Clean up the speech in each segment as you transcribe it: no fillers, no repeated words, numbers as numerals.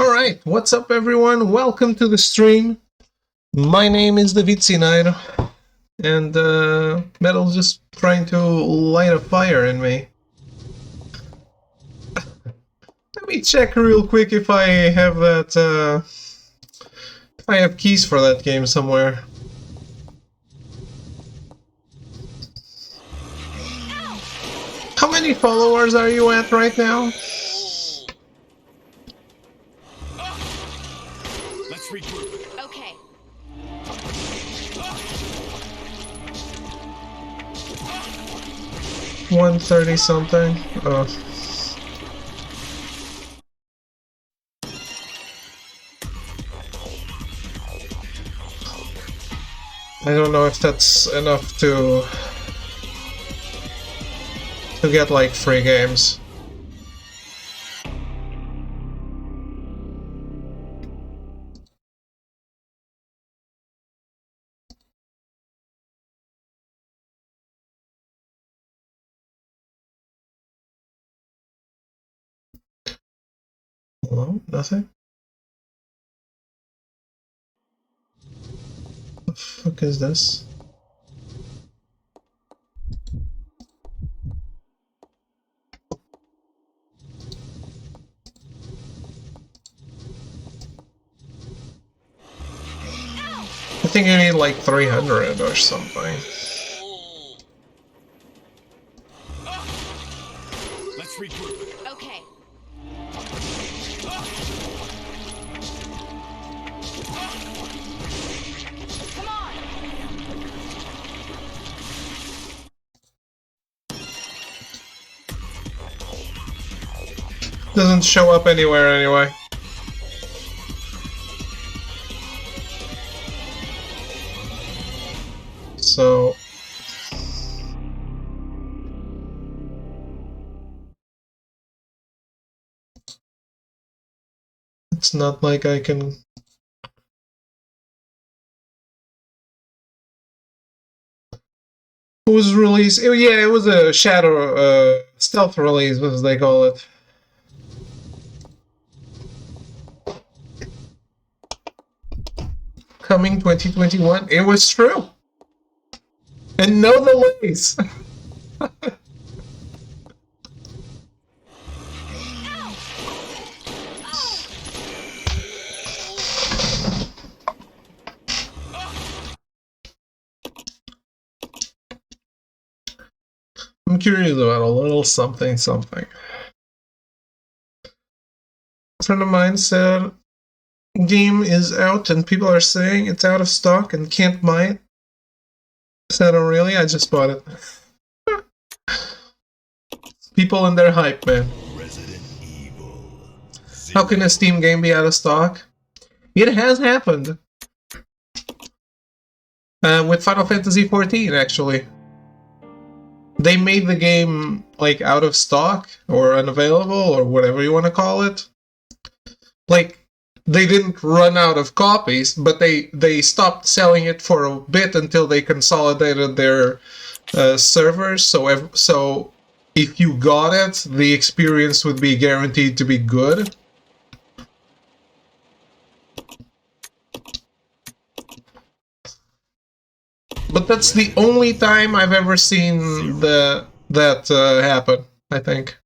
Alright, what's up everyone? Welcome to the stream. My name is David Sinairo, and Metal's just trying to light a fire in me. Let me check real quick if I have that, if I have keys for that game somewhere. How many followers are you at right now? Let's regroup. Okay. 130 something. Oh. I don't know if that's enough to get like free games. Hello? Nothing? What the fuck is this? I think you need like 300 or something. Let's regroup. Okay. Come on. Doesn't show up anywhere anyway. So it's not like I can. It was released. Yeah, it was a shadow stealth release, as they call it. Coming 2021. It was true. And no delays. I'm curious about a little something. A friend of mine said game is out and people are saying it's out of stock and can't buy it. Is that a really? I just bought it. People and their hype, man. Resident Evil. How can a Steam game be out of stock? It has happened. With Final Fantasy XIV, actually. They made the game, like, out of stock, or unavailable, or whatever you want to call it. Like, they didn't run out of copies, but they stopped selling it for a bit until they consolidated their servers, so if you got it, the experience would be guaranteed to be good. But that's the only time I've ever seen that happen, I think.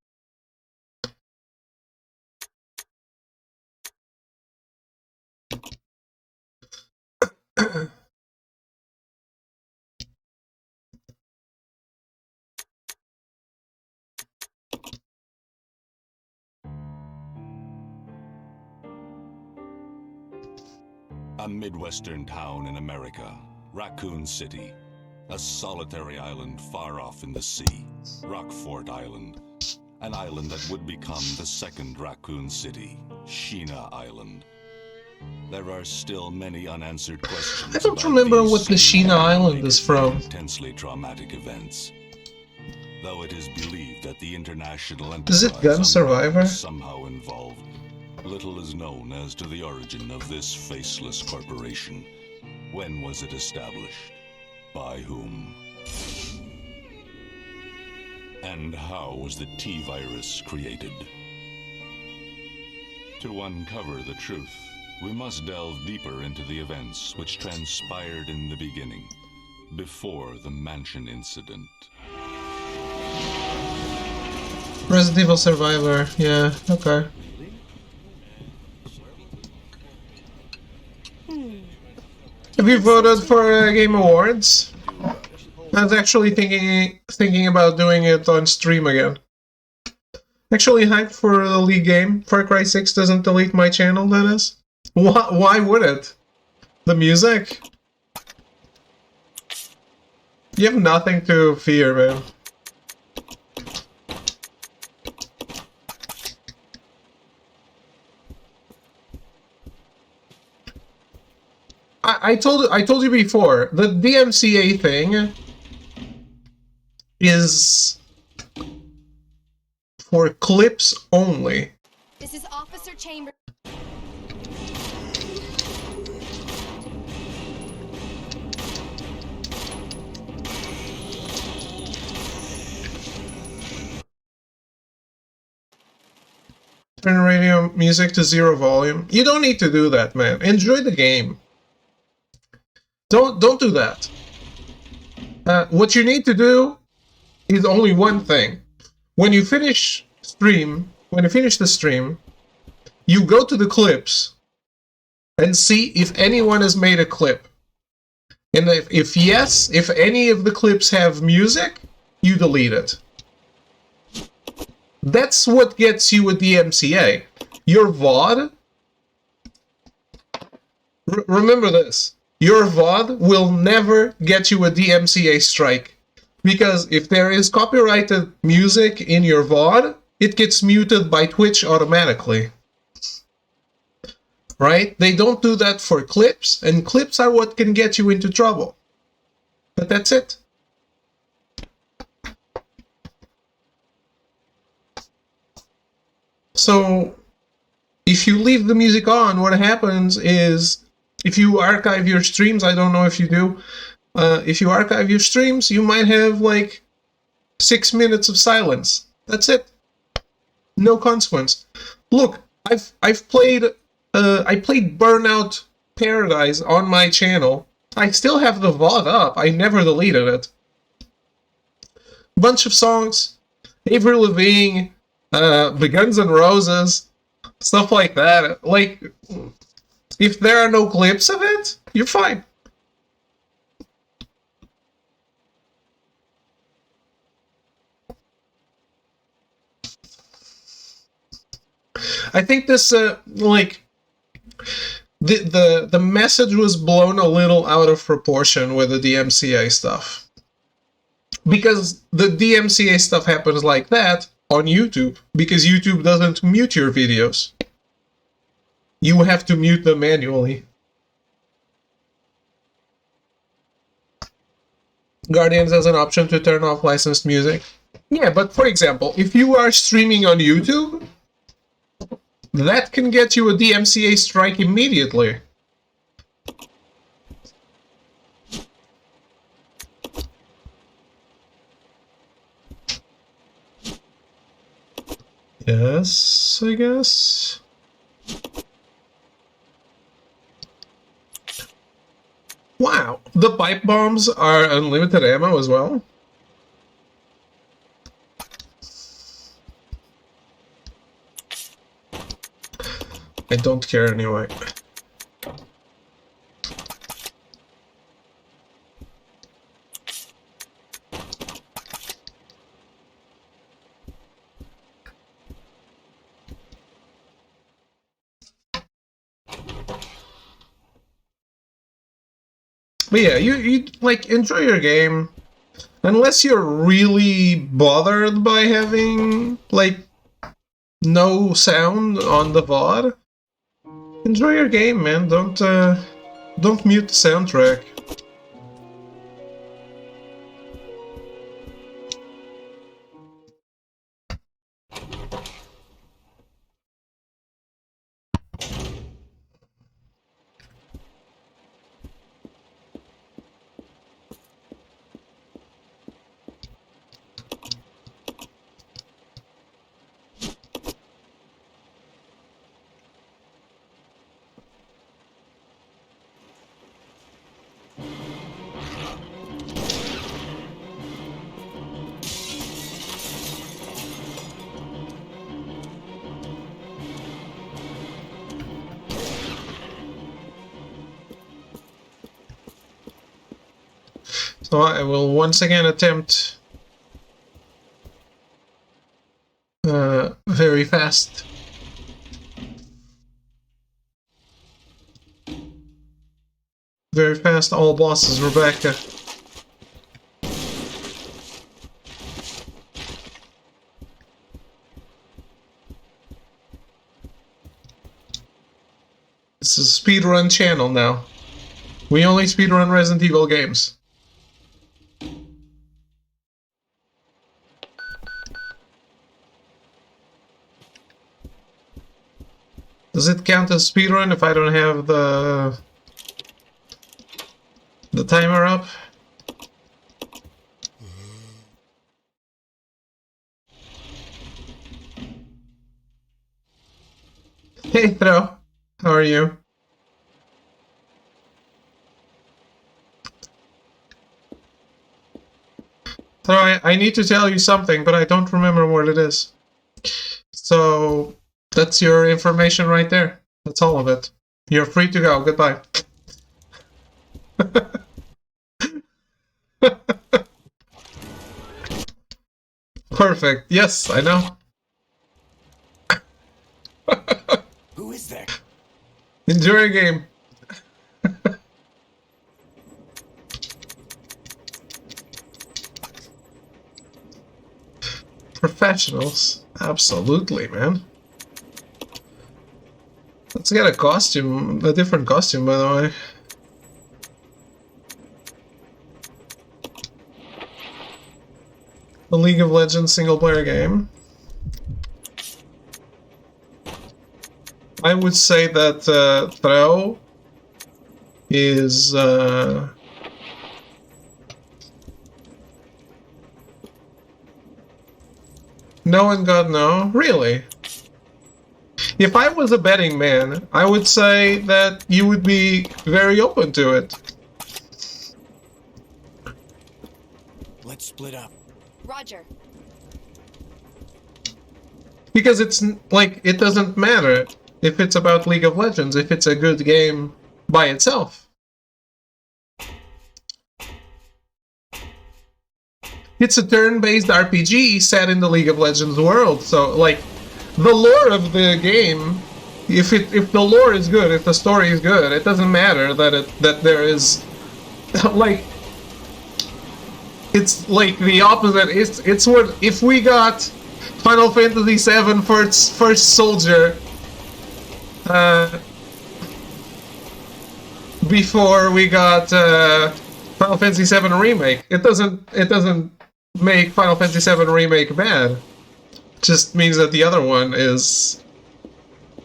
A Midwestern town in America, Raccoon City. A solitary island far off in the sea, Rockfort Island. An island that would become the second Raccoon City, Sheena Island. There are still many unanswered questions. I don't remember what the Sheena Island is from. Intensely traumatic events. Though it is believed that the international Is it Gun Survivor? is somehow involved, little is known as to the origin of this faceless corporation. When was it established? By whom? And how was the T-virus created? To uncover the truth, we must delve deeper into the events which transpired in the beginning, before the mansion incident. Resident Evil Survivor, yeah, okay. Have you voted for Game Awards? I was actually thinking about doing it on stream again. Actually hyped for the League game. Far Cry 6 doesn't delete my channel, Dennis. Why would it? The music? You have nothing to fear, man. I told you before, the DMCA thing is for clips only. This is Officer Chambers. Turn radio music to 0 volume. You don't need to do that, man. Enjoy the game. Don't do that. What you need to do is only one thing. When you finish the stream, you go to the clips and see if anyone has made a clip. And if yes, if any of the clips have music, you delete it. That's what gets you a DMCA. Your VOD, remember this, your VOD will never get you a DMCA strike. Because if there is copyrighted music in your VOD, it gets muted by Twitch automatically. Right? They don't do that for clips, and clips are what can get you into trouble. But that's it. So, if you leave the music on, what happens is, if you archive your streams, I don't know if you do, if you archive your streams, you might have like 6 minutes of silence. That's it. No consequence. Look, I've played I played Burnout Paradise on my channel. I still have the VOD up. I never deleted it. Bunch of songs, Avril Lavigne, the Guns N' Roses, stuff like that. Like, if there are no clips of it, you're fine. I think this, like, the message was blown a little out of proportion with the DMCA stuff. Because the DMCA stuff happens like that on YouTube, because YouTube doesn't mute your videos. You have to mute them manually. Guardians has an option to turn off licensed music. Yeah, but for example, if you are streaming on YouTube, that can get you a DMCA strike immediately. Yes, I guess. Wow, the pipe bombs are unlimited ammo as well? I don't care anyway. But yeah, you like enjoy your game. Unless you're really bothered by having like no sound on the VOD, enjoy your game, man. Don't mute the soundtrack. So I will once again attempt very fast. Very fast, all bosses, Rebecca. This is a speedrun channel now. We only speedrun Resident Evil games. Does it count as speedrun if I don't have the timer up? Hey, Thro. How are you? So I need to tell you something, but I don't remember what it is. So that's your information right there. That's all of it. You're free to go. Goodbye. Perfect. Yes, I know. Who is that? Enjoy your game. Professionals. Absolutely, man. Let's get a costume, a different costume, by the way. The League of Legends single-player game. I would say that Throw is No and God no. Really? If I was a betting man, I would say that you would be very open to it. Let's split up. Roger. Because it's like, it doesn't matter if it's about League of Legends, if it's a good game by itself. It's a turn-based RPG set in the League of Legends world, so like the lore of the game, if the lore is good, if the story is good, it doesn't matter that there is like, it's like the opposite. It's what if we got Final Fantasy VII first soldier before we got Final Fantasy VII remake. It doesn't make Final Fantasy VII remake bad. It just means that the other one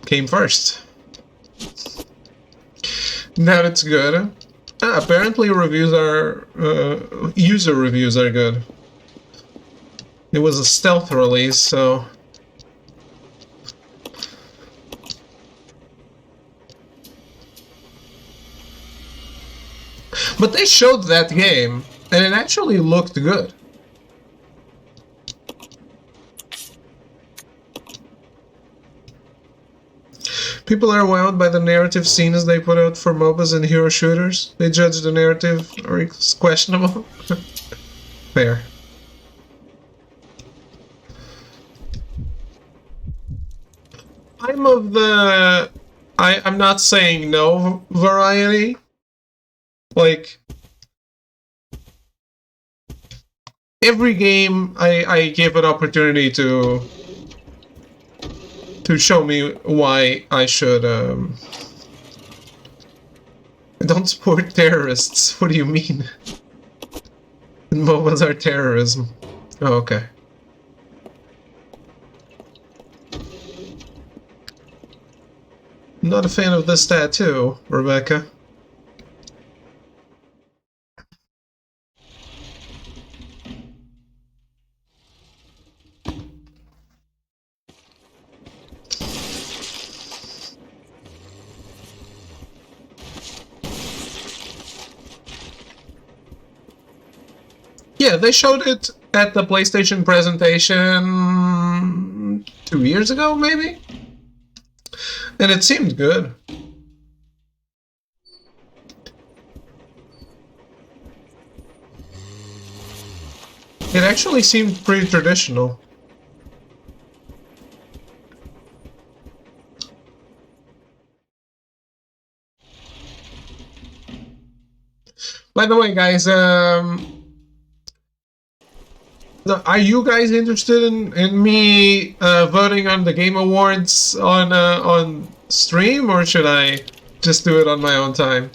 came first. Now it's good. Apparently reviews are user reviews are good. It was a stealth release, so but they showed that game and it actually looked good. People are wowed by the narrative scenes they put out for MOBAs and hero shooters. They judge the narrative or it's questionable. Fair. I'm of the I'm not saying no variety. Like every game I give an opportunity to show me why I should don't support terrorists. What do you mean? MOBAs are terrorism. Oh, okay. Not a fan of this tattoo, Rebecca. Yeah, they showed it at the PlayStation presentation 2 years ago, maybe? And it seemed good. It actually seemed pretty traditional. By the way, guys, are you guys interested in me voting on the Game Awards on stream, or should I just do it on my own time?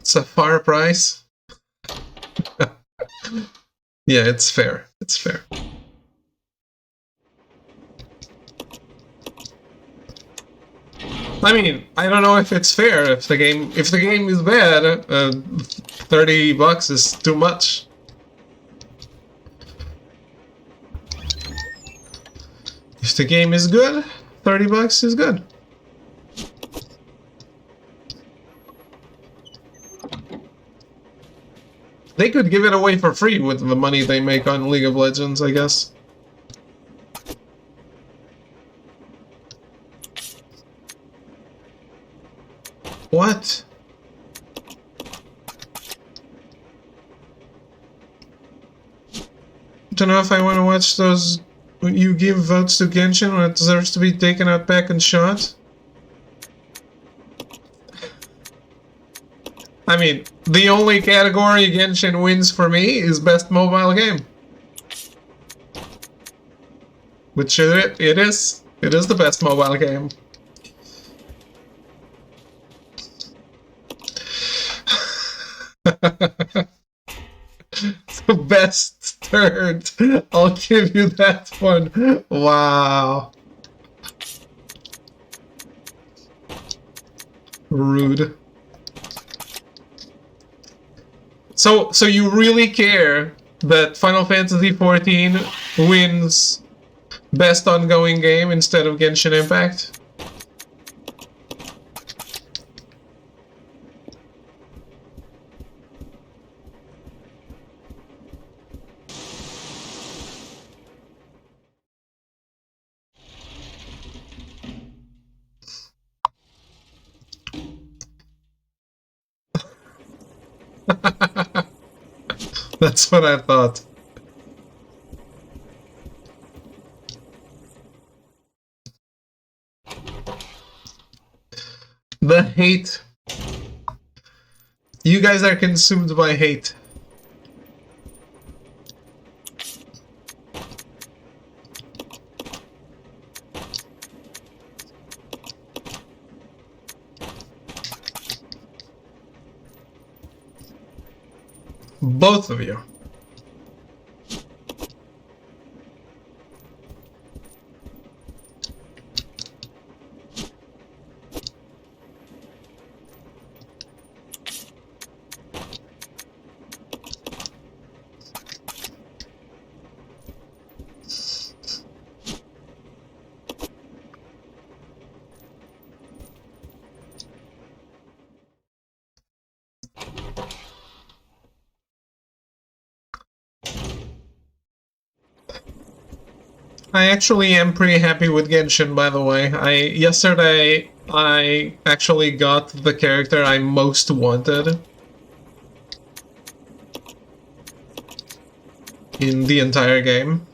It's a far price. Yeah, it's fair. It's fair. I mean, I don't know if it's fair. If the game is bad, $30 is too much. If the game is good, $30 is good. They could give it away for free with the money they make on League of Legends, I guess. What? Don't know if I want to watch those. You give votes to Genshin when it deserves to be taken out back and shot. I mean, the only category Genshin wins for me is best mobile game. Which it is. It is the best mobile game. The best third. I'll give you that one. Wow. Rude. So you really care that Final Fantasy XIV wins best ongoing game instead of Genshin Impact? That's what I thought. The hate. You guys are consumed by hate. Both of you. I actually am pretty happy with Genshin, by the way. Yesterday I actually got the character I most wanted in the entire game.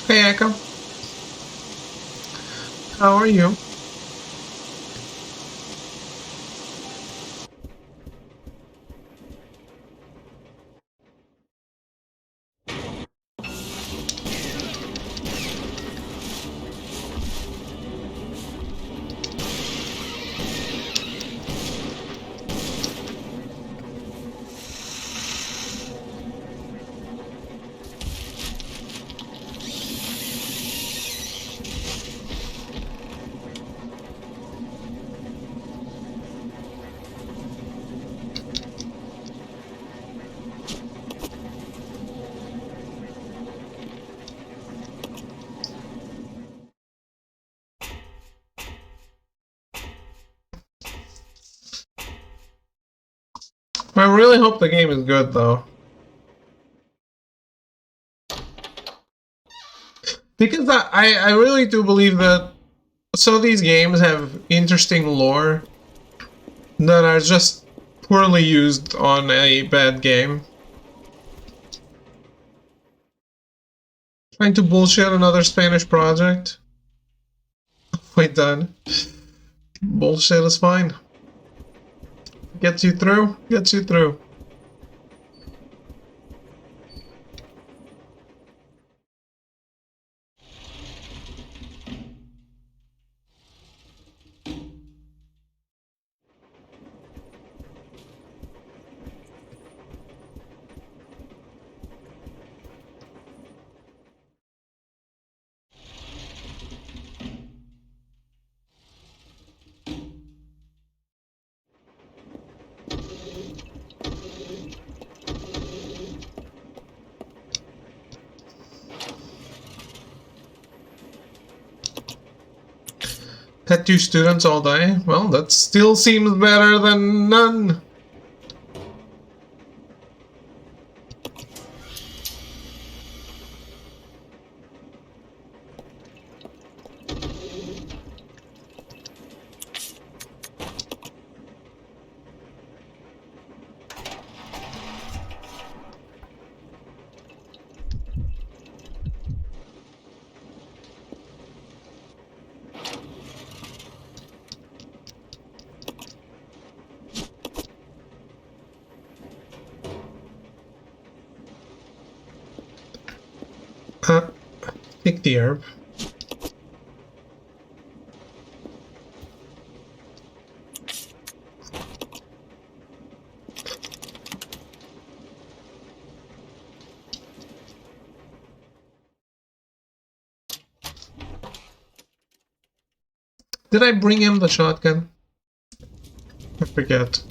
Hey Echo, how are you? I really hope the game is good, though. Because I really do believe that some of these games have interesting lore that are just poorly used on a bad game. Trying to bullshit another Spanish project. Wait, done. Bullshit is fine. Gets you through, gets you through. Had 2 students all die? Well, that still seems better than none. Pick the herb. Did I bring him the shotgun? I forget.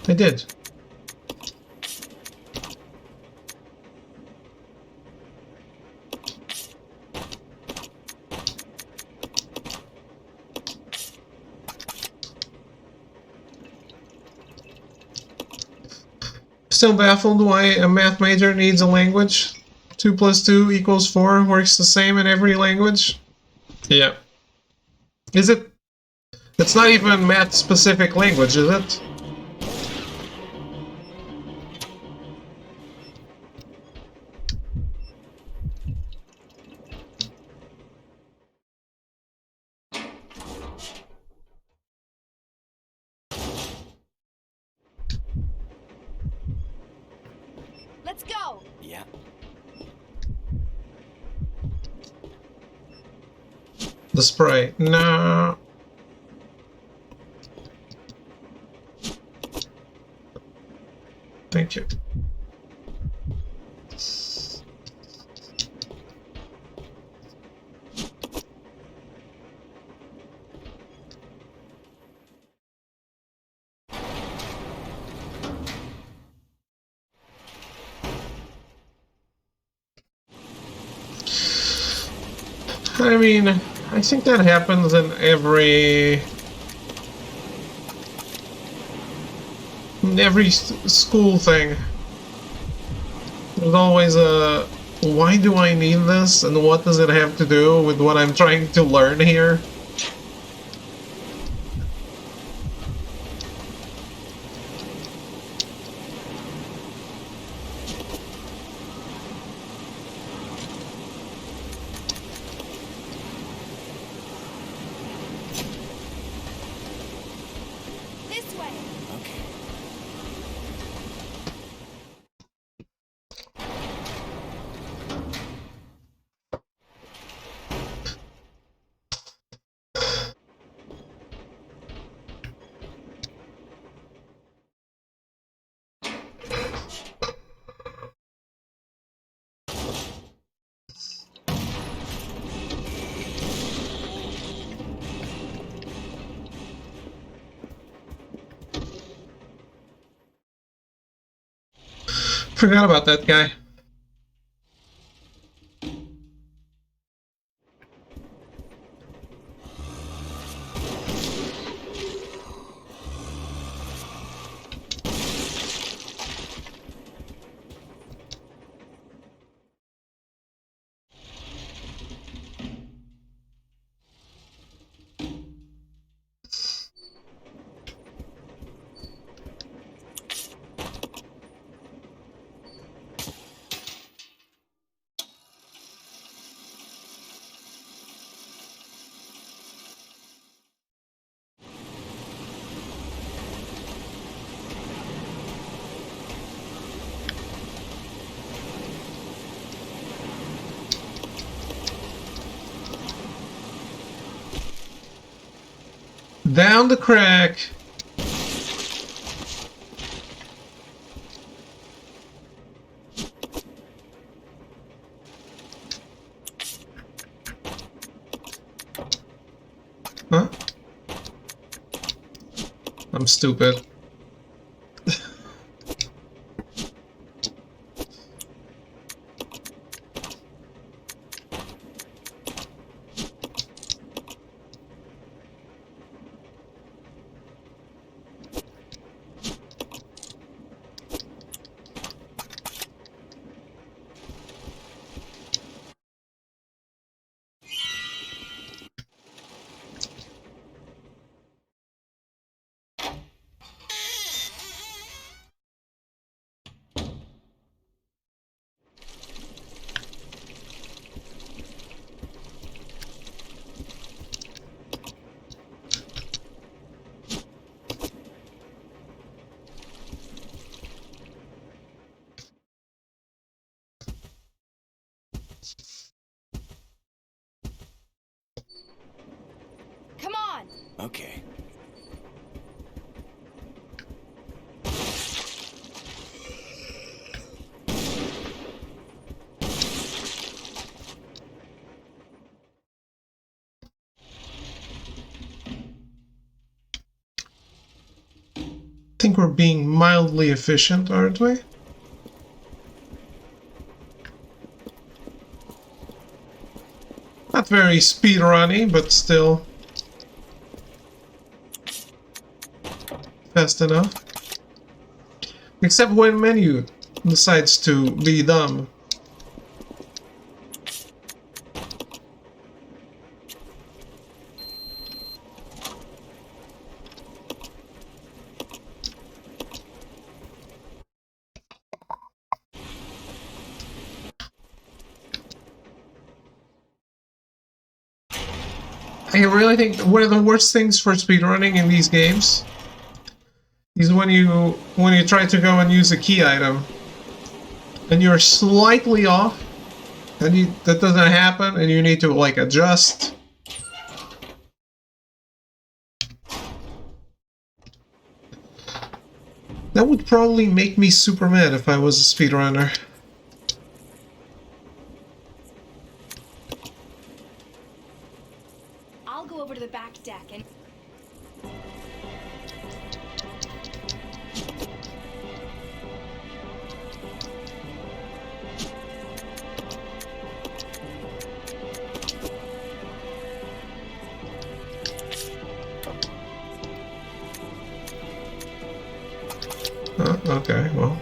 I did. Still baffled why a math major needs a language. 2 plus 2 equals 4 works the same in every language. Yeah. Is it? It's not even math-specific language, is it? Let's go. Yeah. The spray. No. Thank you. I mean, I think that happens in every school thing. There's always a, why do I need this, and what does it have to do with what I'm trying to learn here? This way. Okay. Forgot about that guy. Down the crack. Huh? I'm stupid. Come on! Okay. Think we're being mildly efficient, aren't we? Not very speedrunny, but still fast enough. Except when menu decides to be dumb. I really think one of the worst things for speedrunning in these games is when you try to go and use a key item and you're slightly off and that doesn't happen and you need to like adjust. That would probably make me super mad if I was a speedrunner. I'll go over to the back deck and... Okay, well.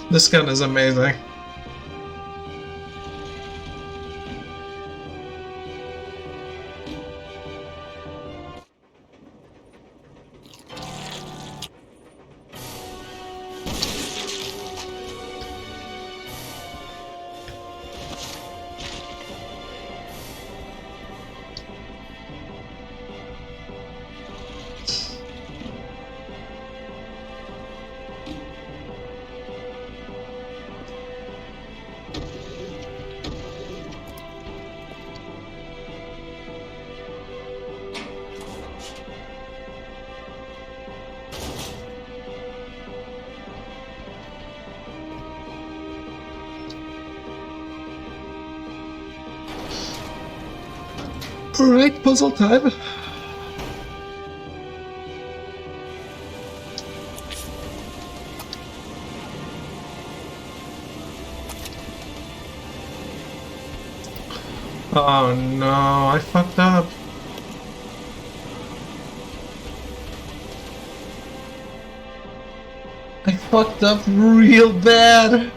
This gun is amazing. Alright, puzzle time. Oh no, I fucked up. I fucked up real bad.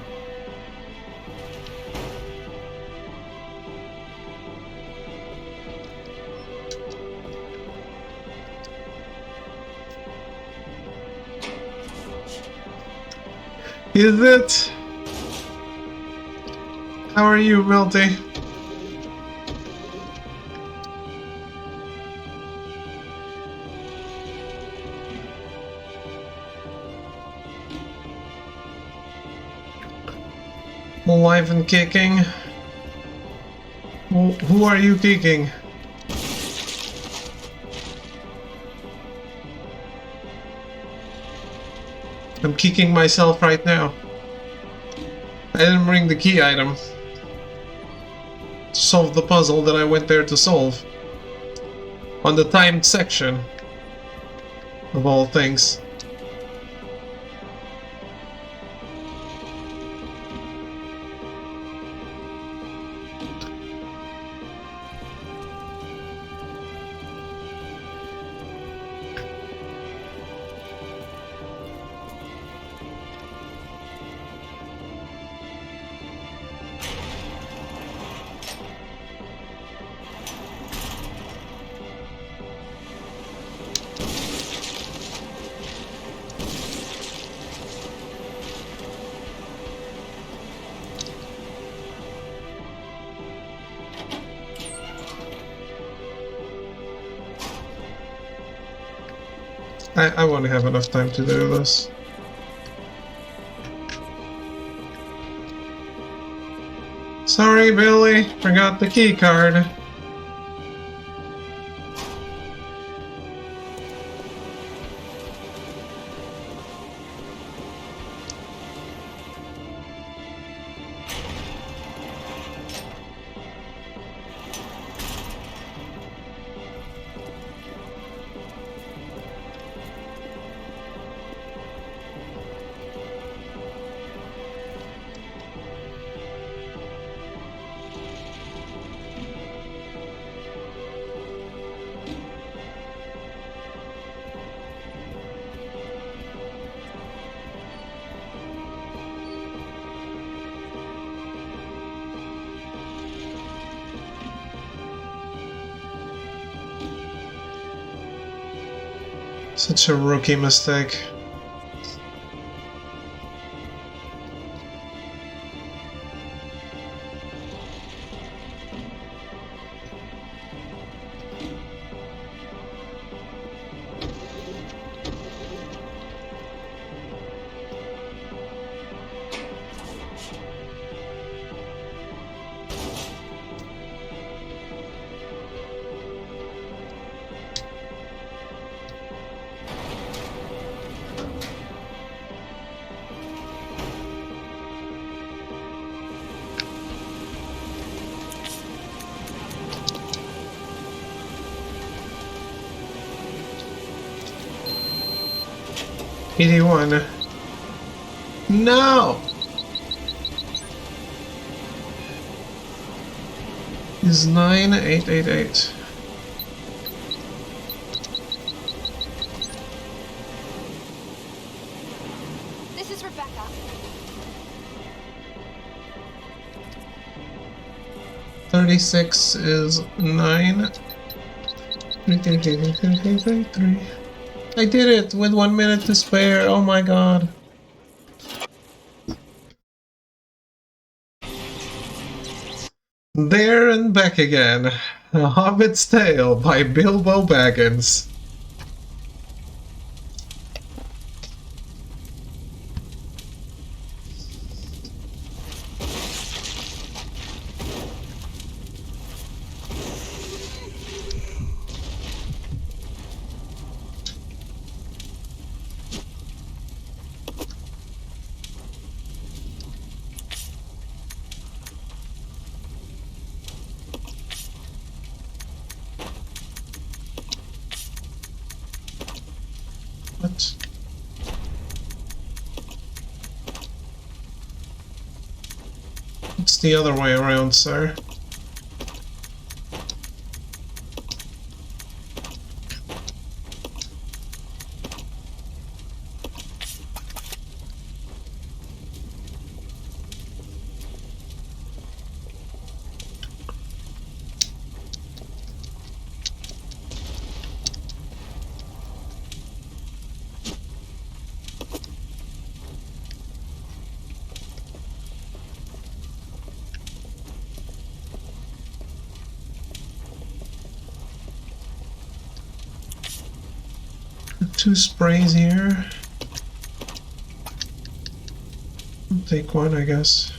Is it? How are you, Melty? Alive and kicking. Who are you kicking? I'm kicking myself right now. I didn't bring the key item to solve the puzzle that I went there to solve. On the timed section. Of all things. I won't have enough time to do this. Sorry, Billy. Forgot the key card. Such a rookie mistake. $81. No! Is 9888. This is Rebecca. 36 is 9. 3. I did it with 1 minute to spare. Oh my god. There and back again. A Hobbit's Tale by Bilbo Baggins. What? It's the other way around, sir. Two sprays here. I'll take one, I guess.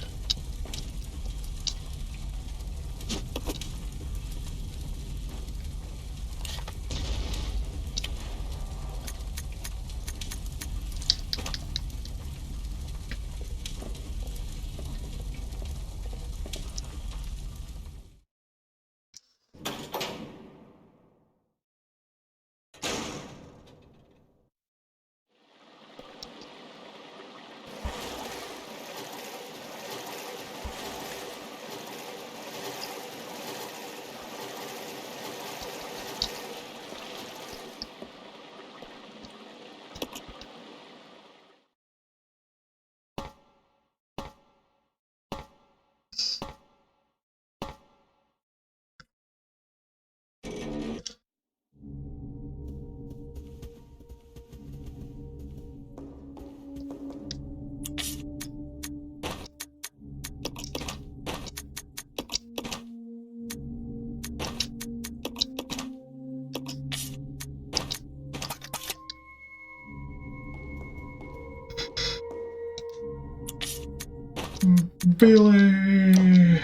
Billy!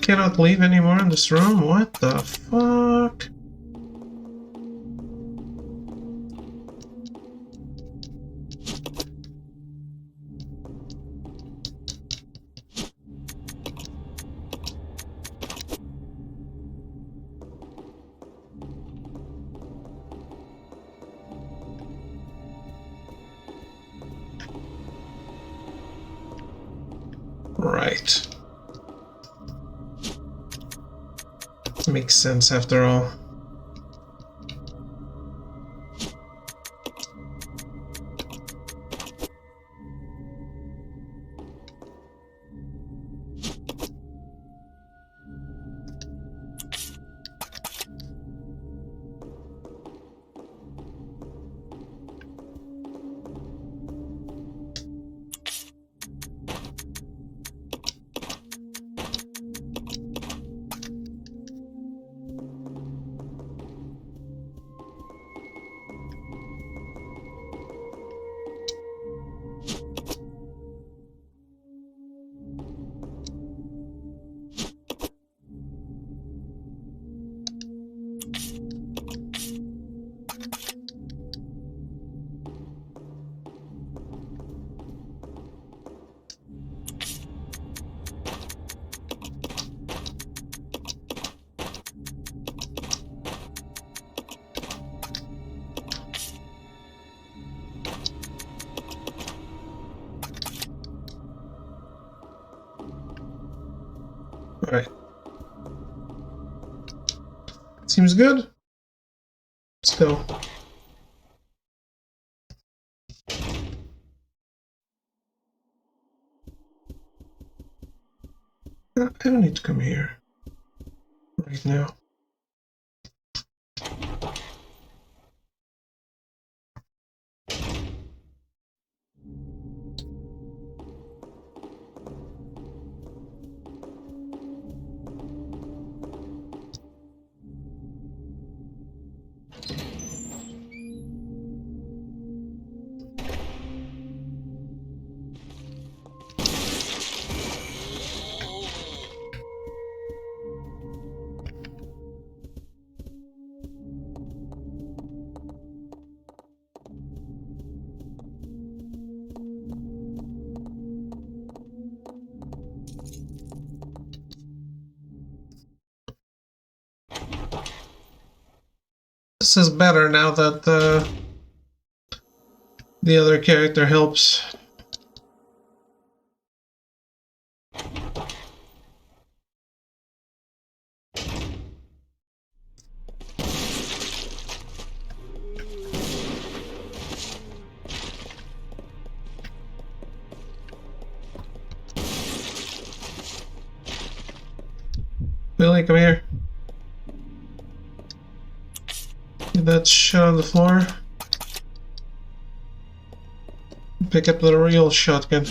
Cannot leave anymore in this room? What the fuck? Right. Makes sense after all. Alright. Seems good. Let's go. I don't need to come here right now. This is better now that the other character helps. Billy, come here. Get that shit on the floor. Pick up the real shotgun.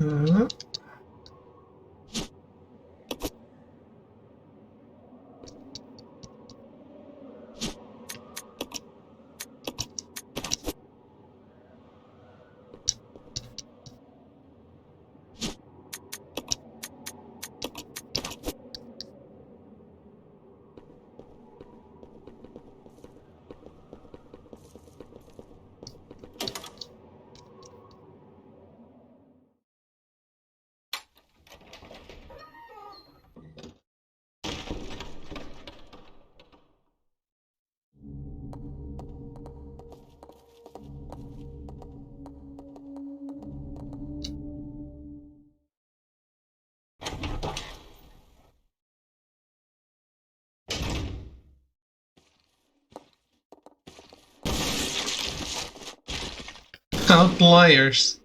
Uh-huh. Outliers.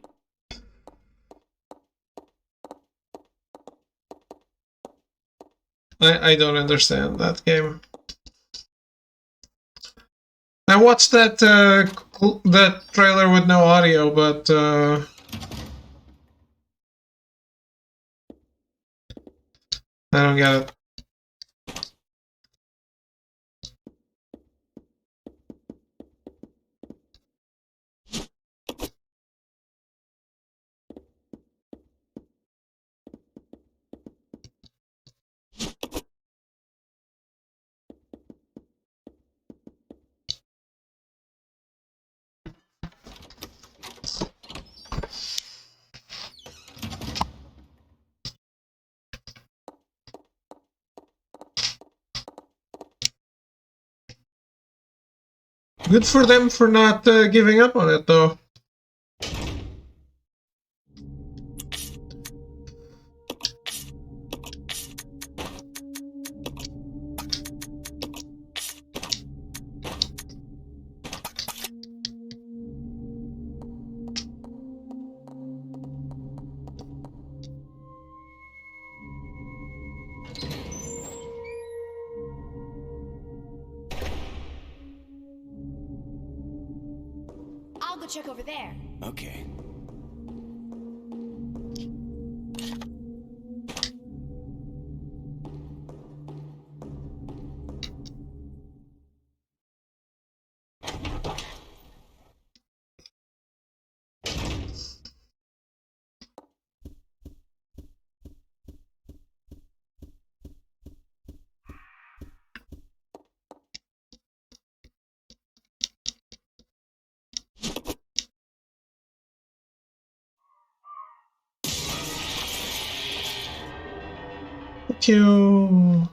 I don't understand that game. I watched that that trailer with no audio, but I don't get it. Good for them for not giving up on it, though. I'll go check over there. Okay. Thank you.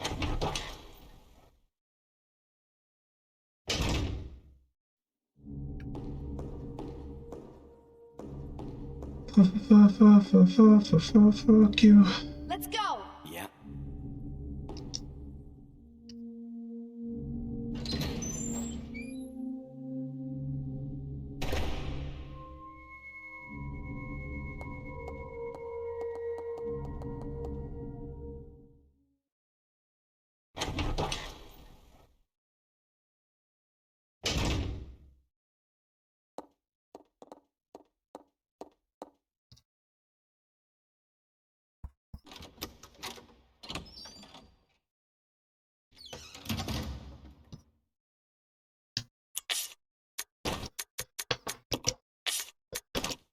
Fuck you. Let's go. Yeah.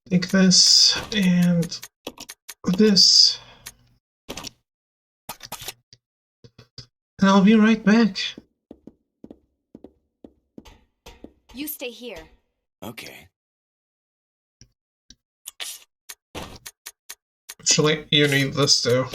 Take this and this. And I'll be right back. You stay here. Okay. Actually, you need this too.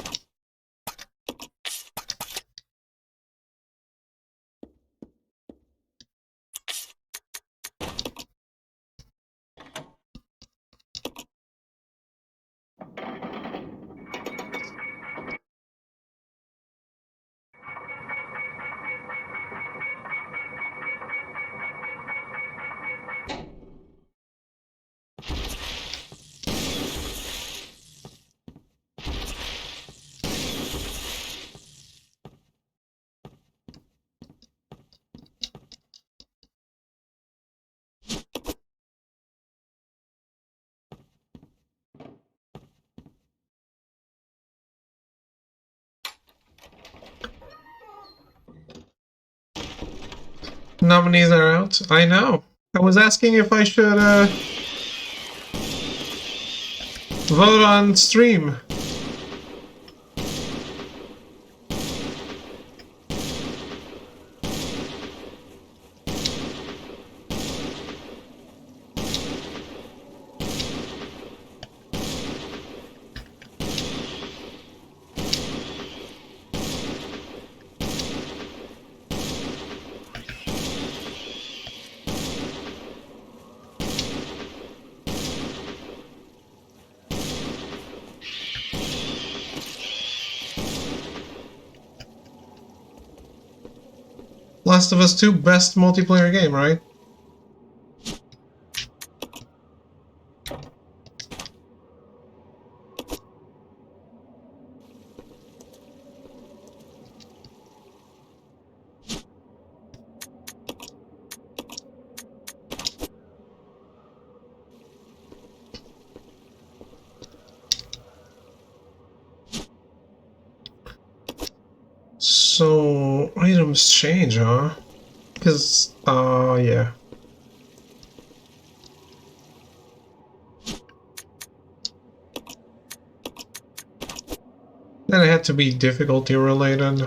Nominees are out. I know. I was asking if I should vote on stream. Last of Us 2 best multiplayer game, right? So, items change, huh? Because, yeah. Then it had to be difficulty related.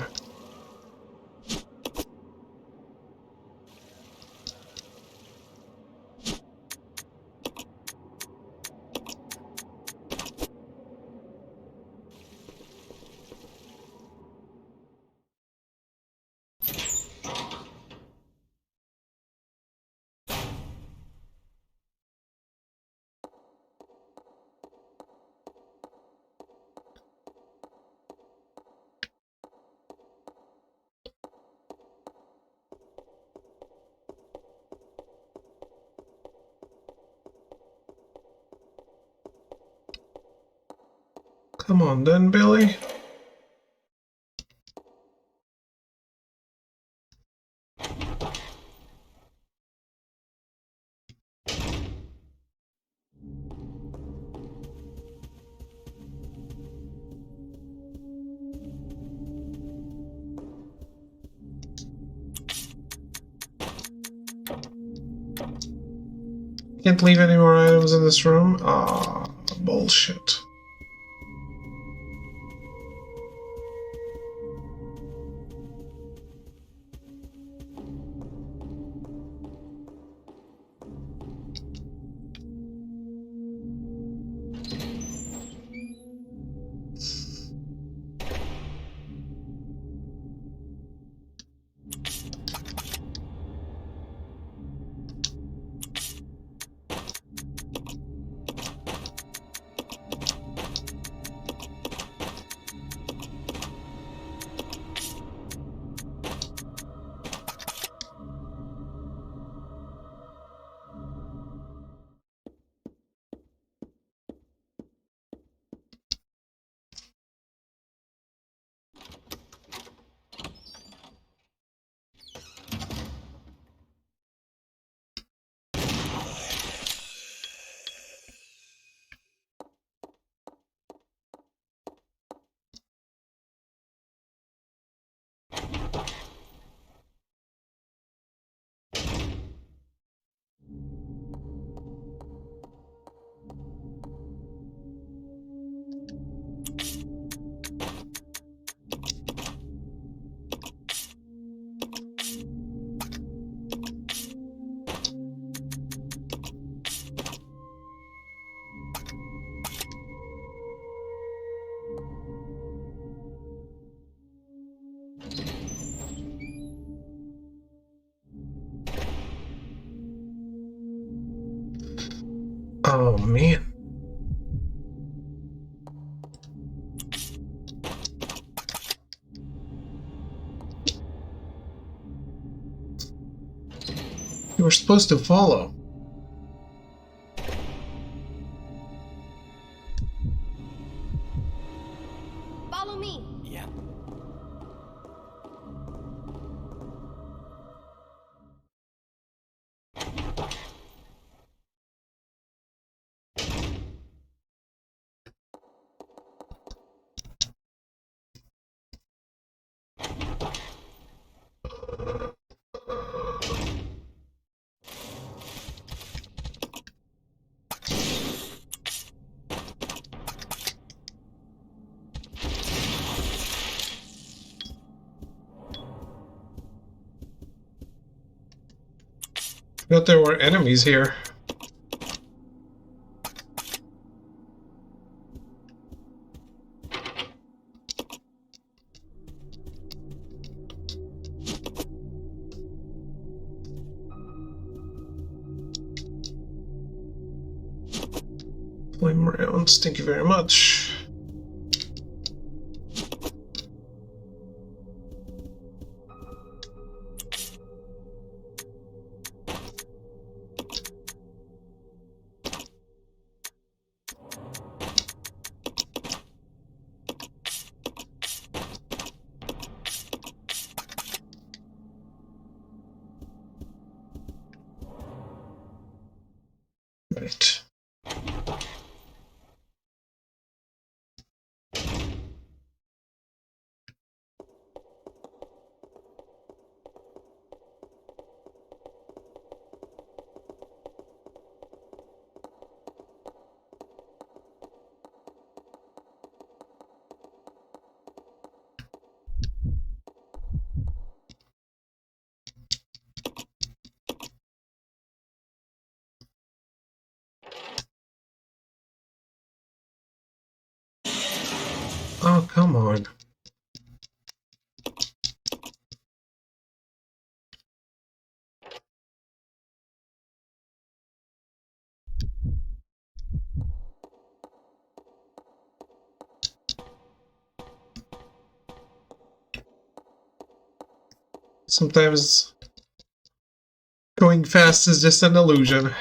Come on then, Billy. Can't leave any more items in this room? Ah, bullshit. Oh man. You were supposed to follow. Follow me. Yeah. Forgot there were enemies here. Flame rounds, thank you very much. Right. Oh, come on. Sometimes going fast is just an illusion.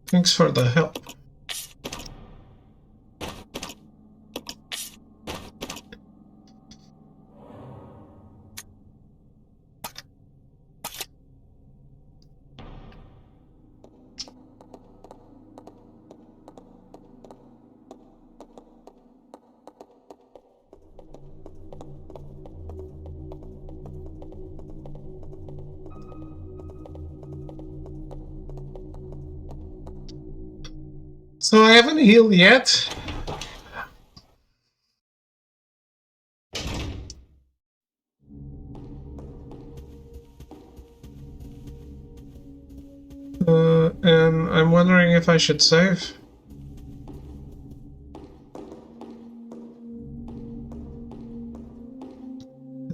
Thanks for the help. So I haven't healed yet. And I'm wondering if I should save.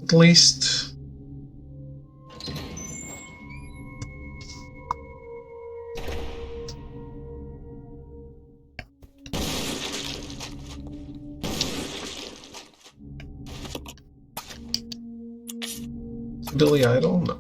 At least... Billy Idol? No.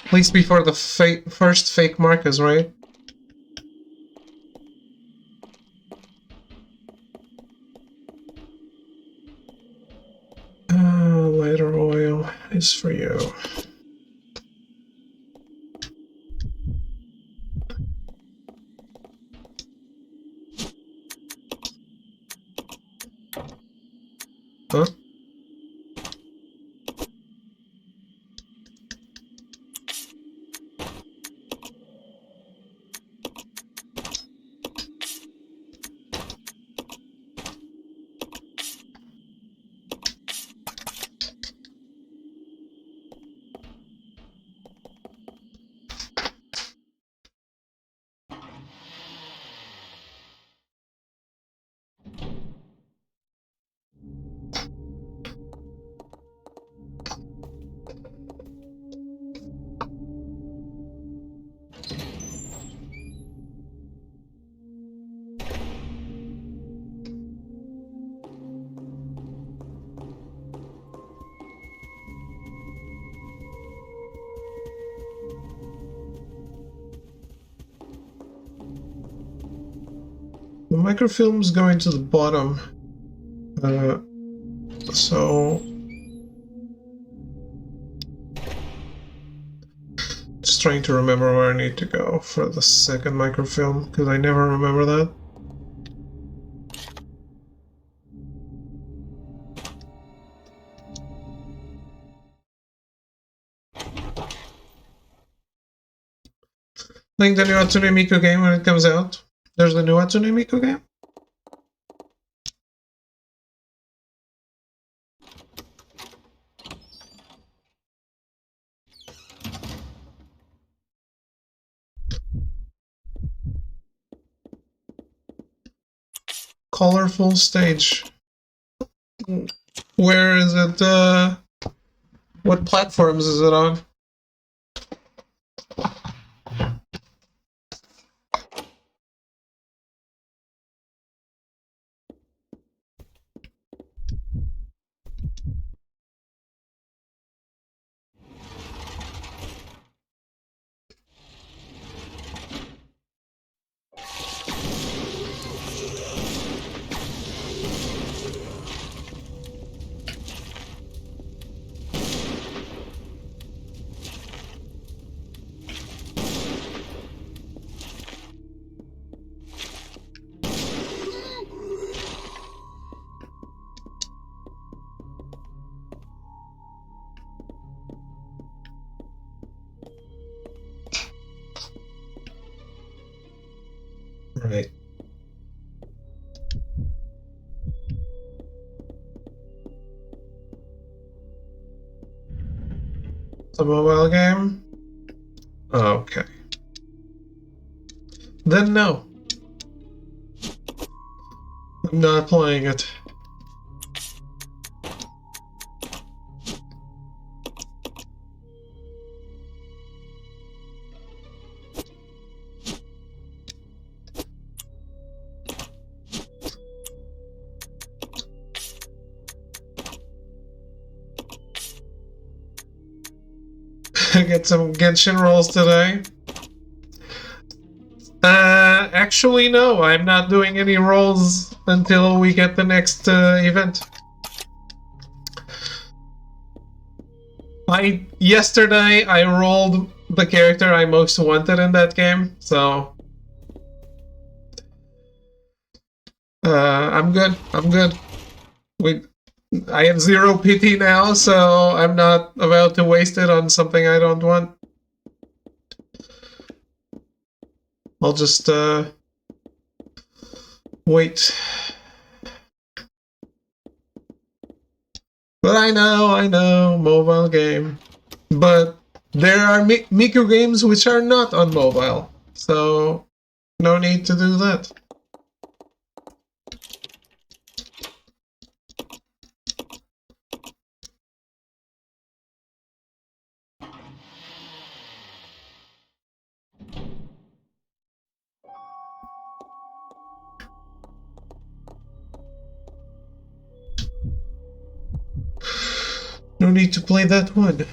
At least before the first fake markers, right? Lighter oil is for you. Huh? The microfilm's going to the bottom. So... Just trying to remember where I need to go for the second microfilm, because I never remember that. Playing the new Hatsune Miku game when it comes out. There's the new Hatsune Miku game? Colorful stage. Where is it? What platforms is it on? Right. It's a mobile game? Okay. Then no. I'm not playing it. Get some Genshin rolls today. Actually no, I'm not doing any rolls until we get the next event. Yesterday I rolled the character I most wanted in that game, so I'm good. I'm good. I have 0 pity now, so I'm not about to waste it on something I don't want. I'll just wait. But I know, mobile game. But there are Miku games which are not on mobile, so no need to do that. No need to play that one.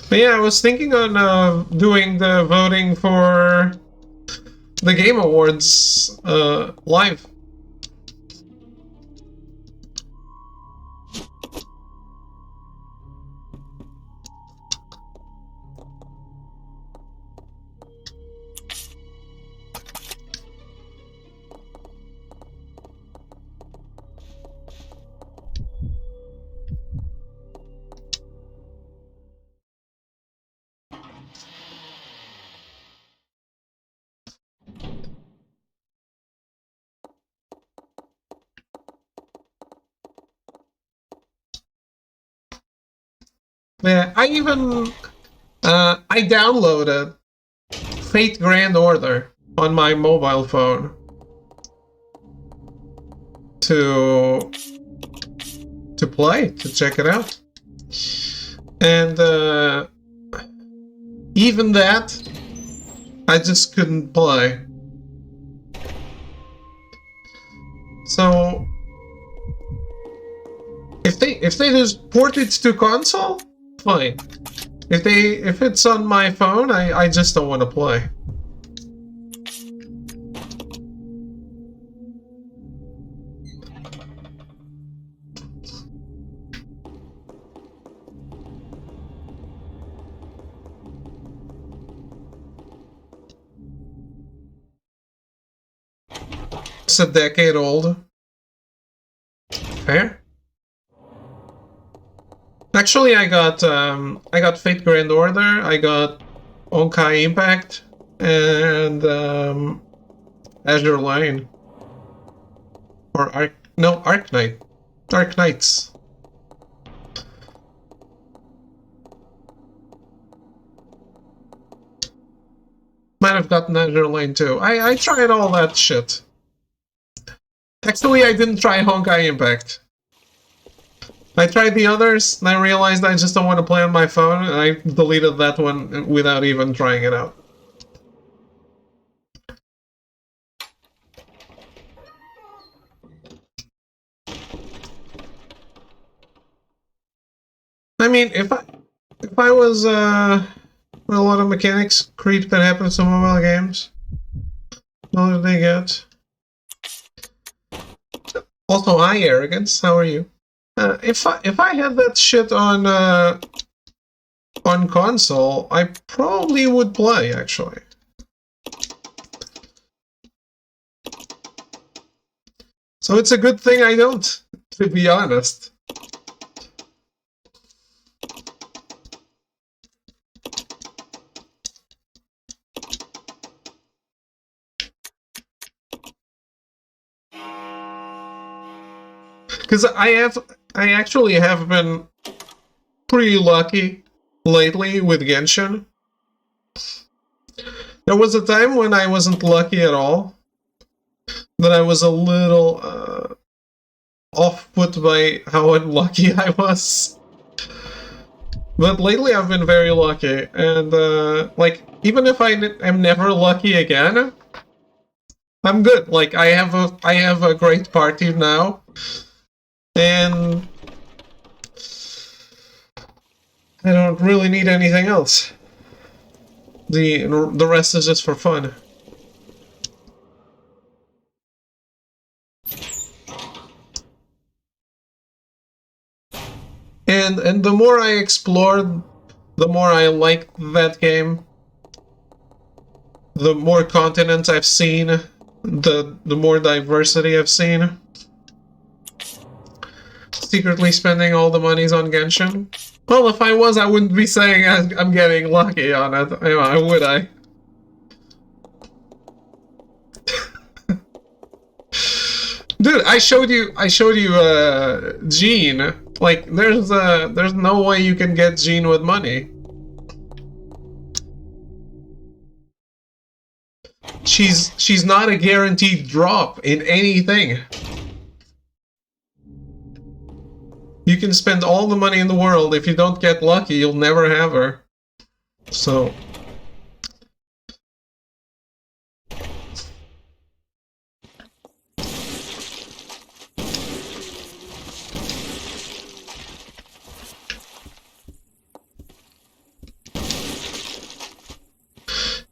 But yeah, I was thinking on doing the voting for the Game Awards live. Yeah, I downloaded Fate Grand Order on my mobile phone to to play, to check it out. And even that, I just couldn't play. So if they just port it to console, fine. If it's on my phone, I just don't want to play. It's a decade old. Fair. Actually, I got Fate Grand Order, I got Honkai Impact, and Azure Line. Or Arc Knight. Dark Knights. Might have gotten Azure Line too. I tried all that shit. Actually, I didn't try Honkai Impact. I tried the others, and I realized I just don't want to play on my phone, and I deleted that one without even trying it out. I mean, if I was with a lot of mechanics creep that happens to mobile games, what did they get? Also, hi Arrogance, how are you? If I had that shit on console, I probably would play, actually. So it's a good thing I don't, to be honest. Because I actually have been pretty lucky lately with Genshin. There was a time when I wasn't lucky at all. That I was a little off-put by how unlucky I was. But lately I've been very lucky, and like, even if I am never lucky again, I'm good. Like, I have a great party now. And I don't really need anything else. The rest is just for fun. And the more I explored, the more I liked that game. The more continents I've seen, the more diversity I've seen. Secretly spending all the monies on Genshin? Well, if I was, I wouldn't be saying I'm getting lucky on it. Would I? Dude, I showed you Jean. Like, there's no way you can get Jean with money. She's not a guaranteed drop in anything. You can spend all the money in the world. If you don't get lucky, you'll never have her. So...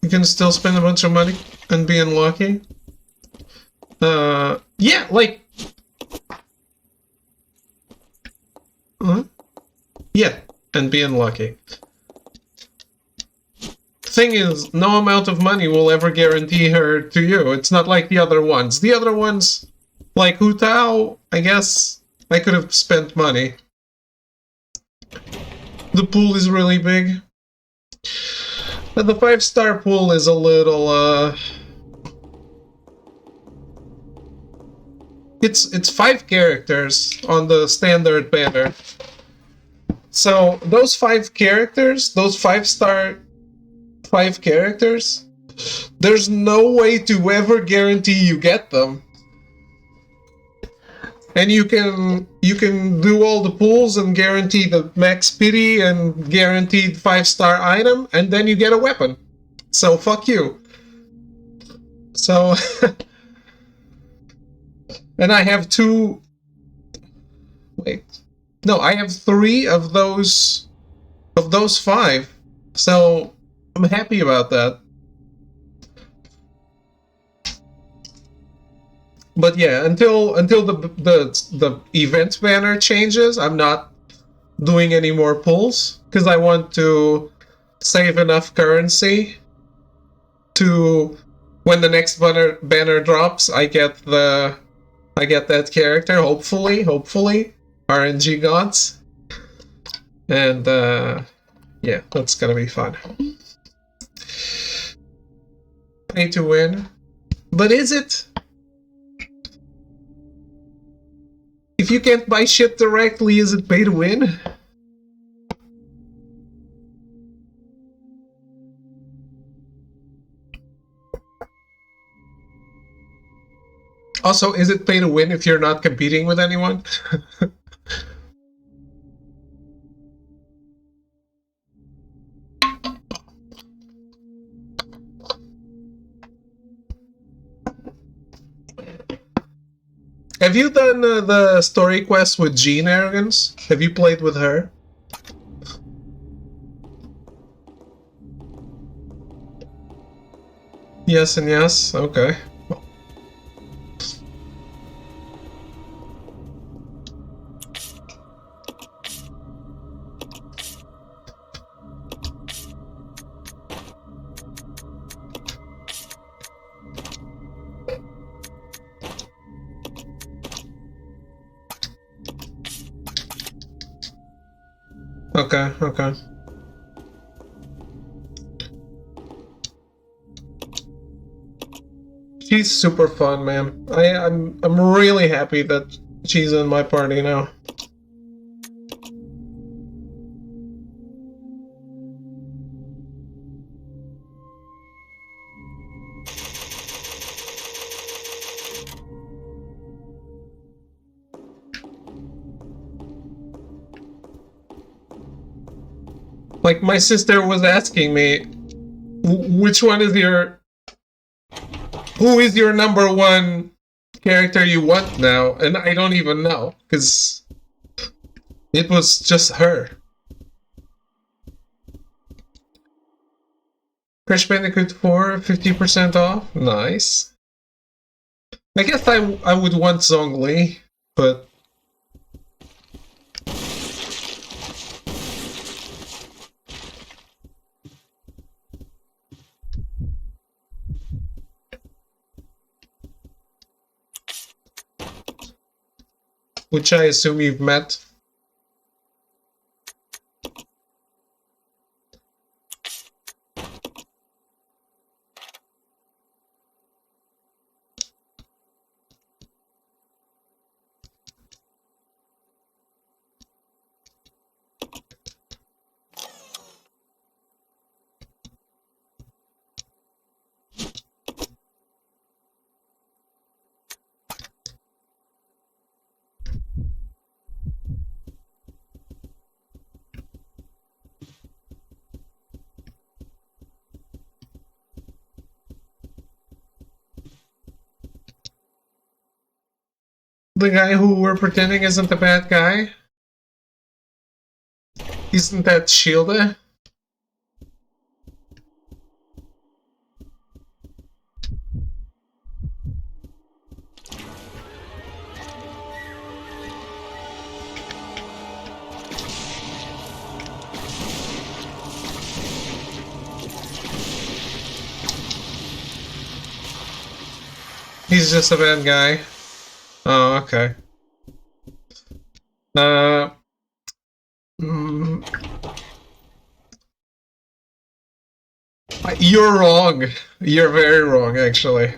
you can still spend a bunch of money and be unlucky. Yeah, like... yeah, and be unlucky. Thing is, no amount of money will ever guarantee her to you. It's not like the other ones. The other ones, like Hu Tao, I guess I could have spent money. The pool is really big. But the 5-star pool is a little, It's 5 characters on the standard banner. So those 5 characters, those 5-star 5 characters, there's no way to ever guarantee you get them. and you can do all the pulls and guarantee the max pity and guaranteed 5-star item, and then you get a weapon. So fuck you. So and I have two. Wait, no, I have 3 of those 5. So I'm happy about that. But yeah, until the event banner changes, I'm not doing any more pulls because I want to save enough currency to when the next banner drops, I get that character. Hopefully, RNG gods, and yeah, that's gonna be fun. Pay to win, but is it? If you can't buy shit directly, is it pay to win? Also, is it pay to win if you're not competing with anyone? Have you done the story quest with Jean Arrogance? Have you played with her? Yes and yes? Okay. Okay. She's super fun, man. I'm really happy that she's in my party now. Like, my sister was asking me, which one is who is your number 1 character you want now? And I don't even know, because it was just her. Crash Bandicoot 4, 50% off? Nice. I guess I would want Zhongli, but... which I assume you've met. The guy who we're pretending isn't the bad guy? Isn't that Shilda? He's just a bad guy. Oh, okay. Mm, you're wrong. You're very wrong, actually.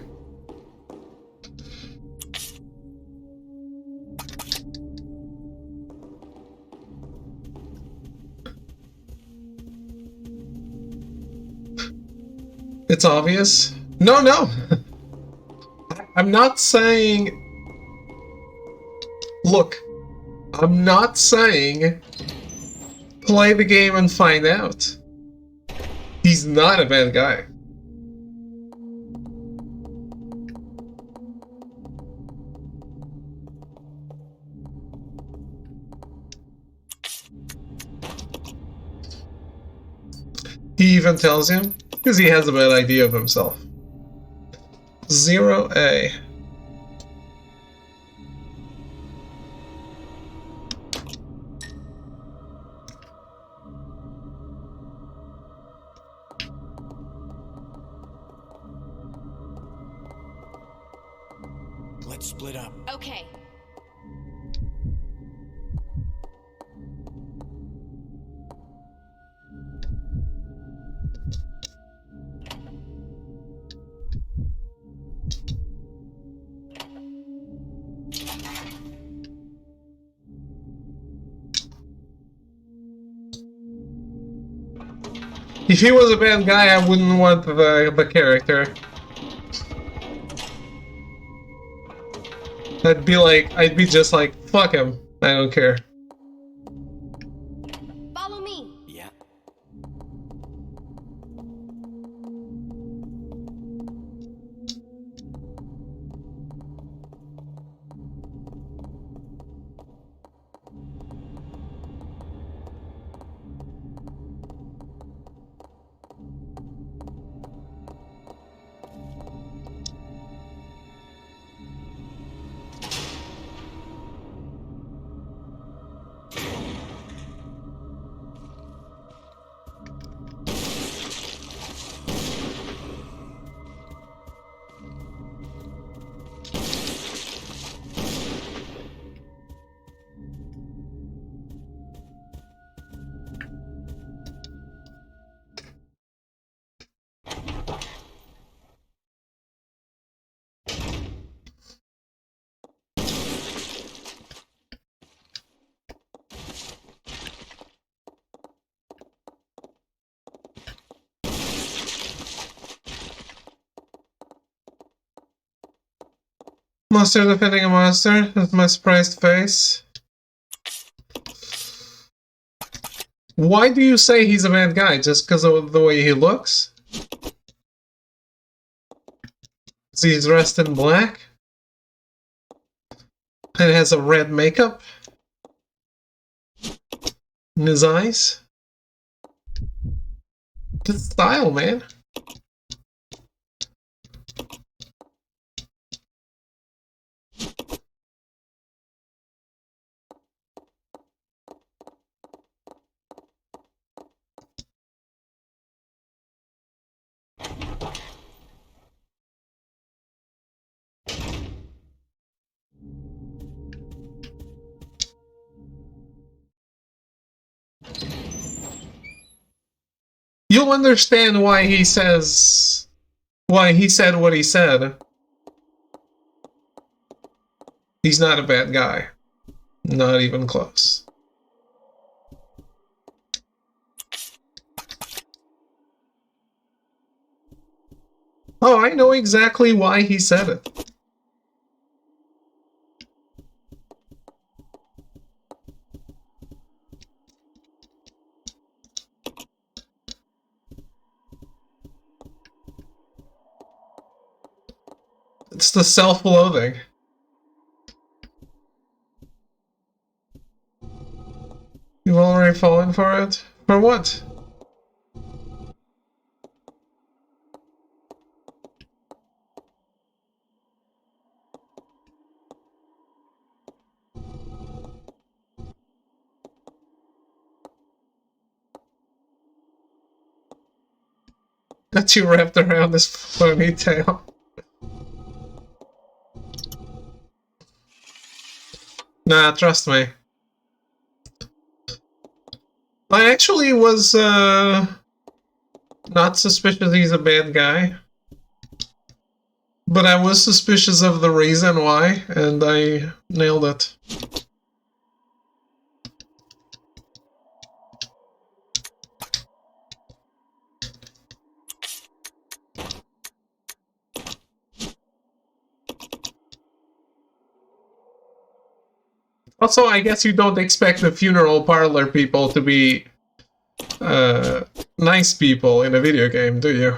It's obvious. No. I'm not saying Look, I'm not saying play the game and find out. He's not a bad guy. He even tells him, because he has a bad idea of himself. 0A. Let's split up. Okay. If he was a bad guy, I wouldn't want the character. I'd be just like, fuck him. I don't care. Follow me. Yeah. Monster defending a monster. That's my surprised face. Why do you say he's a bad guy? Just because of the way he looks? Is he dressed in black? And has a red makeup? In his eyes? Good style, man. You'll understand why he said what he said. He's not a bad guy. Not even close. Oh, I know exactly why he said it. It's the self-loathing. You've already fallen for it? For what? Got you wrapped around this ponytail. Nah, trust me. I actually was, not suspicious he's a bad guy. But I was suspicious of the reason why, and I nailed it. Also, I guess you don't expect the funeral parlor people to be nice people in a video game, do you?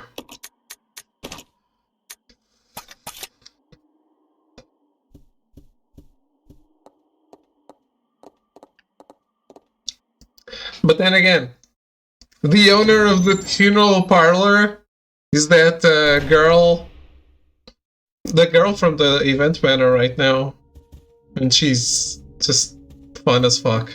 But then again, the owner of the funeral parlor is that girl, the girl from the event banner right now, and she's just fun as fuck.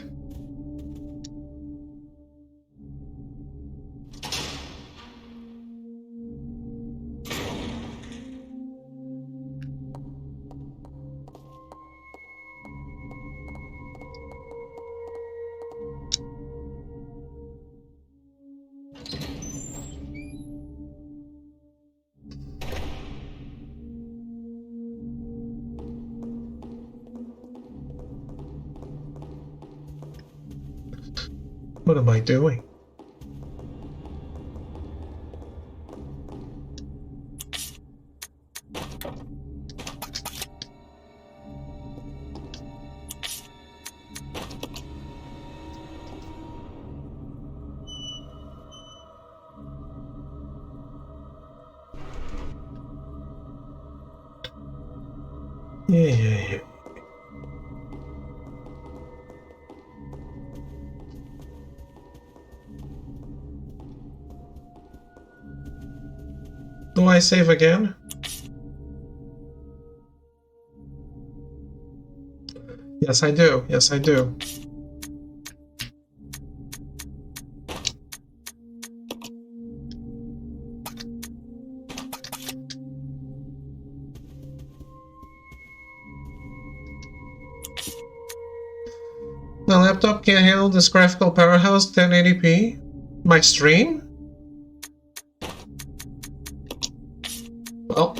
What am I doing? Yeah. Do I save again? Yes, I do. Yes, I do. My laptop can't handle this graphical powerhouse 1080p? My stream? Well.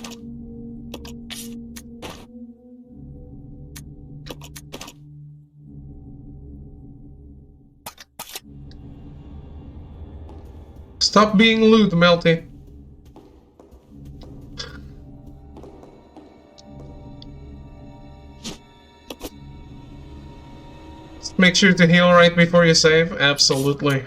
Stop being lewd, Melty. Make sure to heal right before you save. Absolutely.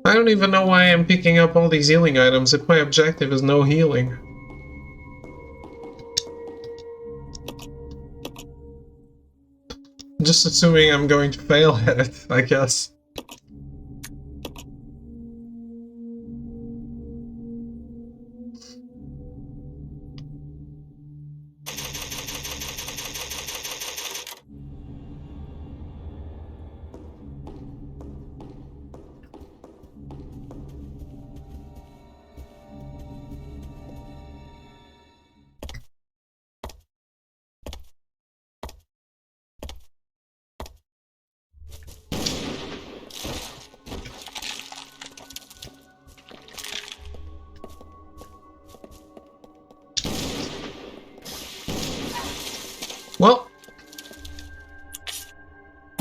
I don't even know why I'm picking up all these healing items if my objective is no healing. Just assuming I'm going to fail at it, I guess. Well.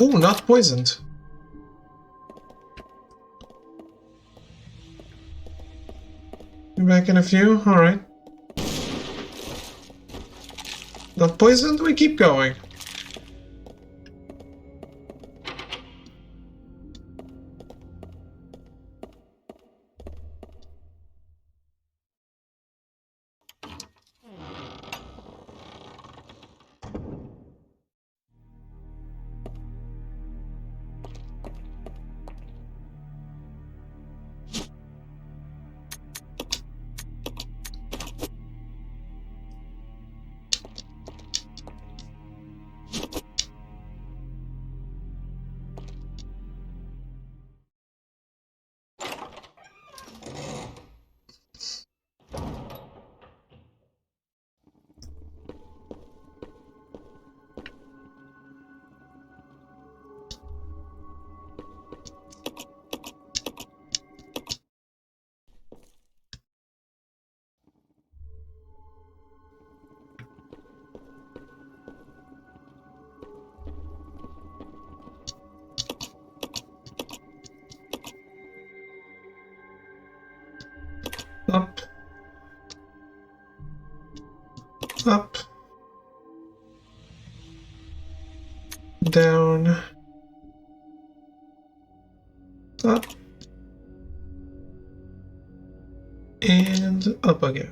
Ooh, not poisoned. Be back in a few? Alright. Not poisoned? We keep going. Down. Up. And up again.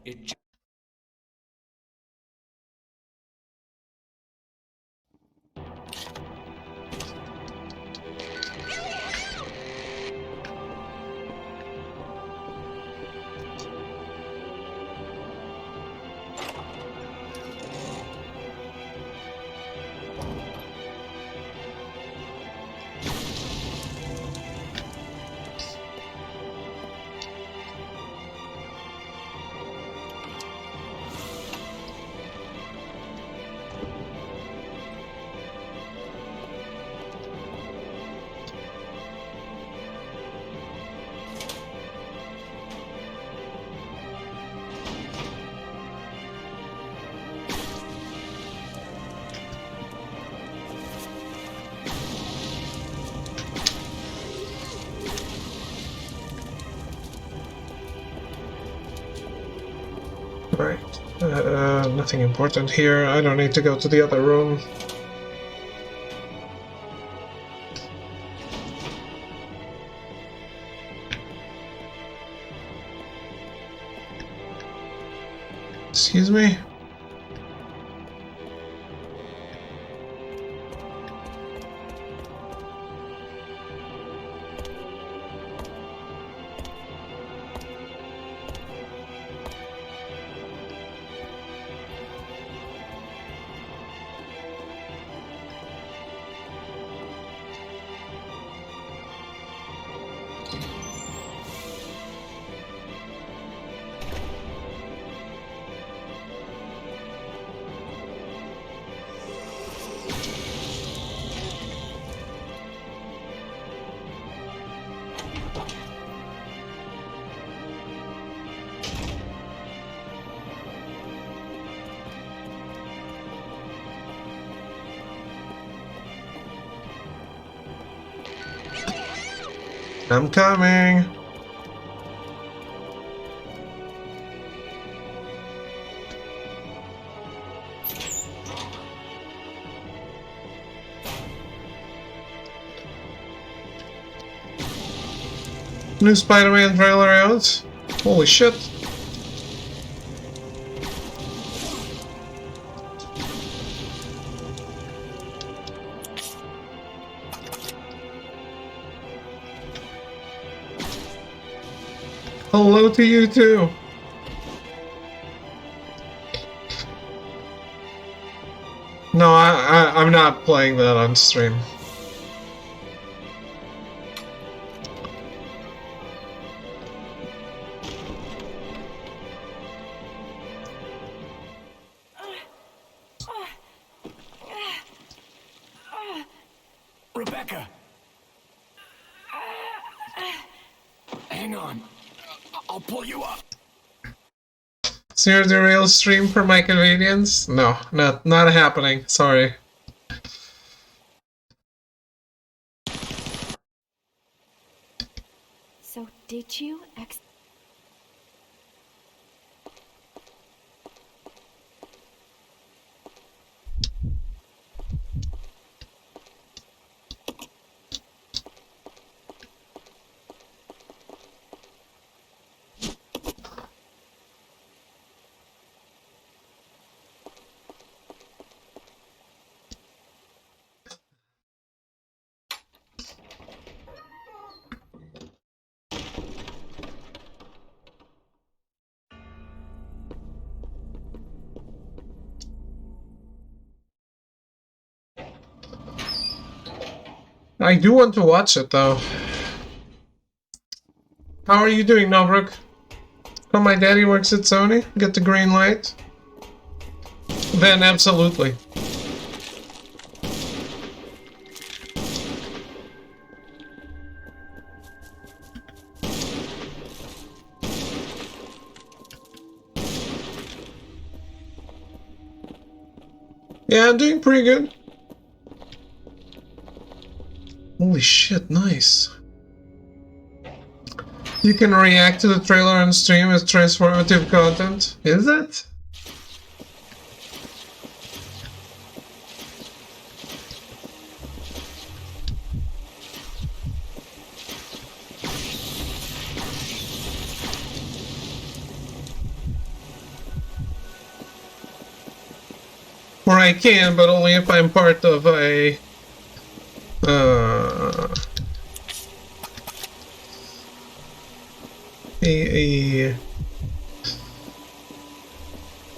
It Right. Nothing important here. I don't need to go to the other room. Excuse me? I'm coming! New Spider-Man trailer out? Holy shit! Hello to you too! No, I'm not playing that on stream. Rebecca! Hang on. I'll pull you up. Zero the real stream for my convenience? No, not happening. Sorry. So did you I do want to watch it though. How are you doing, Novruk? Oh, my daddy works at Sony. Get the green light. then absolutely. Yeah, I'm doing pretty good. Holy shit, nice. You can react to the trailer on stream as transformative content. Is it? Or I can, but only if I'm part of a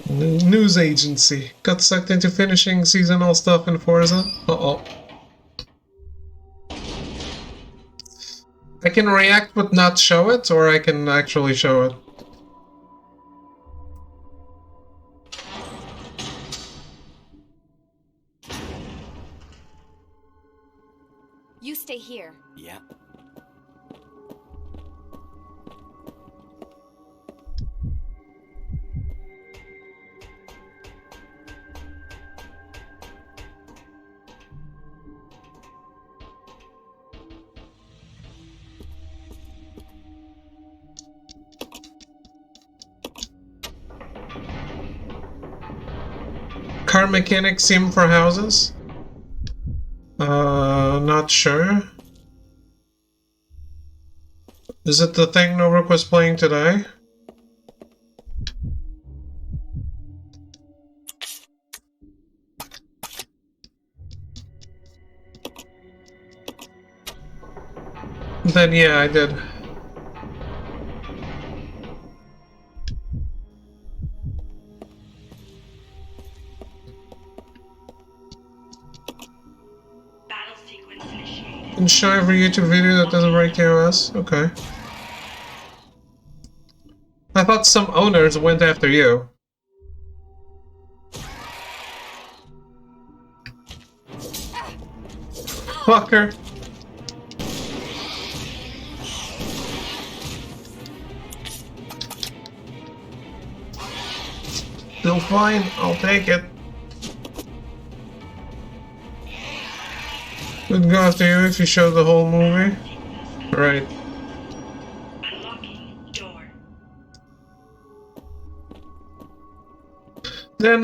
news agency. Got sucked into finishing seasonal stuff in Forza. Uh-oh. I can react but not show it, or I can actually show it. You stay here. Yeah. Car mechanic sim for houses? Not sure. Is it the thing Novak was playing today? Then yeah, I did. And show every YouTube video that doesn't break KOS? Okay. I thought some owners went after you. Fucker. Still fine, I'll take it. Would go after you if you showed the whole movie. Right. Then,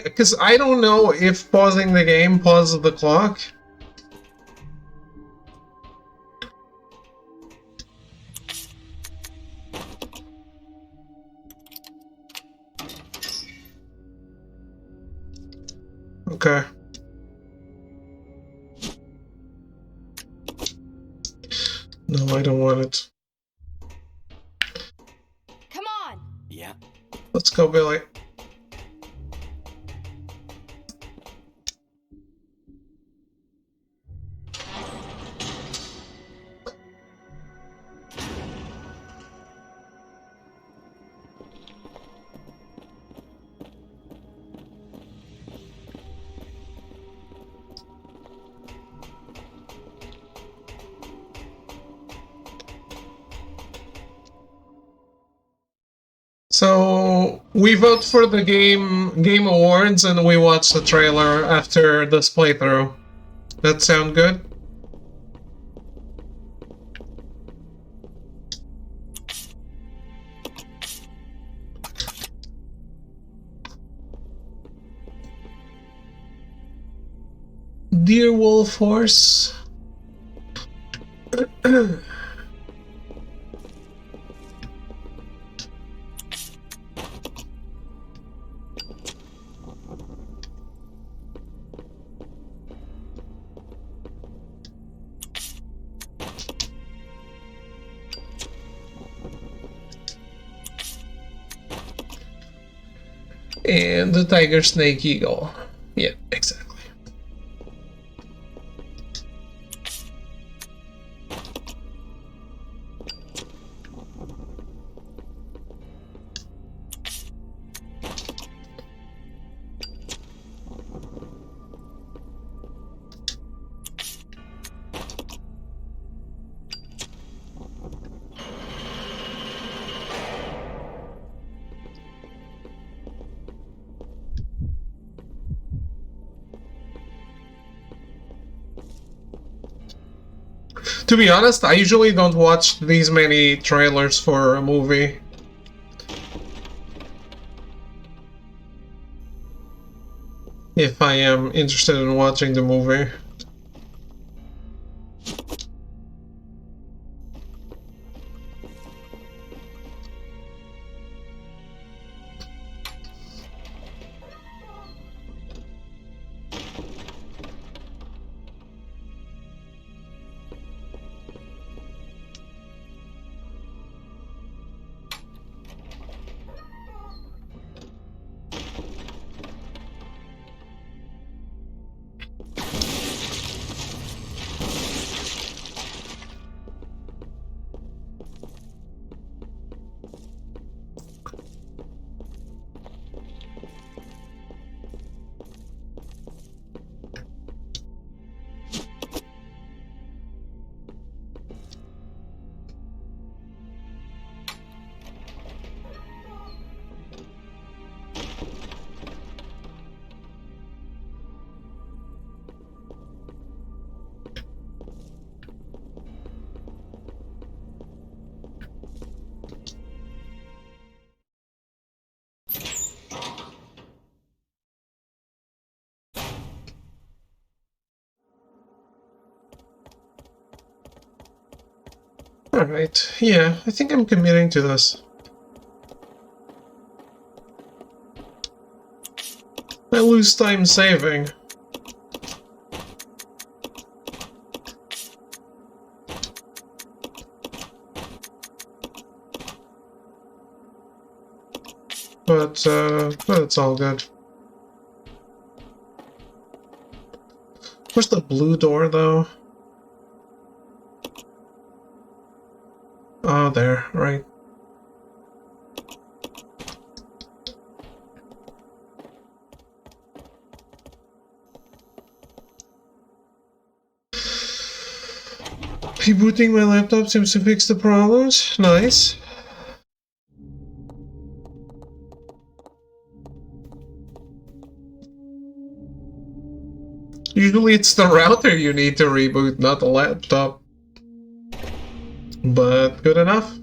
because I don't know if pausing the game pauses the clock. Okay. No, I don't want it. Come on. Yeah. Let's go, Billy. So we vote for the game awards and we watch the trailer after this playthrough. That sound good? Dear Wolf Horse. And the Tiger Snake Eagle. Yeah, exactly. To be honest, I usually don't watch these many trailers for a movie. If I am interested in watching the movie. Alright, yeah, I think I'm committing to this. I lose time saving. But it's all good. Where's the blue door, though? Oh, there, right. Rebooting my laptop seems to fix the problems. Nice. Usually it's the router you need to reboot, not the laptop. But good enough.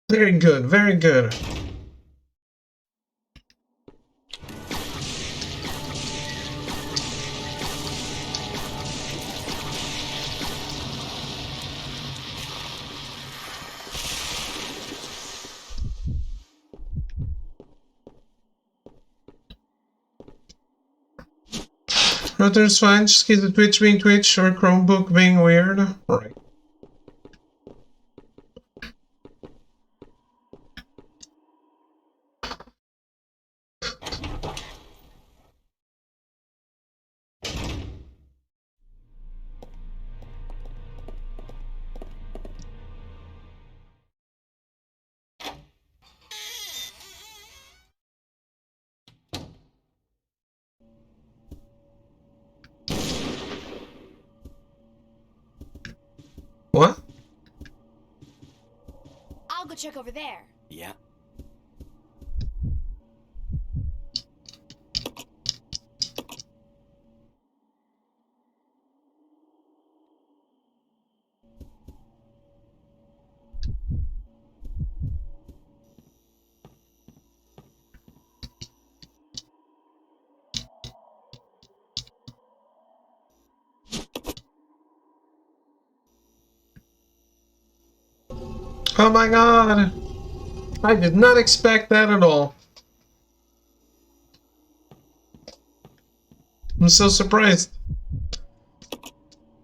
Very good, very good. Router's fine, just keep the Twitch being Twitch or Chromebook being weird. Right. What? I'll go check over there. Yeah. Oh my god! I did not expect that at all. I'm so surprised.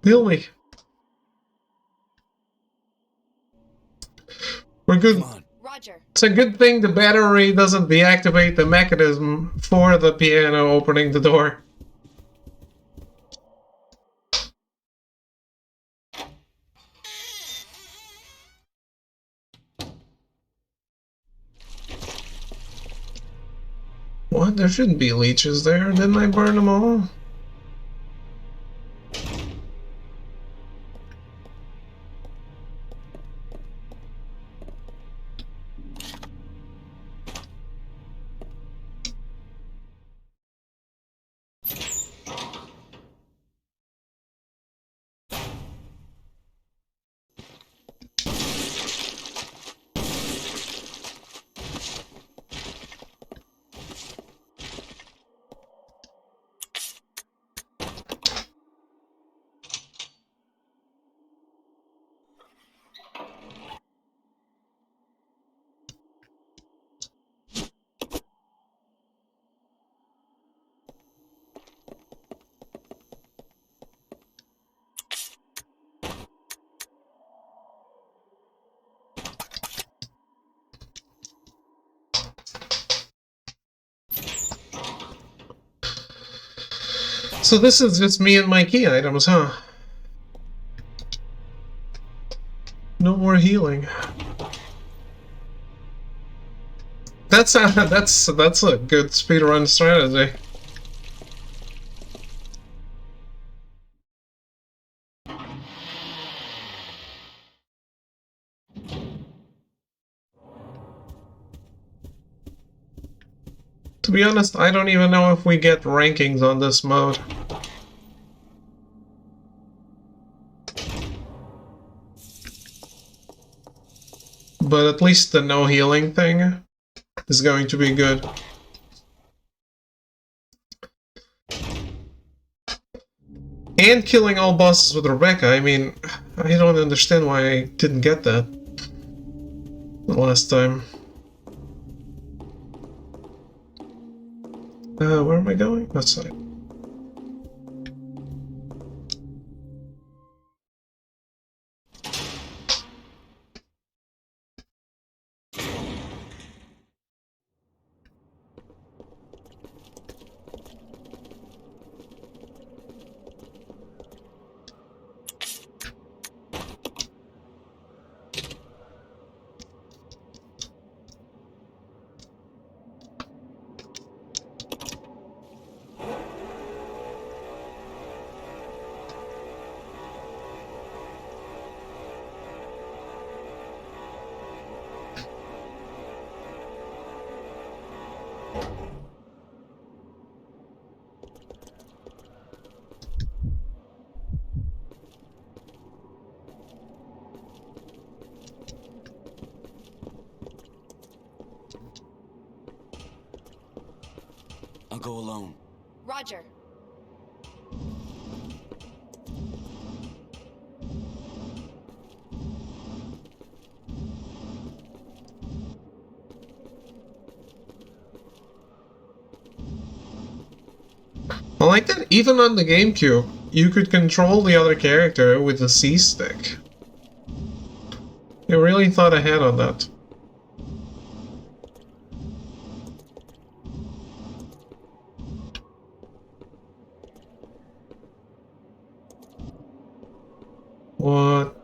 Heal me. We're good. Come on. Roger. It's a good thing the battery doesn't deactivate the mechanism for the piano opening the door. What? There shouldn't be leeches there. Didn't I burn them all? So this is just me and my key items, huh? No more healing. That's a good speedrun strategy. To be honest, I don't even know if we get rankings on this mode. But at least the no healing thing is going to be good. And killing all bosses with Rebecca, I mean, I don't understand why I didn't get that the last time. Where am I going? That side. I'll go alone. Roger. I like that even on the GameCube, you could control the other character with the C stick. They really thought ahead on that. What?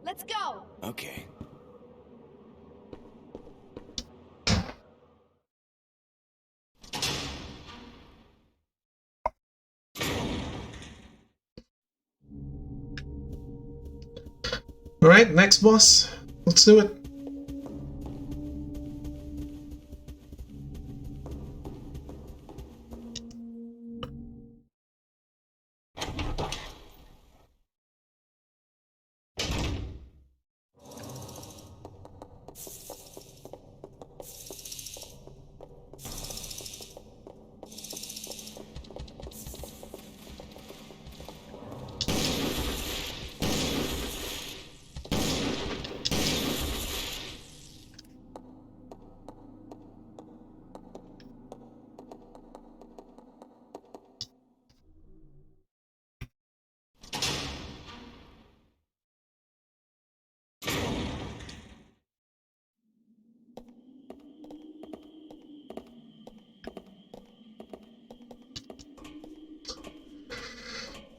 Let's go. Okay. Alright, next boss. Let's do it.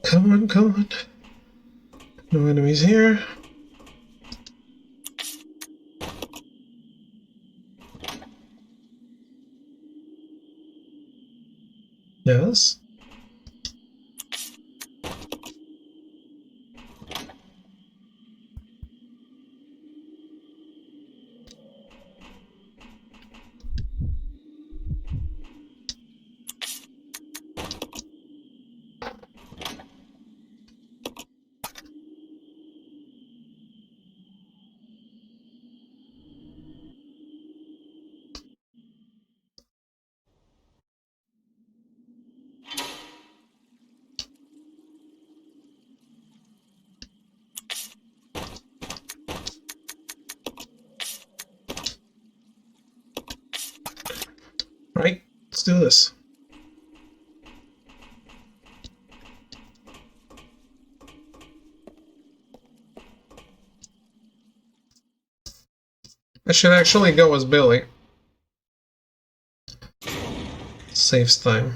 Come on, come on. No enemies here. Yes. Right, let's do this. I should actually go as Billy. Saves time.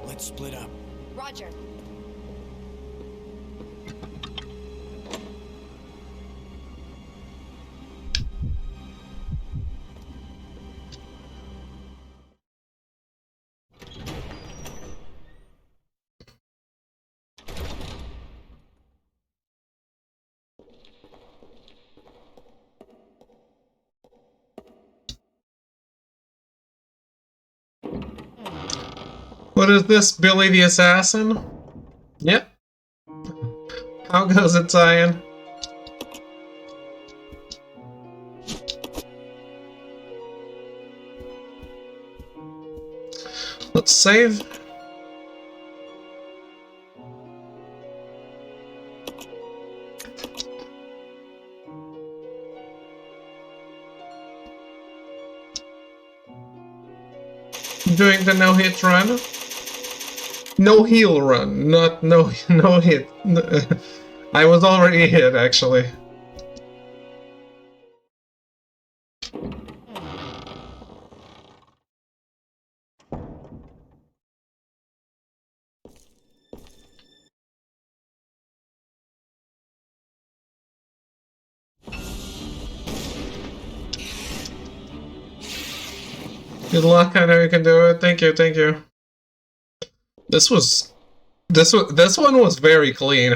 Let's split up. Roger. What is this, Billy the Assassin? Yep. How goes it, Zion? Let's save. Doing the no-hit run. No heal run, not no hit. I was already hit, actually. Good luck, I know you can do it. Thank you, thank you. This one was very clean.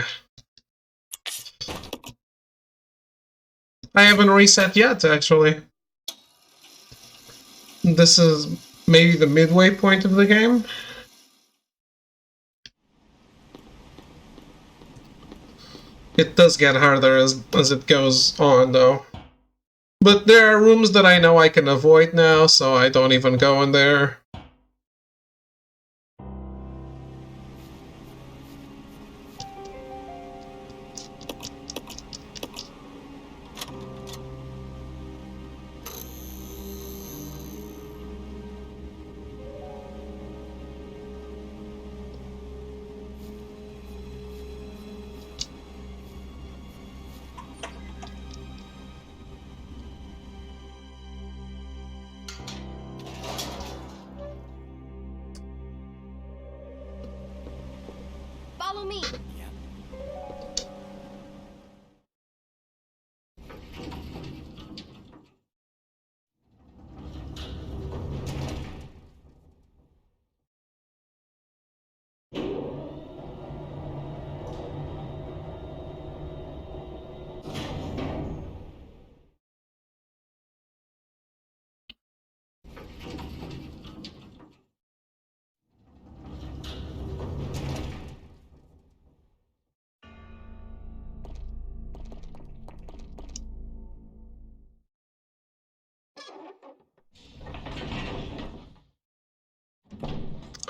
I haven't reset yet, actually. This is maybe the midway point of the game. It does get harder as it goes on, though. But there are rooms that I know I can avoid now, so I don't even go in there. Follow me.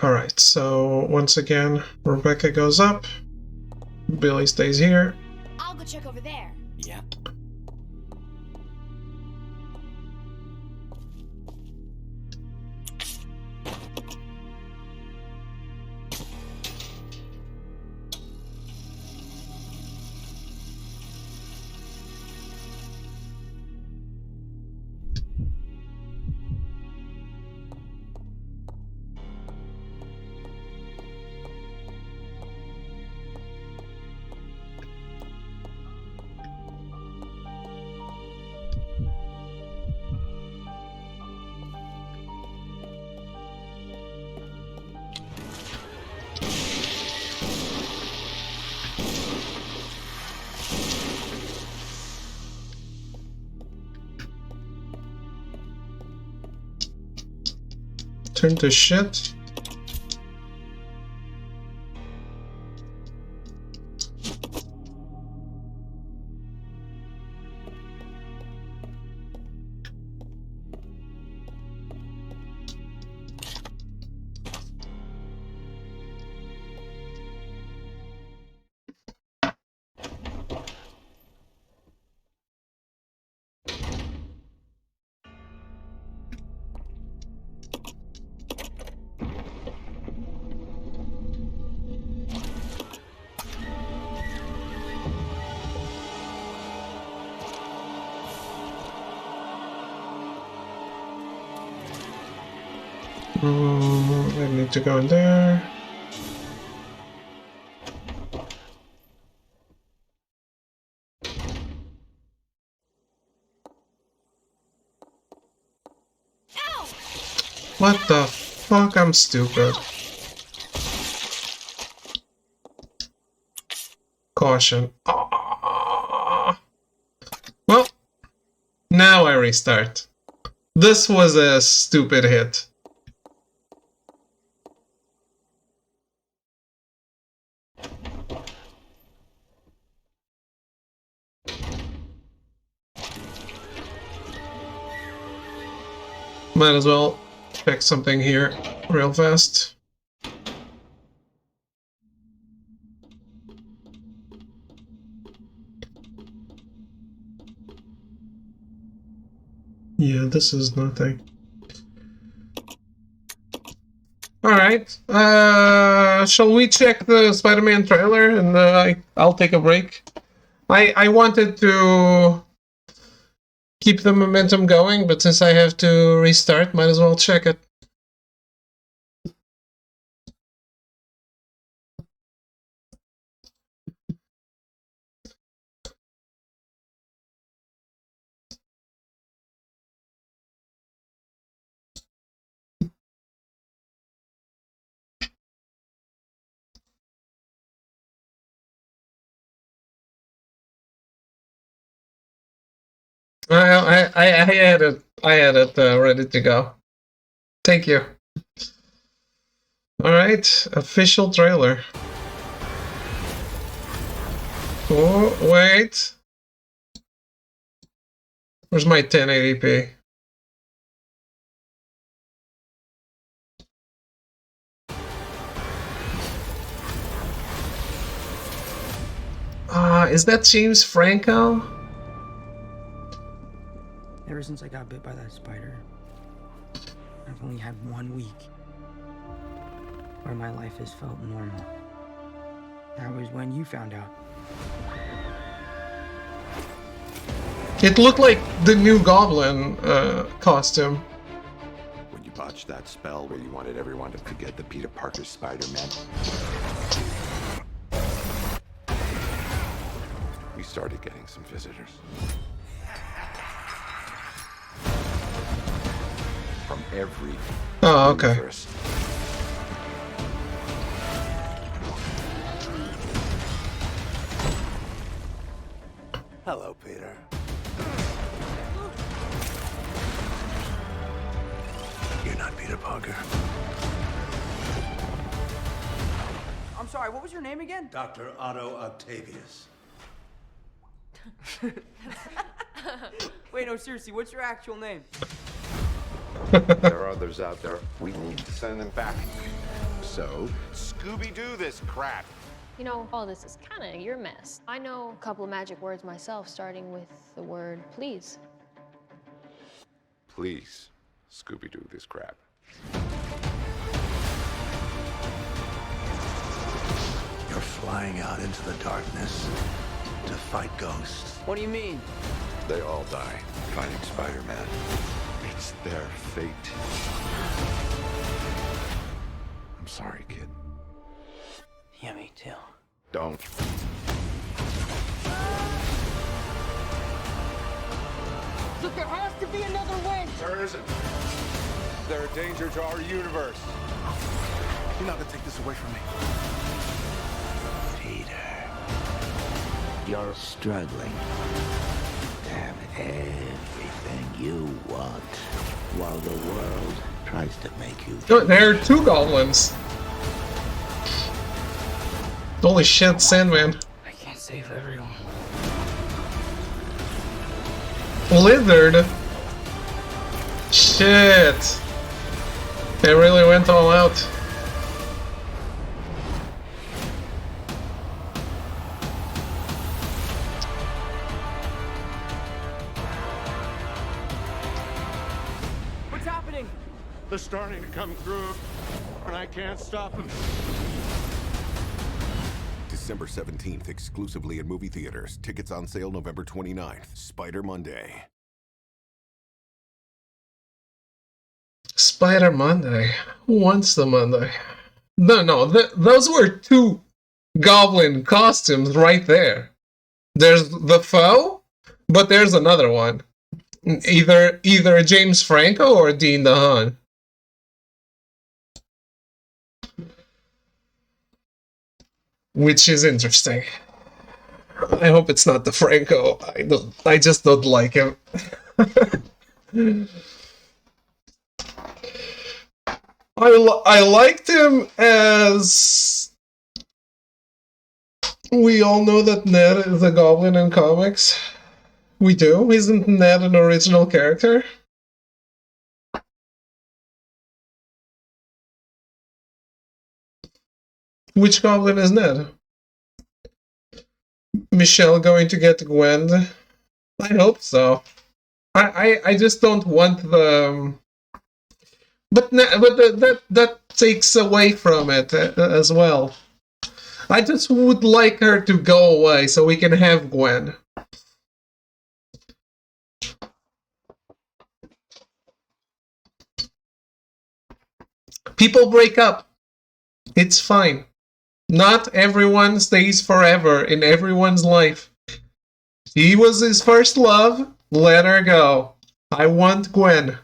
Alright, so once again, Rebecca goes up. Billy stays here. I'll go check over there. Yeah. turn to shit. I need to go in there. What the fuck? I'm stupid. Caution. Ah. Well, now I restart. This was a stupid hit. Might as well check something here real fast. Yeah, this is nothing. Alright, shall we check the Spider-Man trailer and I'll take a break? I wanted to keep the momentum going, but since I have to restart, might as well check it. I had it. I had it ready to go. Thank you. All right, official trailer. Oh wait, where's my 1080p? Is that James Franco? Ever since I got bit by that spider, I've only had 1 week where my life has felt normal. That was when you found out. It looked like the new Goblin costume. When you botched that spell where you wanted everyone to forget the Peter Parker Spider-Man, we started getting some visitors. From every universe. Hello, Peter. You're not Peter Parker. I'm sorry, what was your name again? Dr. Otto Octavius. Wait, no, seriously, what's your actual name? There are others out there. We need to send them back. So, Scooby-Doo this crap. You know, all this is kind of your mess. I know a couple of magic words myself, starting with the word please. Please, Scooby-Doo this crap. You're flying out into the darkness to fight ghosts. What do you mean? They all die fighting Spider-Man. It's their fate. I'm sorry, kid. Yeah, me too. Don't. Look, there has to be another way! There isn't. They're a danger to our universe. You're not gonna take this away from me. Peter, you're struggling to have everything you want while the world tries to make you. Oh, there are two goblins. Holy shit, Sandman. I can't save everyone. Lizard. Shit. They really went all out. What's happening? They're starting to come through, and I can't stop them. December 17th, exclusively in movie theaters. Tickets on sale November 29th. Spider Monday. Spider Monday. Who wants the Monday? No, those were two goblin costumes right there. There's the foe, but there's another one. Either James Franco or Dean DeHaan. Which is interesting. I hope it's not the Franco. I just don't like him. I liked him as... We all know that Ned is a goblin in comics. We do? Isn't Ned an original character? Which goblin is Ned? Michelle going to get Gwen? I hope so. I just don't want the... But that takes away from it as well. I just would like her to go away so we can have Gwen. People break up. It's fine. Not everyone stays forever in everyone's life. She was his first love. Let her go. I want Gwen.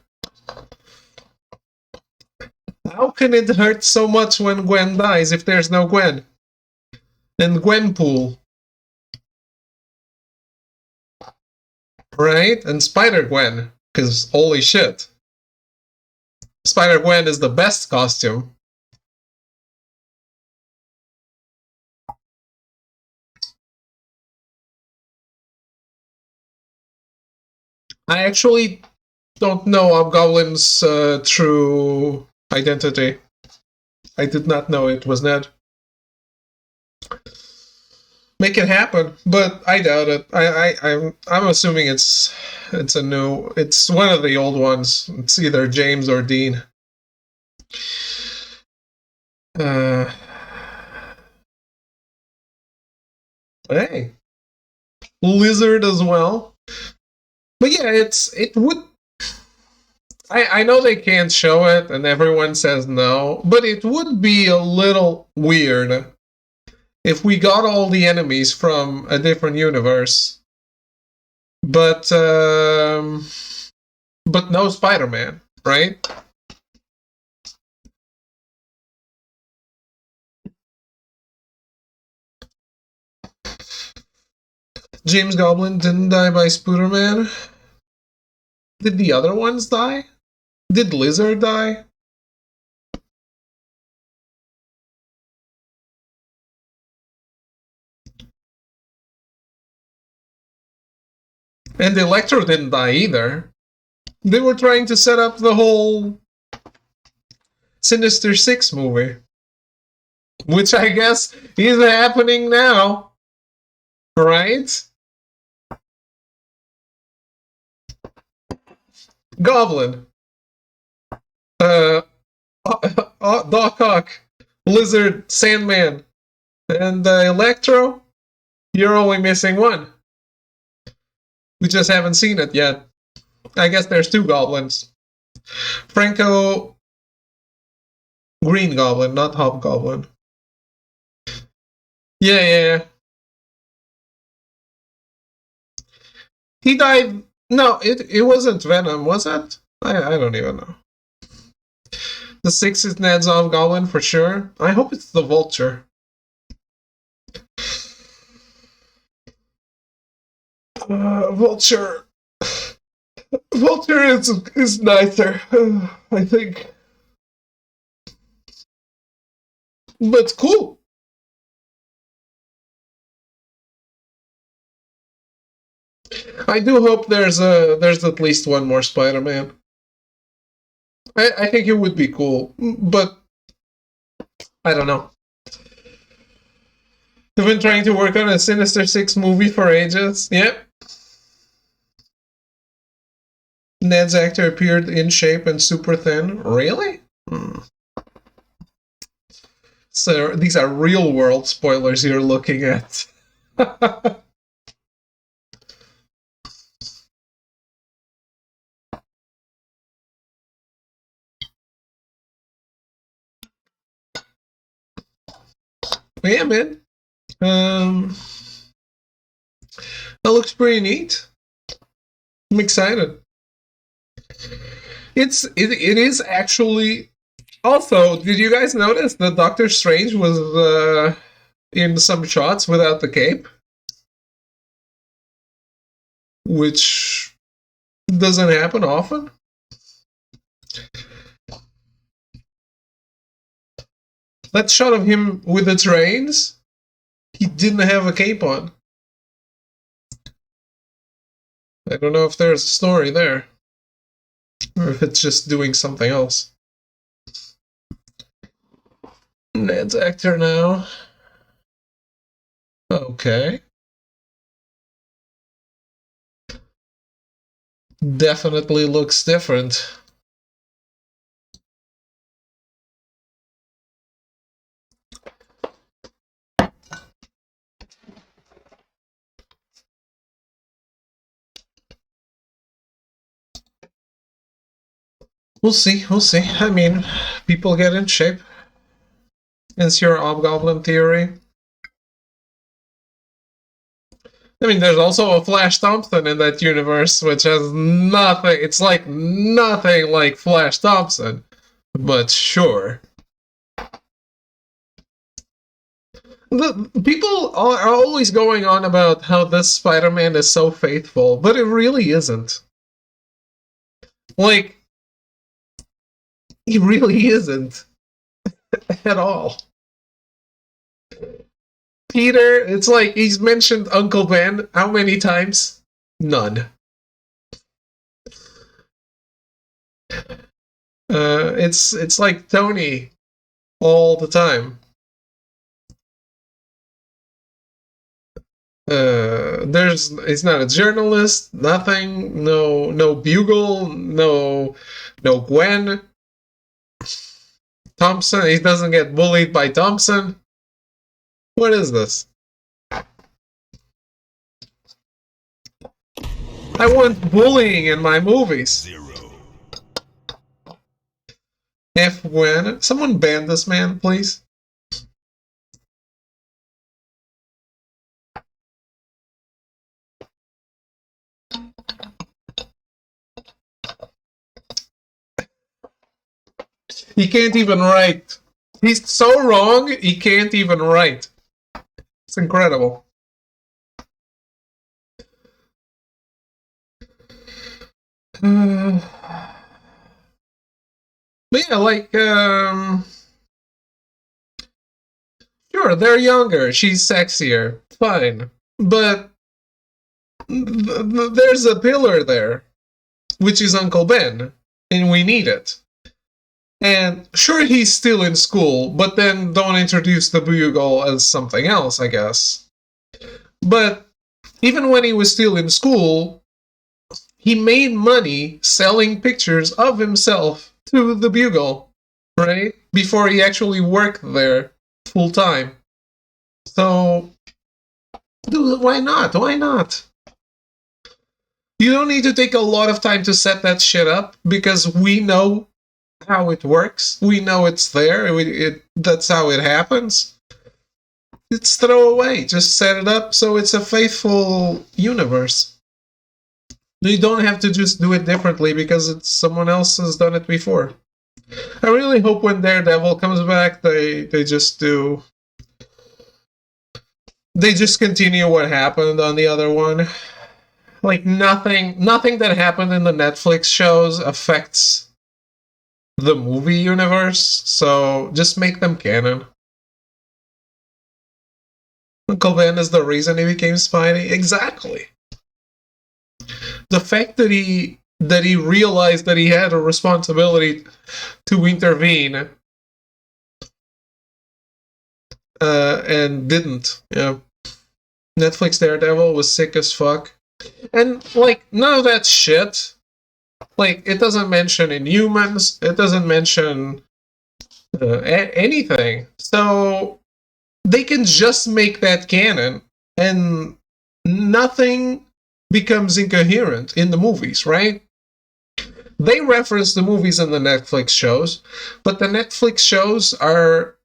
How can it hurt so much when Gwen dies if there's no Gwen? And Gwenpool. Right? And Spider-Gwen. Because holy shit. Spider-Gwen is the best costume. I actually don't know Hobgoblin's true identity. I did not know it was Ned. Make it happen, but I doubt it. I'm assuming it's one of the old ones. It's either James or Dean. Hey, Lizard as well. But yeah, it would. I know they can't show it, and everyone says no, but it would be a little weird if we got all the enemies from a different universe, but no Spider-Man, right? James Goblin didn't die by Spooderman. Did the other ones die? Did Lizard die? And Electro didn't die either. They were trying to set up the whole Sinister Six movie. Which I guess is happening now. Right? Goblin. Doc Ock. Lizard. Sandman. And Electro. You're only missing one. We just haven't seen it yet. I guess there's two goblins. Franco... Green Goblin, not Hobgoblin. Yeah. He died... No, it wasn't Venom, was it? I don't even know. The 6 is Ned's Hobgoblin for sure. I hope it's the Vulture. Vulture is nicer, I think. But cool. I do hope there's at least one more Spider-Man. I think it would be cool, but I don't know. They've been trying to work on a Sinister Six movie for ages. Yep. Ned's actor appeared in shape and super thin. Really? So these are real world spoilers you're looking at. Yeah, man. That looks pretty neat. I'm excited. It is actually. Also, did you guys notice that Doctor Strange was in some shots without the cape? Which doesn't happen often. That shot of him with its reins, he didn't have a cape on. I don't know if there's a story there, or if it's just doing something else. Ned's actor now. Okay. Definitely looks different. We'll see, we'll see. I mean, people get in shape. It's your Hobgoblin theory. I mean, there's also a Flash Thompson in that universe, which has nothing. It's like nothing like Flash Thompson, but sure. The people are always going on about how this Spider-Man is so faithful, but it really isn't. Like, he really isn't at all. Peter, it's like he's mentioned Uncle Ben how many times? None. It's like Tony all the time. He's not a journalist, nothing, no Bugle, no Gwen. Thompson, he doesn't get bullied by Thompson. What is this? I want bullying in my movies. 0. F when? Someone ban this man, please. He can't even write. He's so wrong, he can't even write. It's incredible. But yeah, like, sure, they're younger, she's sexier, fine. But there's a pillar there, which is Uncle Ben, and we need it. And sure, he's still in school, but then don't introduce the Bugle as something else, I guess. But even when he was still in school, he made money selling pictures of himself to the Bugle, right? Before he actually worked there full time. So, dude, why not? Why not? You don't need to take a lot of time to set that shit up, because we know how it works. We know it's there. That's how it happens. It's throwaway. Just set it up so it's a faithful universe. You don't have to just do it differently because someone else has done it before. I really hope when Daredevil comes back, they just do. They just continue what happened on the other one. Like nothing that happened in the Netflix shows affects the movie universe, so just make them canon. Uncle Ben is the reason he became Spidey. Exactly. The fact that he realized that he had a responsibility to intervene and didn't. Yeah. Netflix Daredevil was sick as fuck. And, like, none of that shit. Like, it doesn't mention Inhumans. It doesn't mention anything. So, they can just make that canon, and nothing becomes incoherent in the movies, right? They reference the movies in the Netflix shows, but the Netflix shows are,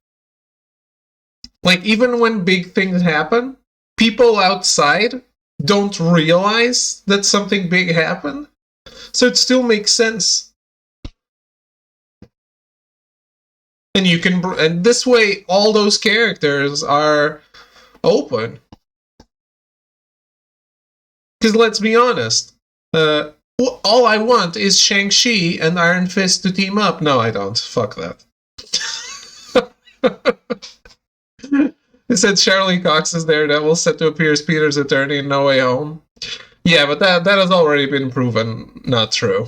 like, even when big things happen, people outside don't realize that something big happened. So it still makes sense. And you can, and this way, all those characters are open. Because let's be honest, all I want is Shang-Chi and Iron Fist to team up. No, I don't. Fuck that. They said Charlie Cox's Daredevil set to appear as Peter's attorney in No Way Home. Yeah, but that has already been proven not true.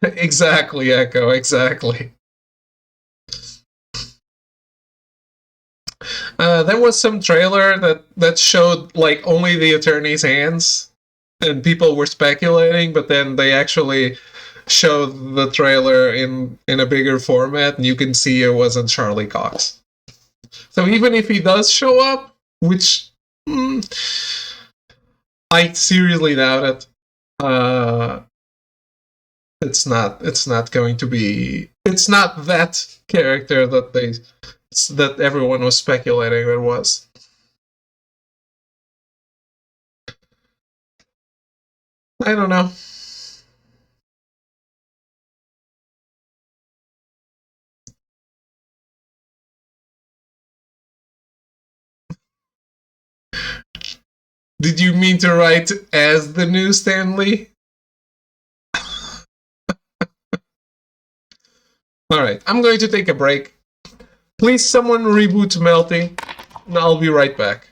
Exactly, Echo, exactly. There was some trailer that showed like only the attorney's hands, and people were speculating, but then they actually showed the trailer in a bigger format, and you can see it wasn't Charlie Cox. So even if he does show up, which I seriously doubt it, it's not going to be. It's not that character that everyone was speculating it was. I don't know. Did you mean to write as the new Stan Lee? Alright, I'm going to take a break. Please someone reboot Melty, and I'll be right back.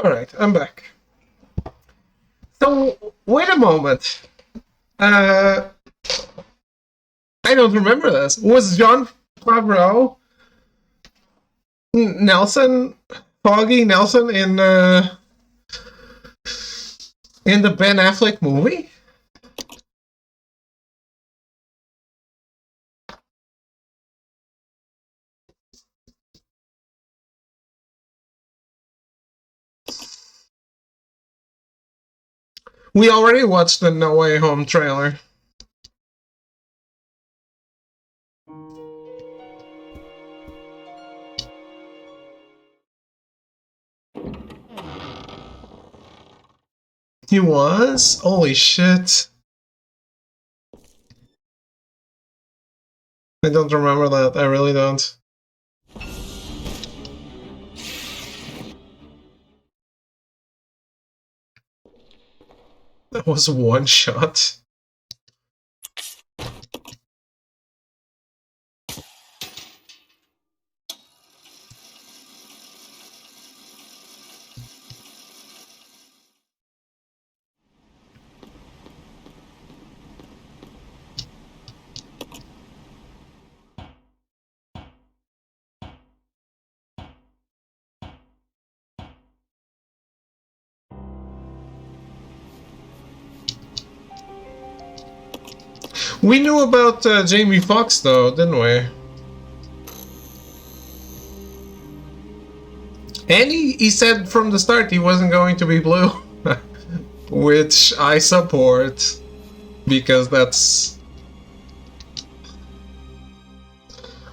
Alright, I'm back. So, wait a moment. I don't remember this. Was John Favreau Nelson, Foggy Nelson in the Ben Affleck movie? We already watched the No Way Home trailer. He was? Holy shit. I don't remember that. I really don't. That was one shot. We knew about Jamie Foxx though, didn't we? And he said from the start he wasn't going to be blue. Which I support. Because that's...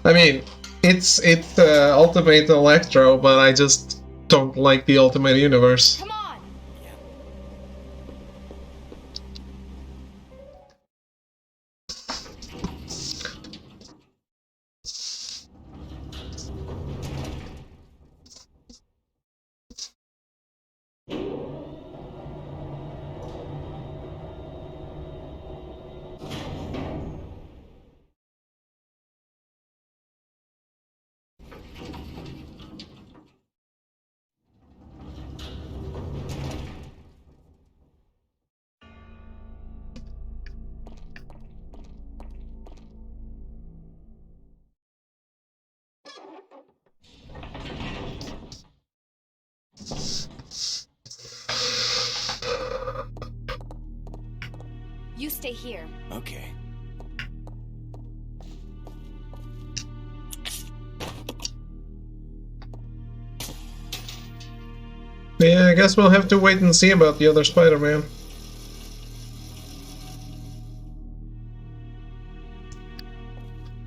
I mean, it's Ultimate Electro, but I just don't like the Ultimate Universe. Come on. You stay here. Okay. Yeah, I guess we'll have to wait and see about the other Spider-Man.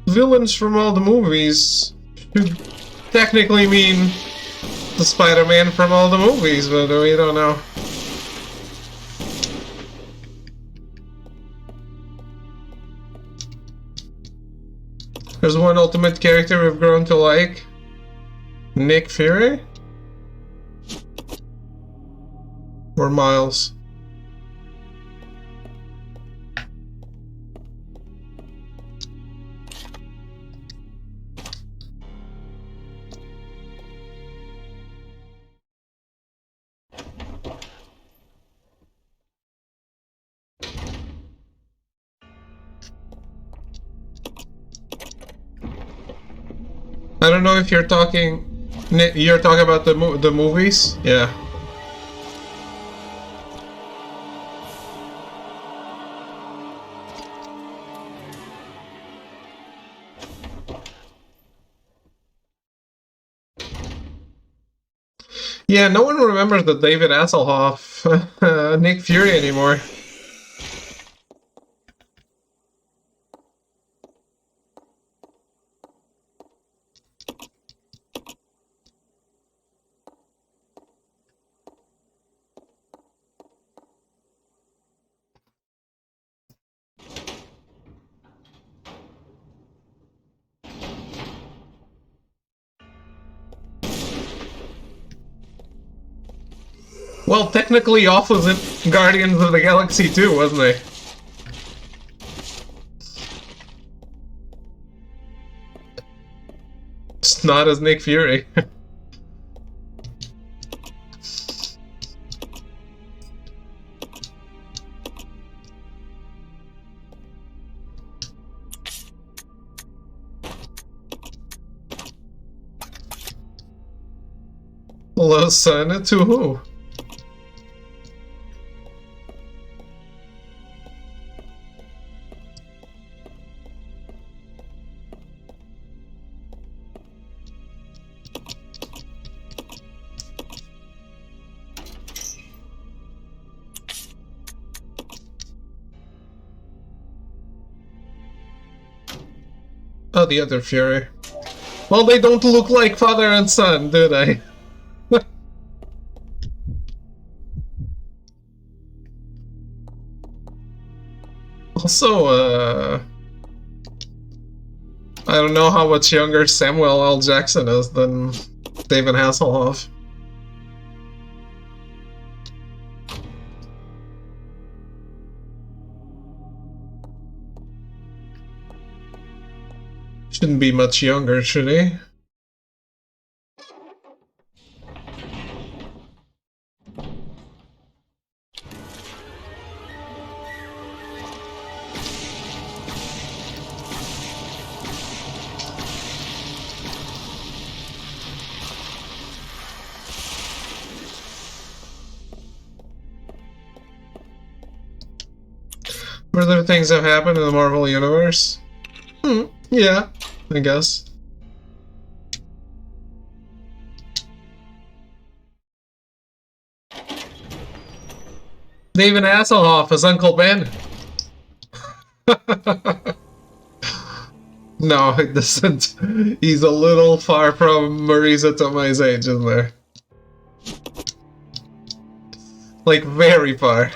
Villains from all the movies should technically mean the Spider-Man from all the movies, but we don't know. There's one Ultimate character we've grown to like. Nick Fury? Or Miles? I don't know if you're talking about the movies? Yeah. Yeah, no one remembers the David Hasselhoff Nick Fury anymore. Well, technically Off was in Guardians of the Galaxy too, wasn't he? Just not as Nick Fury. Close son to who? Oh, the other Fury. Well, they don't look like father and son, do they? Also, I don't know how much younger Samuel L. Jackson is than David Hasselhoff. Shouldn't be much younger, should he? Further things have happened in the Marvel Universe? Yeah, I guess. David Hasselhoff as Uncle Ben. No, it doesn't. He's a little far from Marisa Tomei's age, isn't there? Like, very far.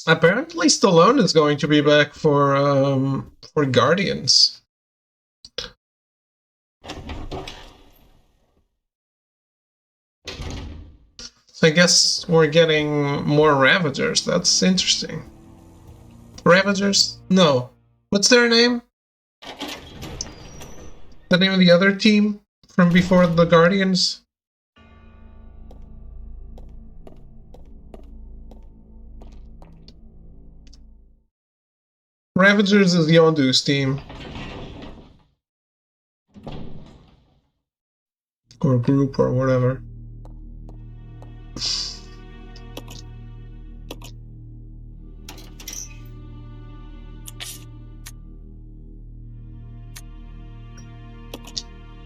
Apparently Stallone is going to be back for Guardians. So I guess we're getting more Ravagers. That's interesting. Ravagers? No. What's their name? The name of the other team from before the Guardians? Ravagers is Yondu's team. Or group or whatever.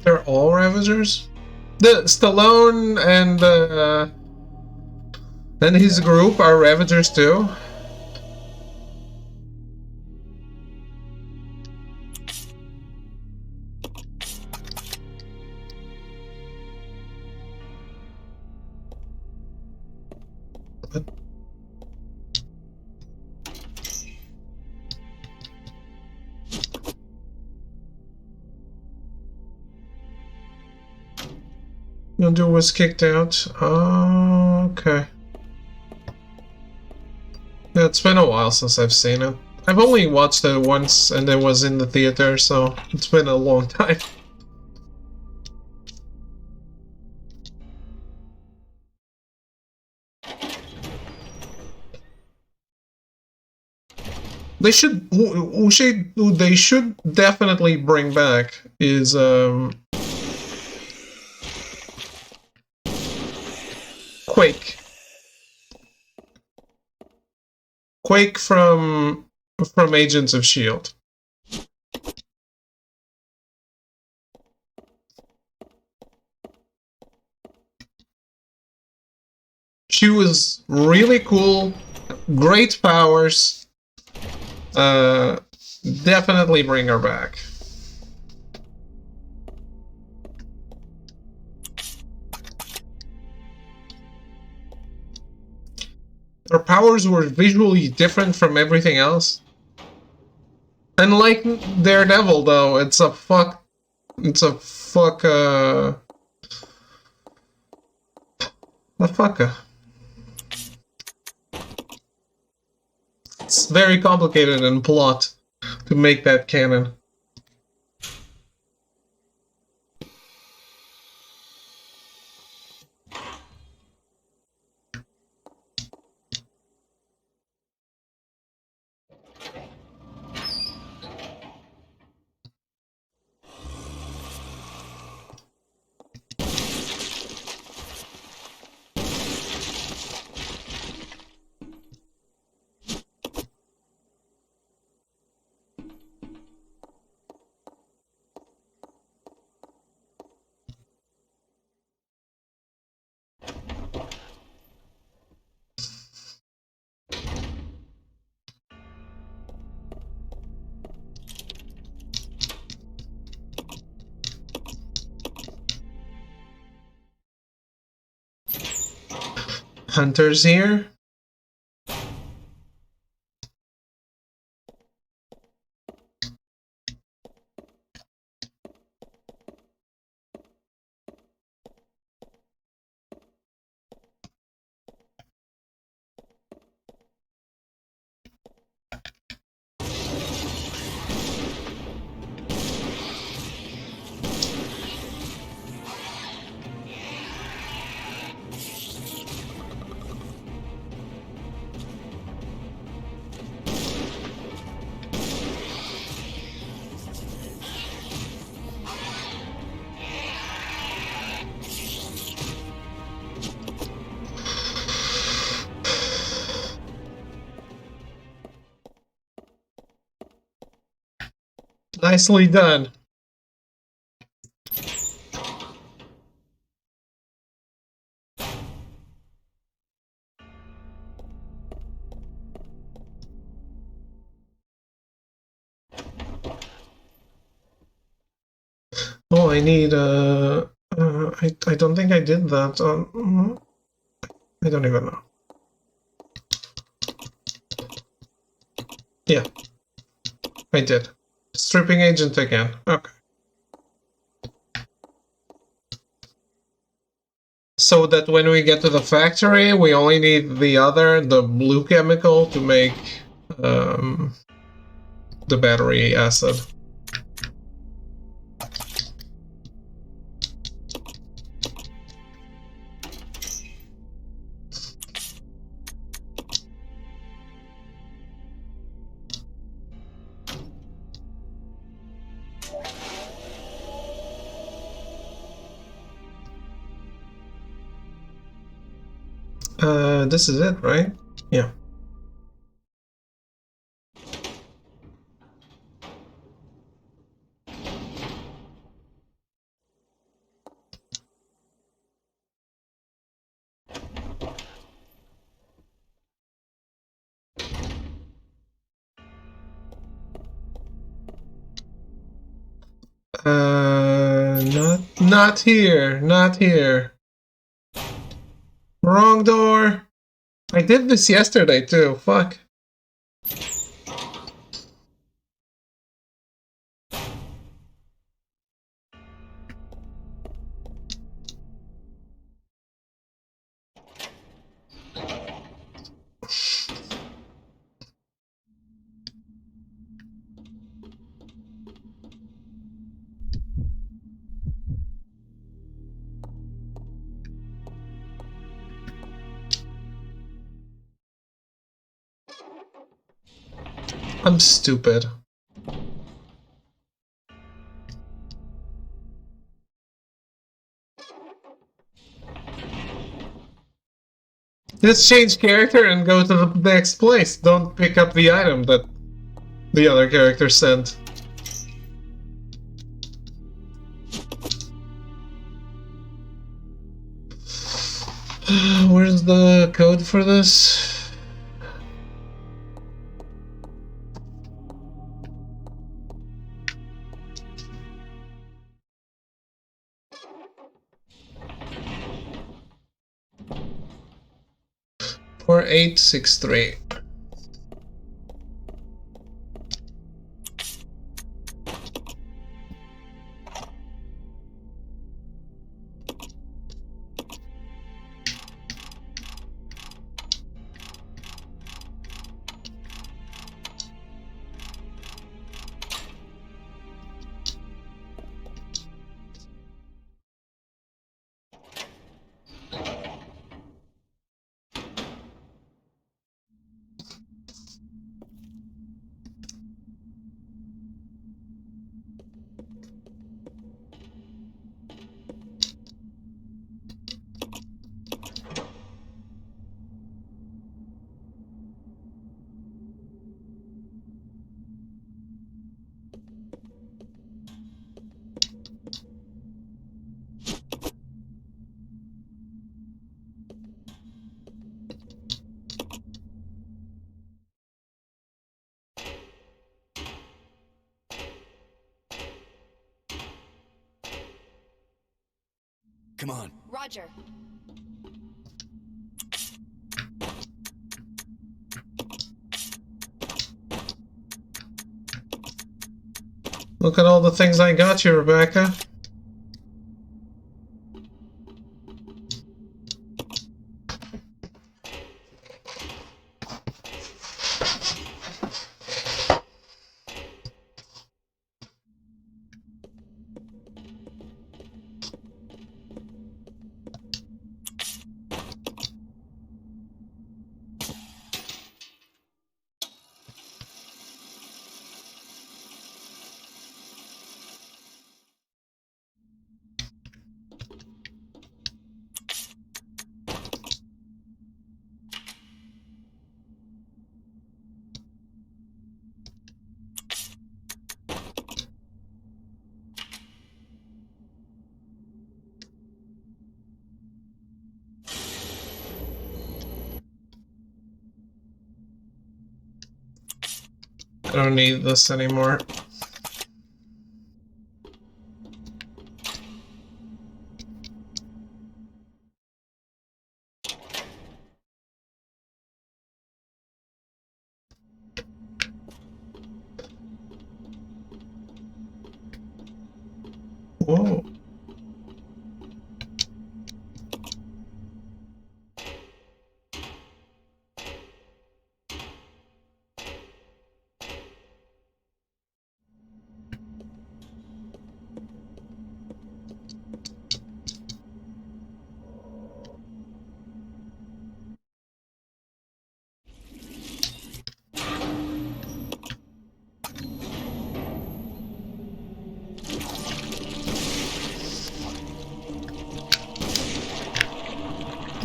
They're all Ravagers? The Stallone and his group are Ravagers too? Yondu was kicked out. Oh, okay. Yeah, it's been a while since I've seen it. I've only watched it once and it was in the theater, so it's been a long time. They should, who they should definitely bring back is Quake. Quake from Agents of S.H.I.E.L.D. She was really cool, great powers. Definitely bring her back. Her powers were visually different from everything else. And like Daredevil, though, it's a It's a fucker. A fucker. It's very complicated in plot to make that canon. Hunter's here. Nicely done. Oh, I need I don't think I did that. I don't even know. Yeah, I did. Stripping agent again. Okay. So that when we get to the factory, we only need the blue chemical to make the battery acid. This is it, right? Yeah. Not here, not here. Wrong door. I did this yesterday too, fuck. I'm stupid. Just change character and go to the next place. Don't pick up the item that the other character sent. Where's the code for this? For 863. Come on. Roger. Look at all the things I got you, Rebecca. I don't need this anymore. Whoa.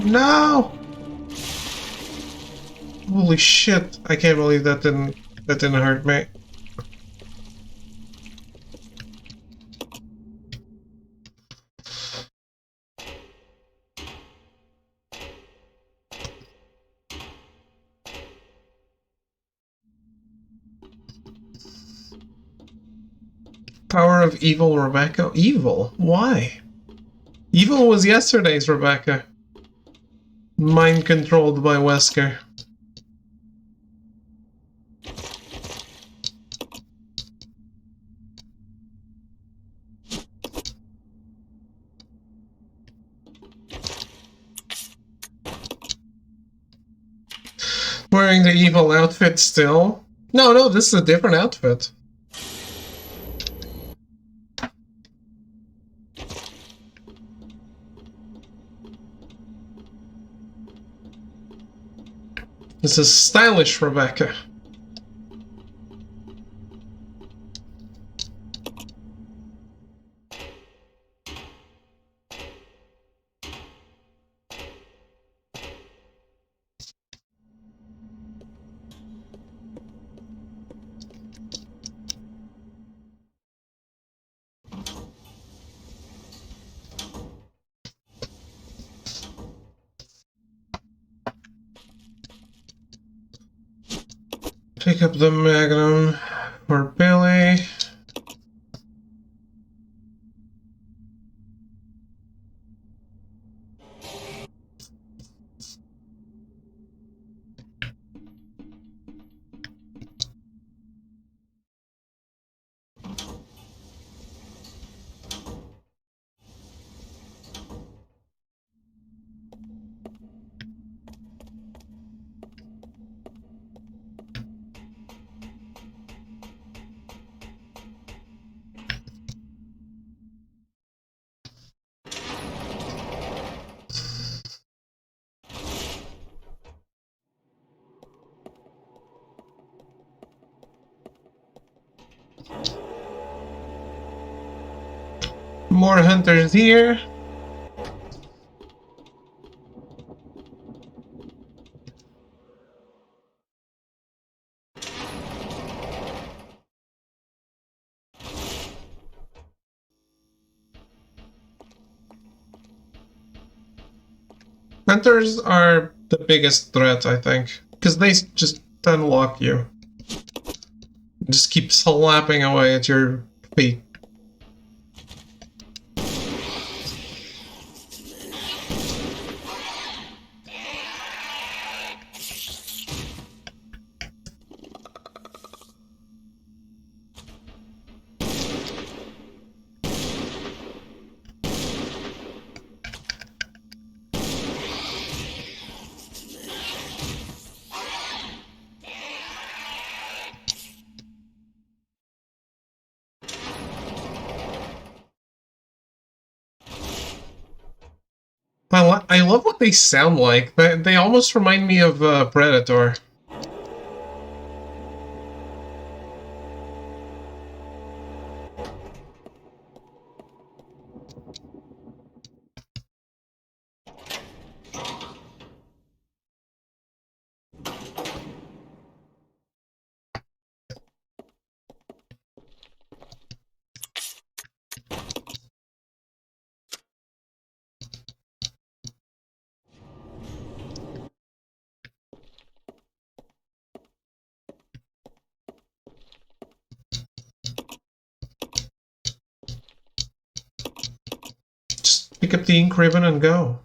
No! Holy shit, I can't believe that didn't hurt me. Power of evil, Rebecca? Evil? Why? Evil was yesterday's Rebecca. Mind controlled by Wesker. Wearing the evil outfit still? No, this is a different outfit. This is stylish, Rebecca. Pick up the Magnum for Billy. More hunters here. Hunters are the biggest threat, I think, because they just unlock you. Just keep slapping away at your feet. I love what they sound like. They almost remind me of Predator. Just pick up the ink ribbon and go.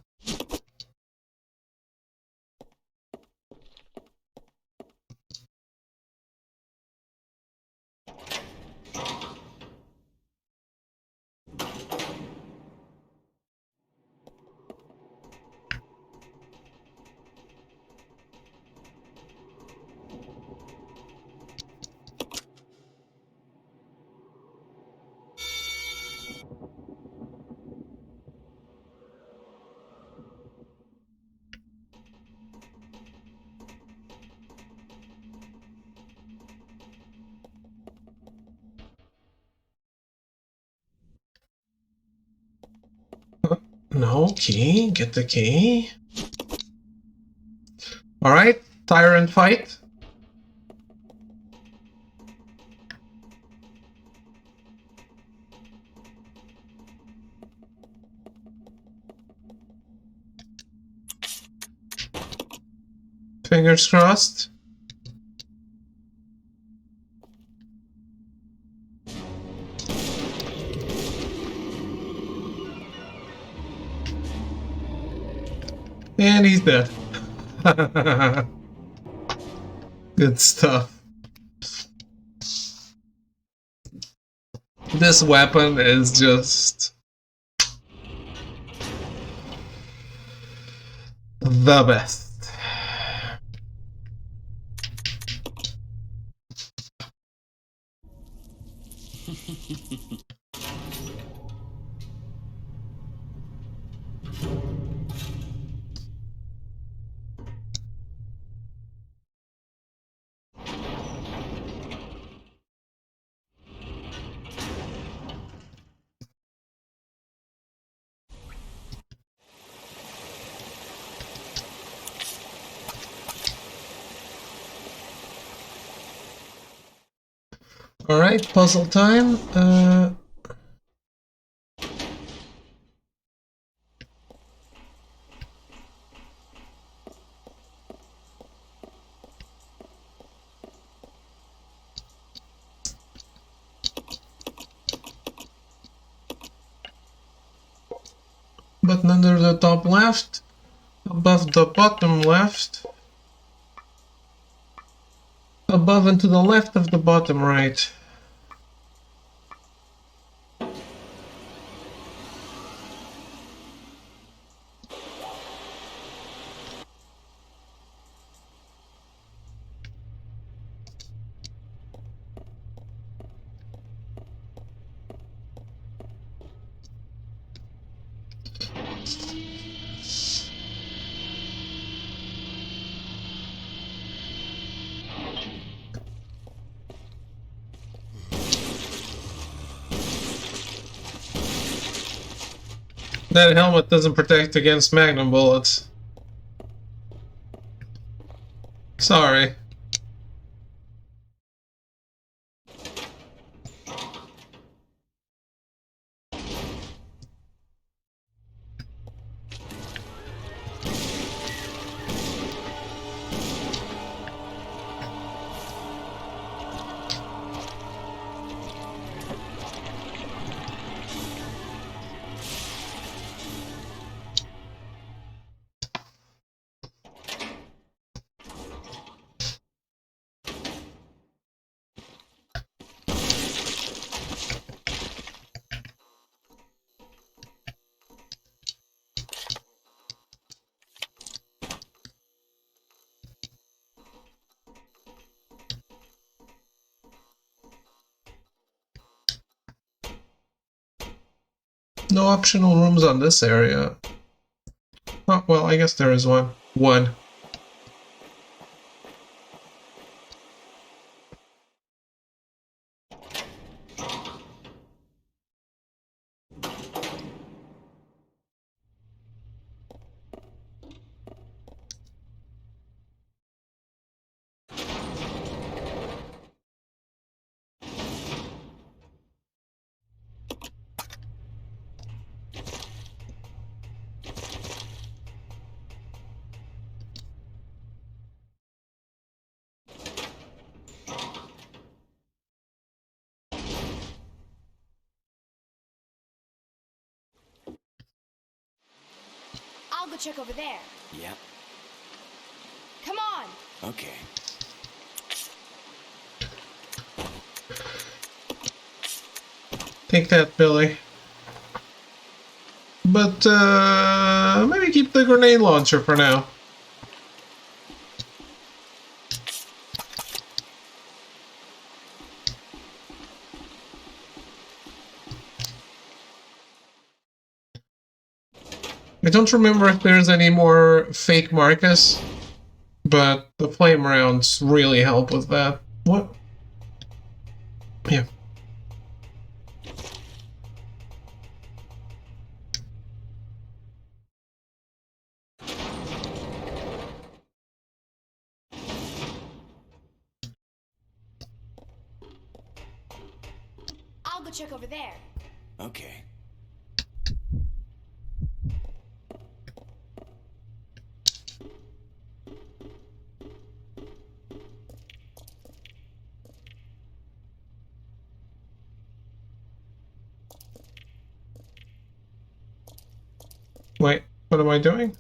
No key. Get the key. Alright, tyrant fight. Fingers crossed. And he's dead. Good stuff. This weapon is just the best. Alright, puzzle time. Button under the top left, above the bottom left, above and to the left of the bottom right. That helmet doesn't protect against magnum bullets. Sorry. No optional rooms on this area. Oh, well, I guess there is one. One. I'll go check over there. Yep. Come on. Okay. Take that, Billy. But, maybe keep the grenade launcher for now. I don't remember if there's any more fake Marcus, but the flame rounds really help with that. What? Yeah. I'll go check over there. Okay. Wait, what am I doing?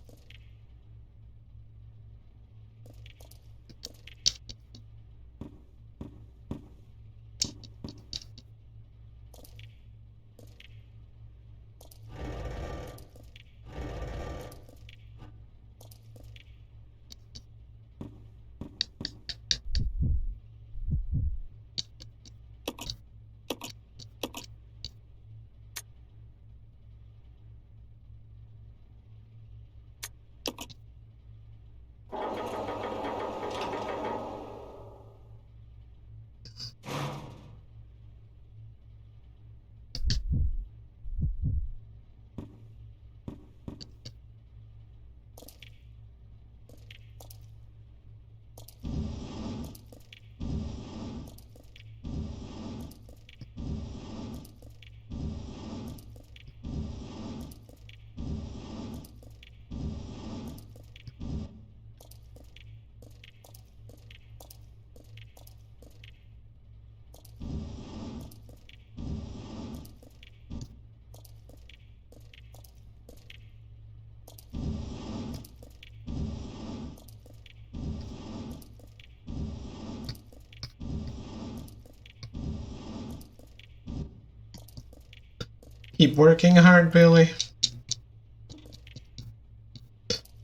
Keep working hard, Billy.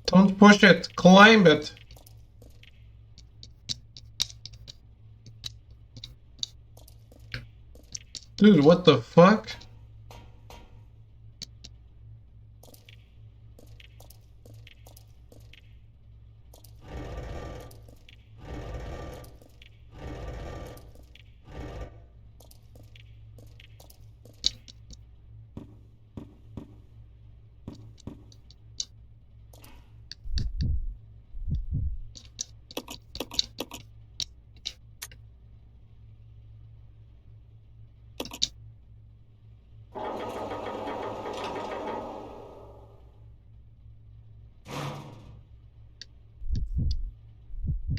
Don't push it, climb it. Dude, what the fuck?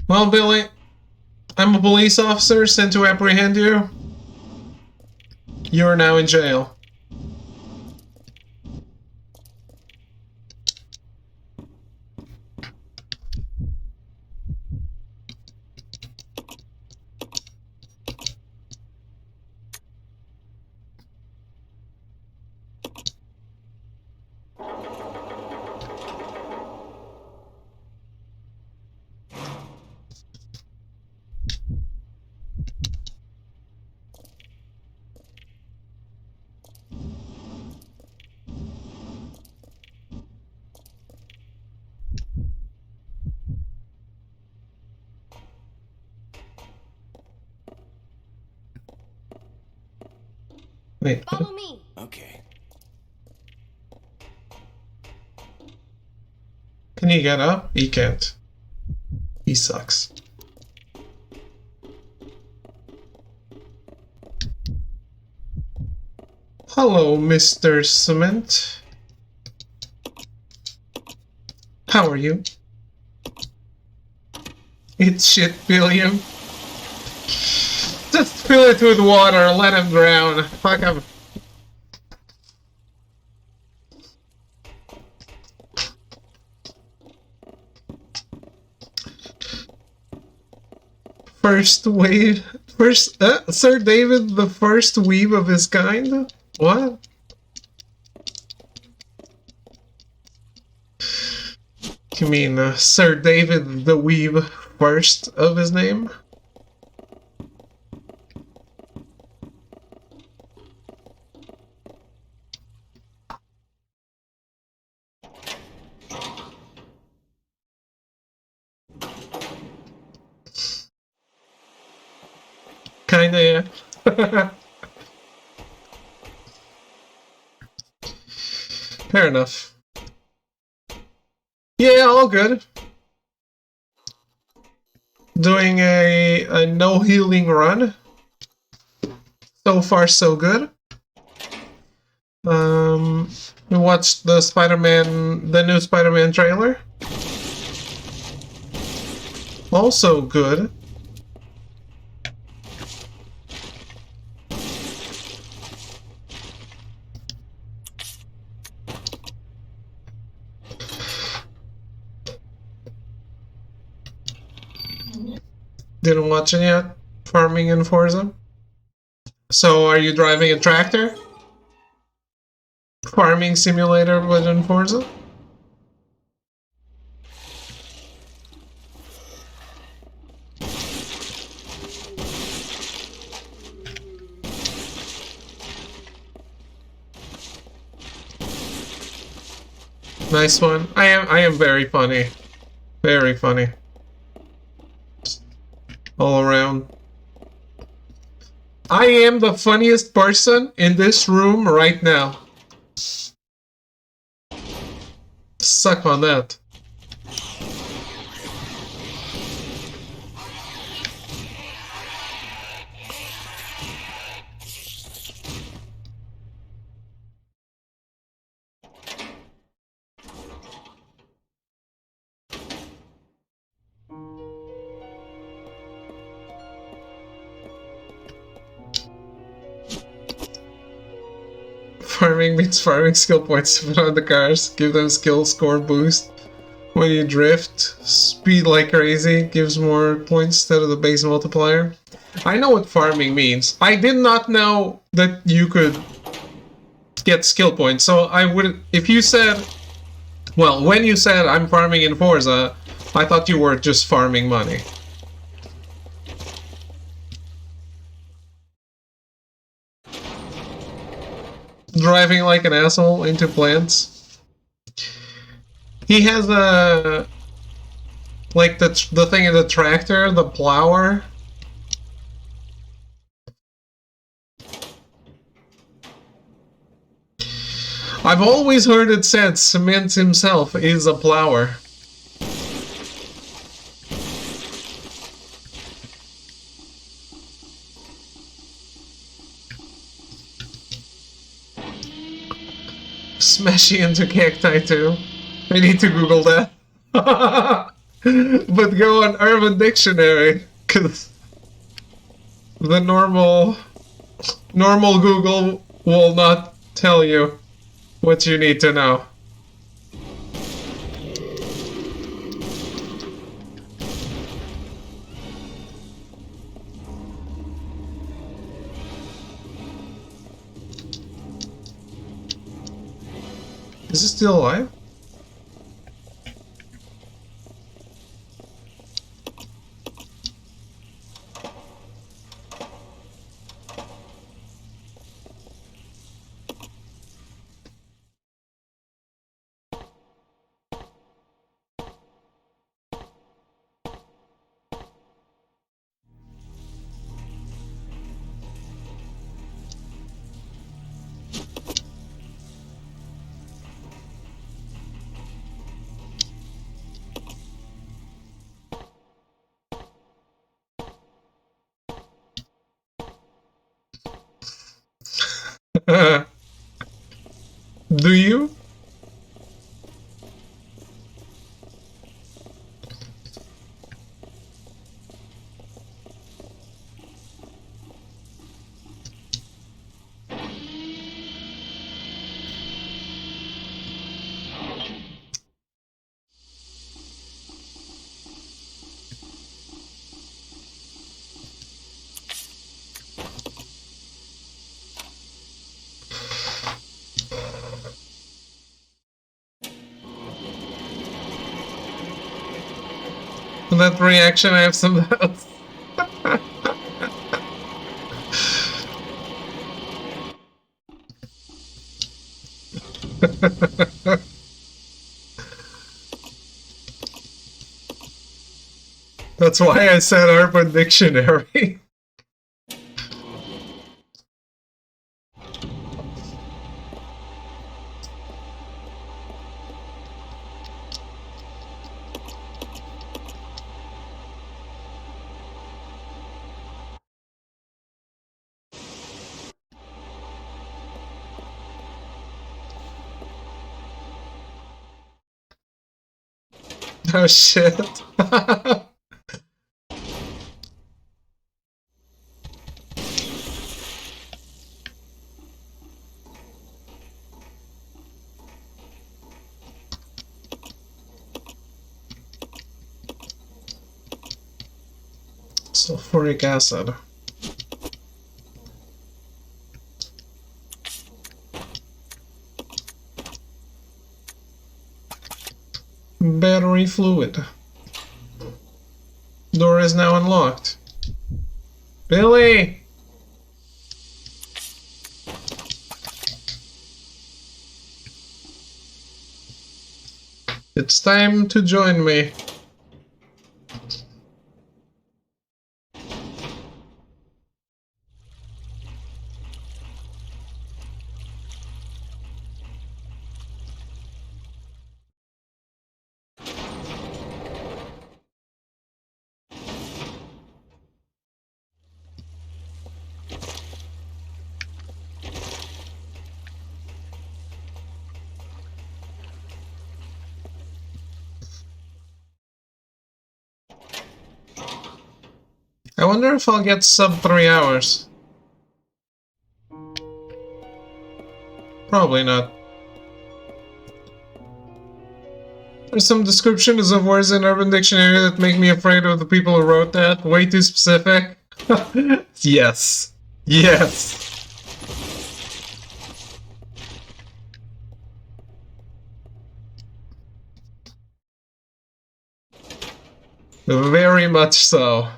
Well, Billy, I'm a police officer sent to apprehend you. You are now in jail. Wait. Follow me. Okay. Can he get up? He can't. He sucks. Hello, Mr. Cement. How are you? It's shit, William. Just fill it with water, let him drown. Fuck him. First wave... Sir David, the first weave of his kind? What? You mean Sir David the Weave first of his name? Kinda, yeah. Fair enough. Yeah, all good. Doing a no healing run. So far, so good. We watched the new Spider-Man trailer. Also good. Didn't watch it yet? Farming in Forza? So are you driving a tractor? Farming simulator within Forza? Nice one. I am very funny. Very funny. All around. I am the funniest person in this room right now. Suck on that. Farming means farming skill points to put on the cars, give them skill score boost. When you drift, speed like crazy, gives more points instead of the base multiplier. I know what farming means. I did not know that you could get skill points, so I would... If you said... Well, when you said I'm farming in Forza, I thought you were just farming money. Driving like an asshole into plants. He has a... Like the thing in the tractor, the plower. I've always heard it said Cement himself is a plower. Smashing into cacti too. I need to Google that. But go on Urban Dictionary, cause the normal Google will not tell you what you need to know. Is it still alive? That reaction, I have some doubts. That's why I said Urban Dictionary. Oh shit. Sulfuric acid. Battery fluid. Door is now unlocked. Billy! It's time to join me. I wonder if I'll get sub 3 hours. Probably not. There's some descriptions of words in Urban Dictionary that make me afraid of the people who wrote that. Way too specific. Yes. Yes. Very much so.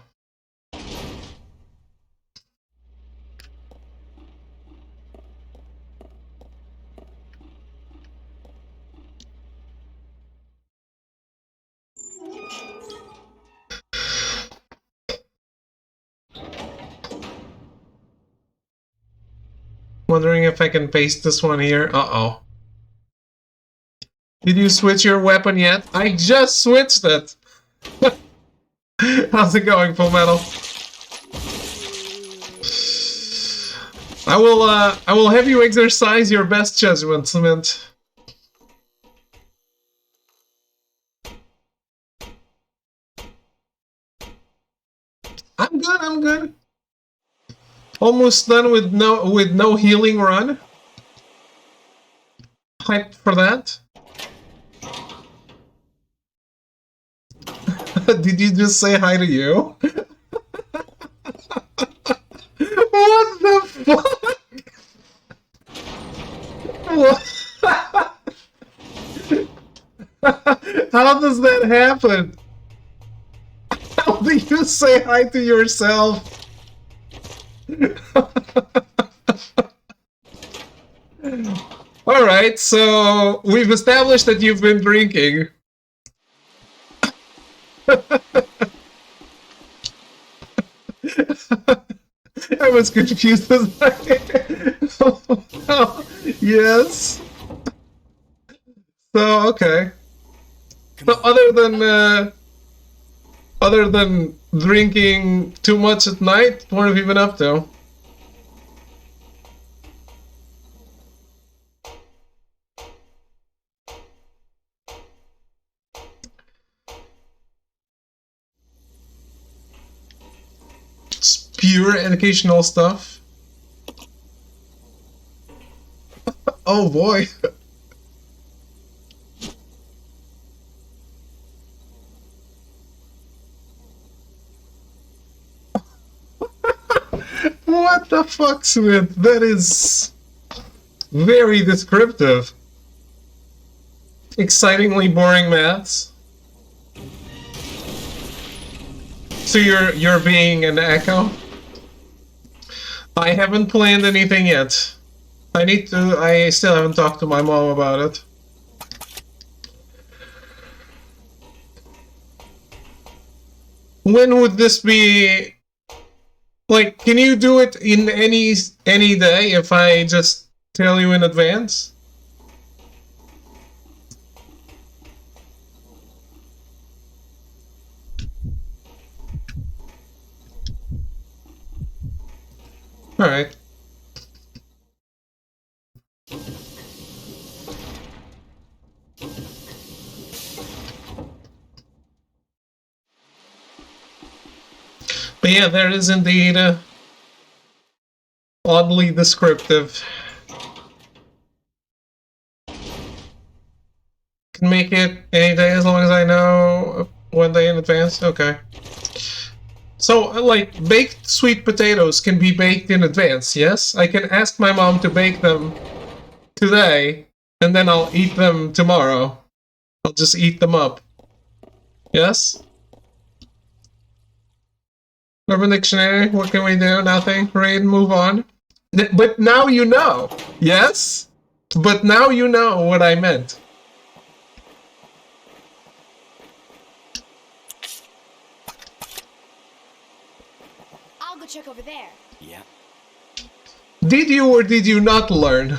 Wondering if I can paste this one here. Uh-oh. Did you switch your weapon yet? I just switched it! How's it going, Full Metal? I will have you exercise your best judgment, Mint. I'm good. Almost done with no healing run. Hyped for that. Did you just say hi to you? What the fuck? What? How does that happen? How do you say hi to yourself? Alright, so we've established that you've been drinking. I was confused as yes. So, okay. So other than drinking too much at night, what have you been up to? It's pure educational stuff. Oh boy. What the fuck, Smith? That is very descriptive. Excitingly boring maths. So you're being an echo? I haven't planned anything yet. I still haven't talked to my mom about it. When would this be? Like, can you do it in any day if I just tell you in advance? Alright. But yeah, there is indeed oddly descriptive. Can make it any day as long as I know 1 day in advance. Okay. So, like, baked sweet potatoes can be baked in advance, yes? I can ask my mom to bake them today, and then I'll eat them tomorrow. I'll just eat them up. Yes? Urban Dictionary, what can we do? Nothing. Read, move on. But now you know. Yes? But now you know what I meant. I'll go check over there. Yeah. Did you or did you not learn?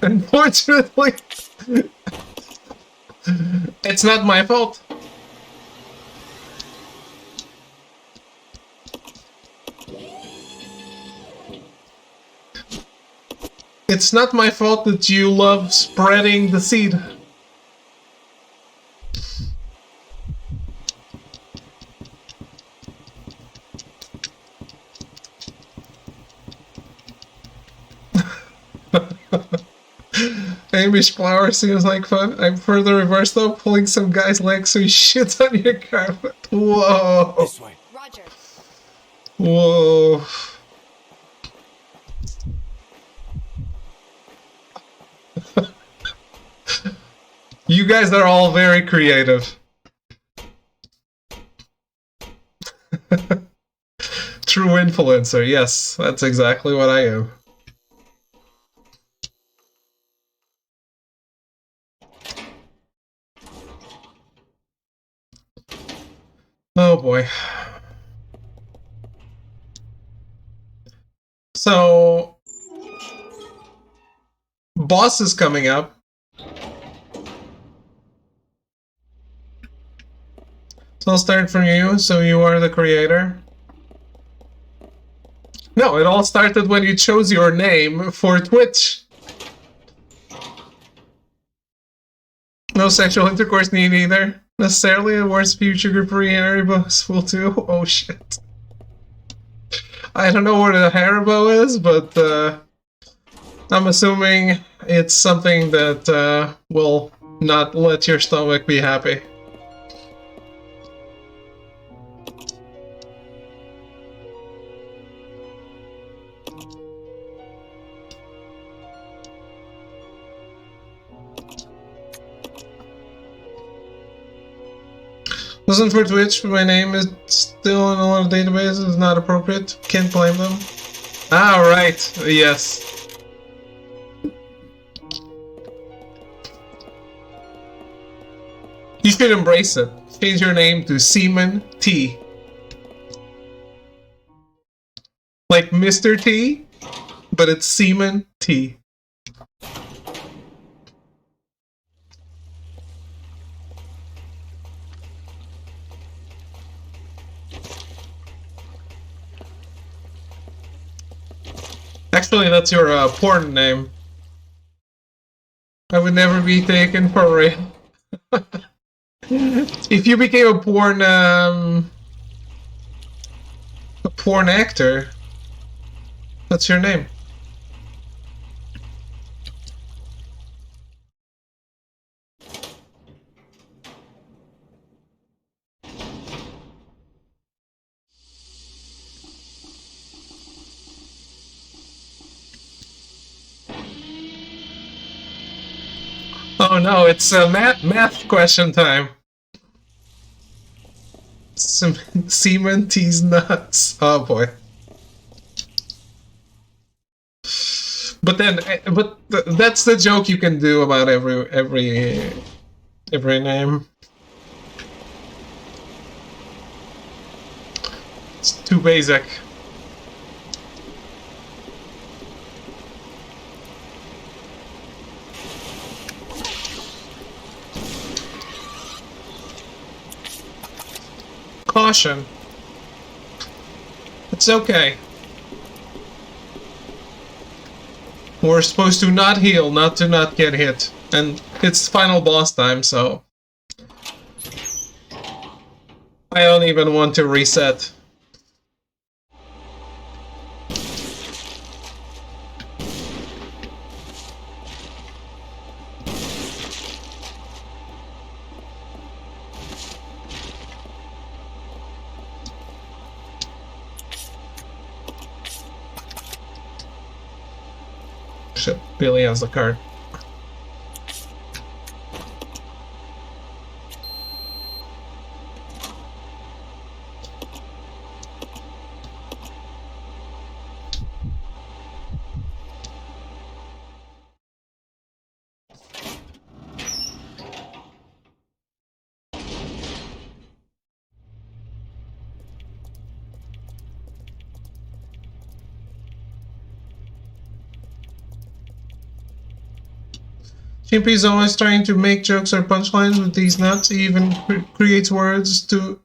Unfortunately, it's not my fault. It's not my fault that you love spreading the seed. Amish flower seems like fun. I'm further reverse though, pulling some guy's leg so he shits on your carpet. Whoa. This way. Roger. Whoa. You guys are all very creative. True influencer, yes, that's exactly what I am. Oh boy. So, boss is coming up. So I'll start from you, so you are the creator. No, it all started when you chose your name for Twitch. No sexual intercourse need either. Necessarily the worst future group Haribo will do. Oh shit. I don't know what a Haribo is, but I'm assuming it's something that will not let your stomach be happy. Listen for Twitch, my name is still in a lot of databases, not appropriate. Can't blame them. Ah, right. Yes. You should embrace it. Change your name to Seaman T. Like Mr. T, but it's Seaman T. Actually, that's your porn name. I would never be taken for real. If you became a porn actor, that's your name. Oh no, it's math question time. Semen tease nuts. Oh boy. But then, that's the joke you can do about every name. It's too basic. Caution. It's okay. We're supposed to not heal, not to not get hit. And it's final boss time, so... I don't even want to reset. Shit, Billy has the card. Chimpy's always trying to make jokes or punchlines with these nuts. He even creates words to...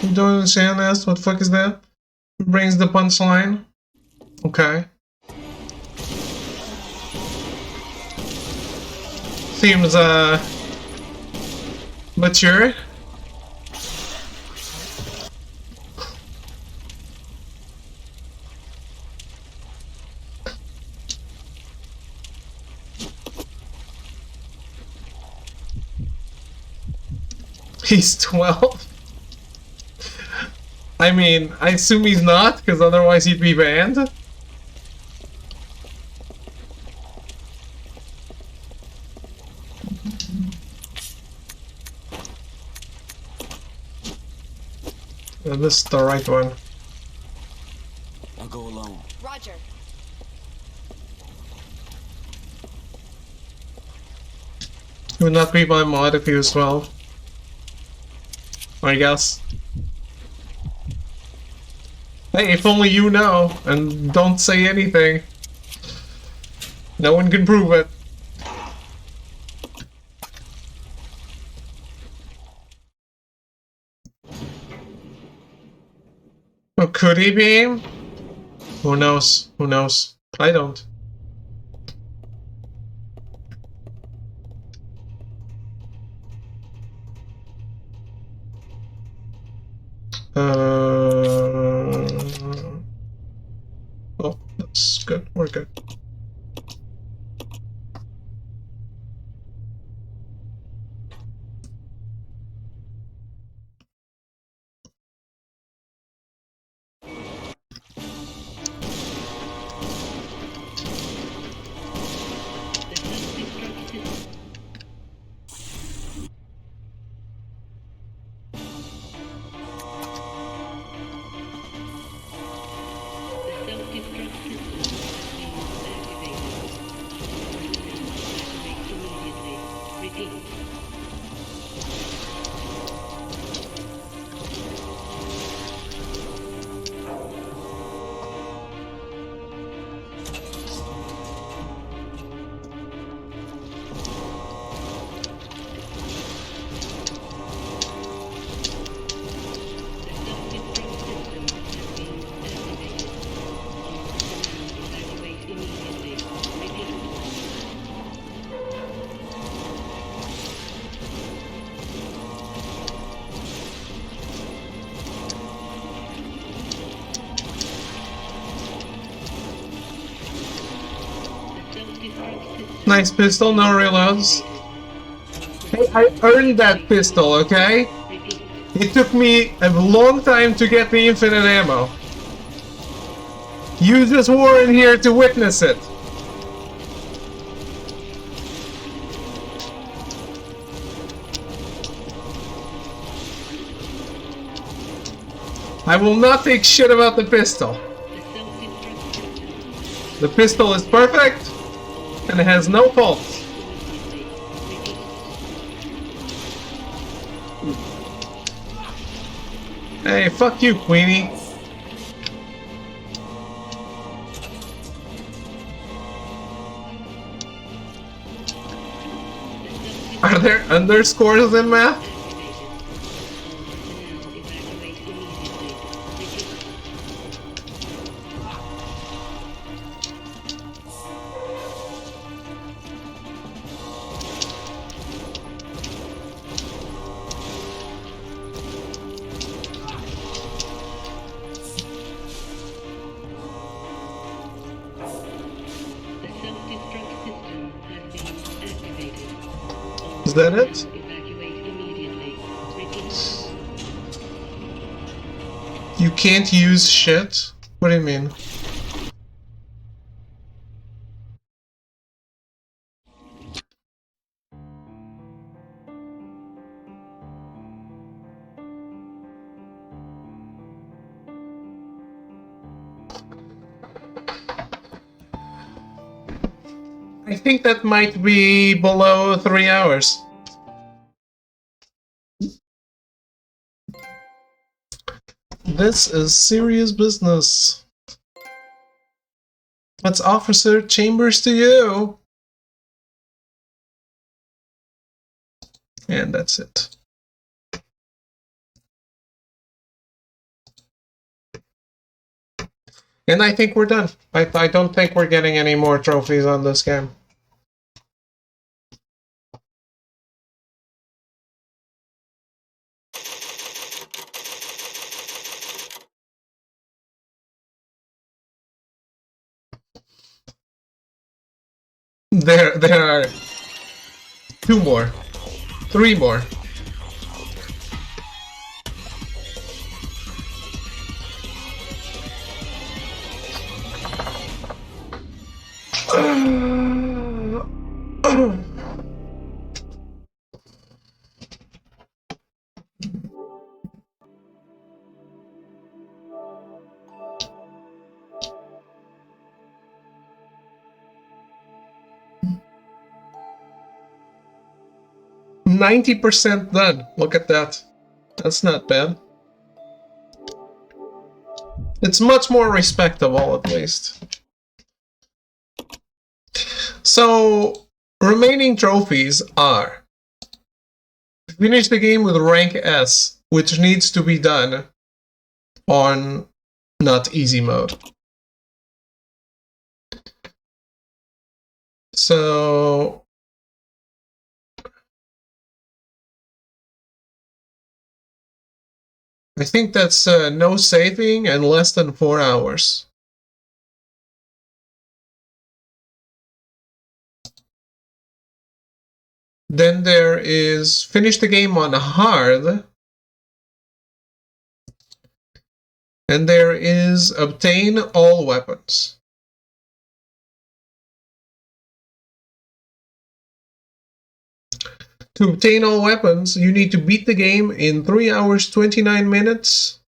You don't understand? Asked, what the fuck is that? Brings the punchline. Okay. Seems, mature. He's 12? I mean, I assume he's not, because otherwise he'd be banned. This is the right one. I'll go alone. Roger. It would not be my mod if he was 12. I guess. Hey, if only you know, and don't say anything. No one can prove it. Oh, could he be? Who knows? Who knows? I don't. Oh, that's good. We're good. Nice pistol, no reloads. Hey, I earned that pistol, okay? It took me a long time to get the infinite ammo. You just weren't here to witness it. I will not take shit about the pistol. The pistol is perfect and it has no faults. Hey, fuck you, Queenie. Are there underscores in math? Is that it? You can't use shit? What do you mean? I think that might be below 3 hours. This is serious business. That's Officer Chambers to you. And that's it. And I think we're done. I don't think we're getting any more trophies on this game. There are 2 more. 3 more. Uh, 90% done. Look at that. That's not bad. It's much more respectable, at least. So, remaining trophies are: finish the game with rank S, which needs to be done on not easy mode. So, I think that's no saving and less than 4 hours. Then there is finish the game on hard. And there is obtain all weapons. To obtain all weapons, you need to beat the game in 3 hours 29 minutes.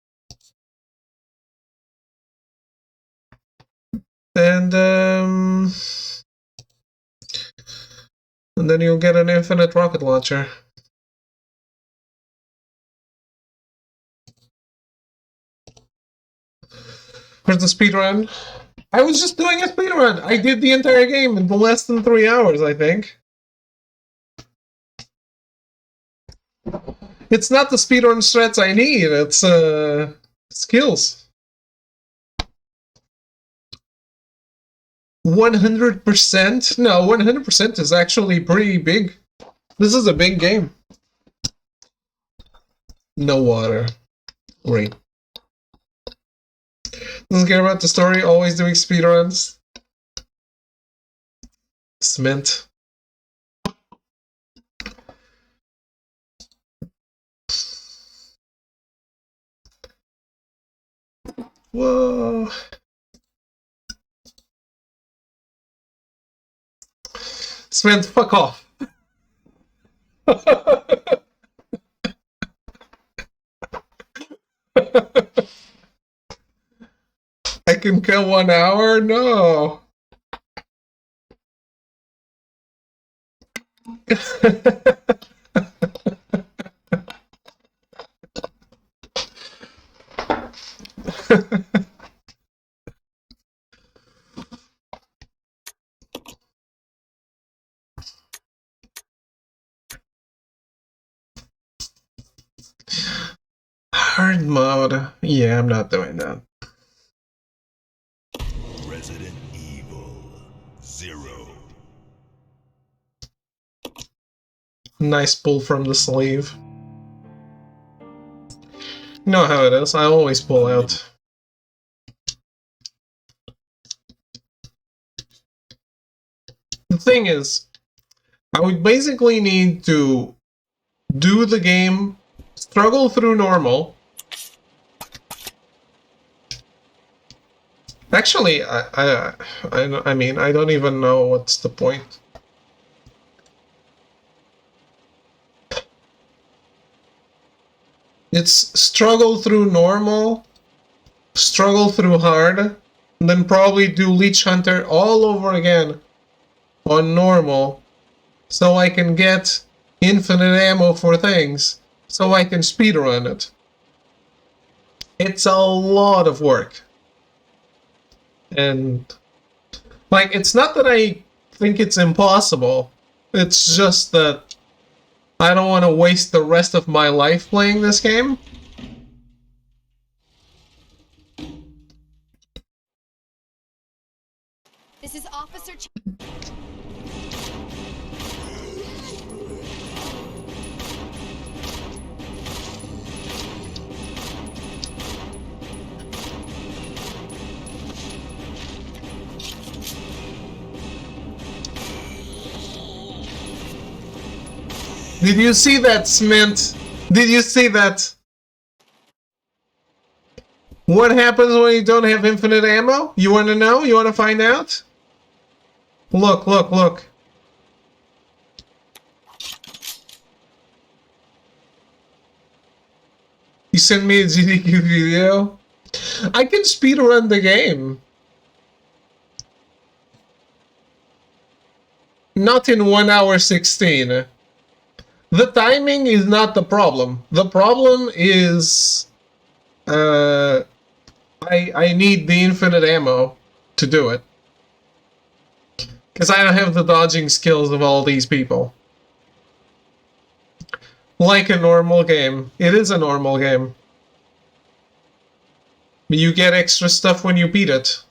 And then you'll get an infinite rocket launcher. For the speedrun, I was just doing a speedrun. I did the entire game in less than 3 hours, I think. It's not the speedrun strats I need, it's skills. 100%? No, 100% is actually pretty big. This is a big game. No water. Great. Doesn't care about the story, always doing speedruns. Cement. Whoa. Cement, fuck off. can kill 1 hour? No. Hard mode. Yeah, I'm not doing that. Resident Evil 0. Nice pull from the sleeve. You know how it is. I always pull out. The thing is, I would basically need to do the game, struggle through normal. Actually, I mean, I don't even know what's the point. It's struggle through normal, struggle through hard, and then probably do Leech Hunter all over again on normal, so I can get infinite ammo for things, so I can speedrun it. It's a lot of work. And, like, it's not that I think it's impossible, it's just that I don't want to waste the rest of my life playing this game. This is Officer Did you see that, Smint? Did you see that? What happens when you don't have infinite ammo? You want to know? You want to find out? Look, look, look. You sent me a GDQ video? I can speedrun the game. Not in 1 hour 16. The timing is not the problem. The problem is... I need the infinite ammo to do it. Because I don't have the dodging skills of all these people. Like a normal game. It is a normal game. You get extra stuff when you beat it.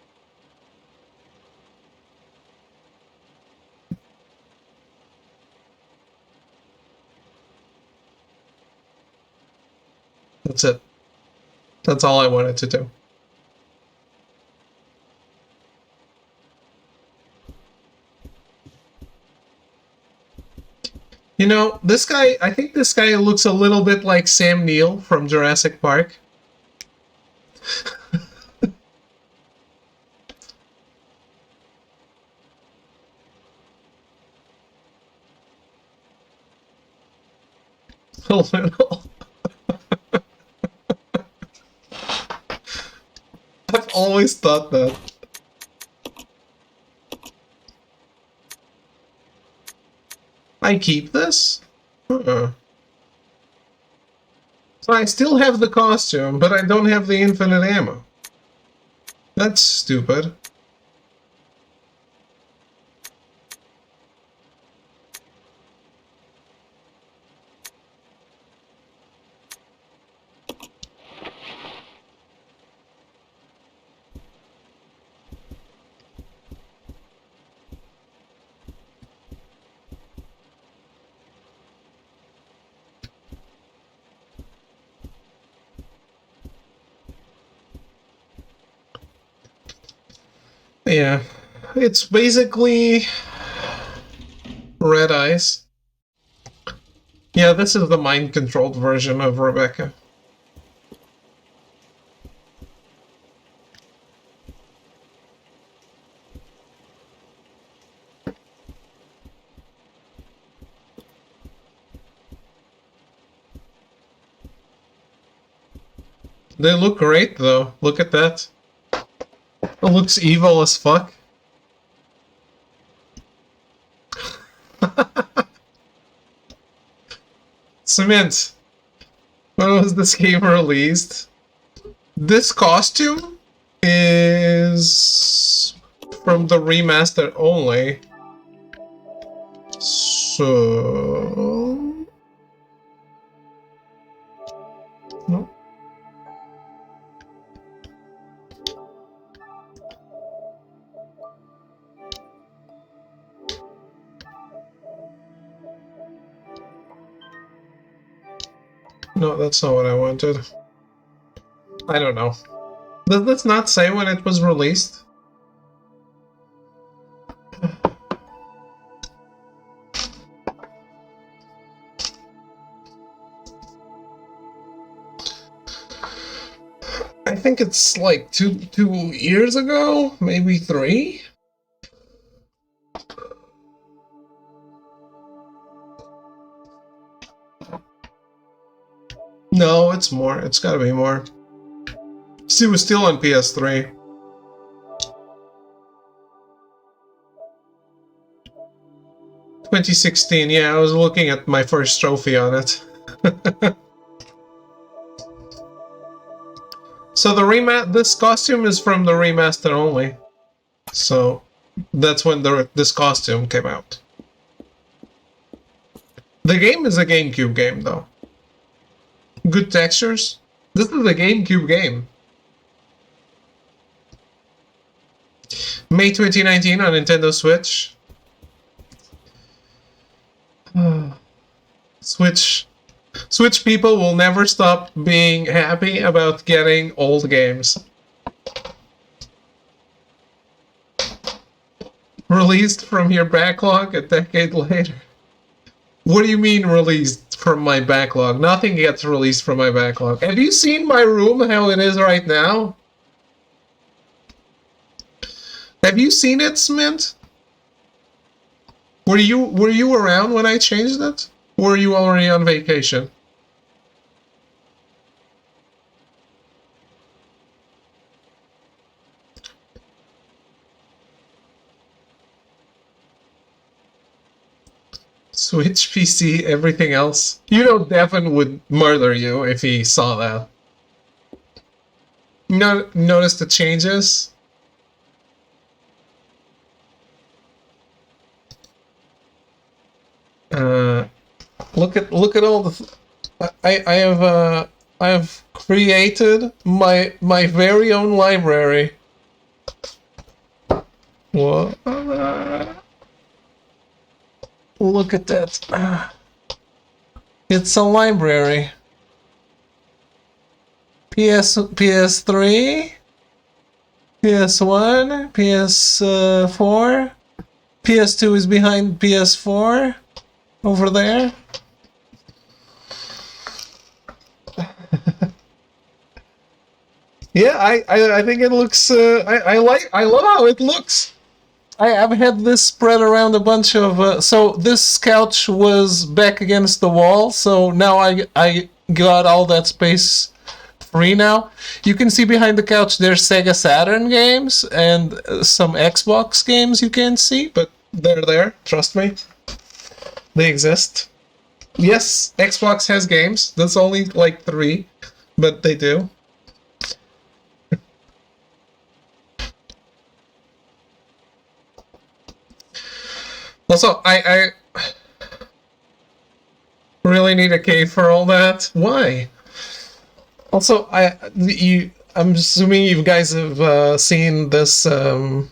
That's it. That's all I wanted to do. You know, this guy, I think this guy looks a little bit like Sam Neill from Jurassic Park. A little. I've always thought that. I keep this? So I still have the costume, but I don't have the infinite ammo. That's stupid. Yeah, it's basically Red Eyes. Yeah, this is the mind-controlled version of Rebecca. They look great, though. Look at that. It looks evil as fuck. Cement. When was this game released? This costume is from the remaster only. So... No. No, that's not what I wanted. I don't know. Does this not say when it was released? I think it's like two years ago, maybe 3. No, it's more. It's gotta be more. It was still on PS3. $2016, yeah, I was looking at my first trophy on it. So this costume is from the remaster only. So that's when this costume came out. The game is a GameCube game though. Good textures. This is a GameCube game. May 2019 on Nintendo Switch. Switch people will never stop being happy about getting old games. Released from your backlog a decade later. What do you mean released from my backlog? Nothing gets released from my backlog. Have you seen my room, how it is right now? Have you seen it, Smint? Were you around when I changed it? Or were you already on vacation? Switch PC, everything else. You know Devin would murder you if he saw that. Notice the changes? Look at all the. I have created my very own library. What? Look at that. It's a library. PS3, PS1, PS4, PS2 is behind PS4 over there. Yeah, I think it looks. I love how it looks. I've had this spread around a bunch of. So this couch was back against the wall, so now I got all that space free now. You can see behind the couch there's Sega Saturn games and some Xbox games you can't see, but they're there. Trust me, they exist. Yes, Xbox has games. That's only like 3, but they do. Also, I really need a cave for all that. Why? Also, I'm assuming you guys have seen this. Whoa,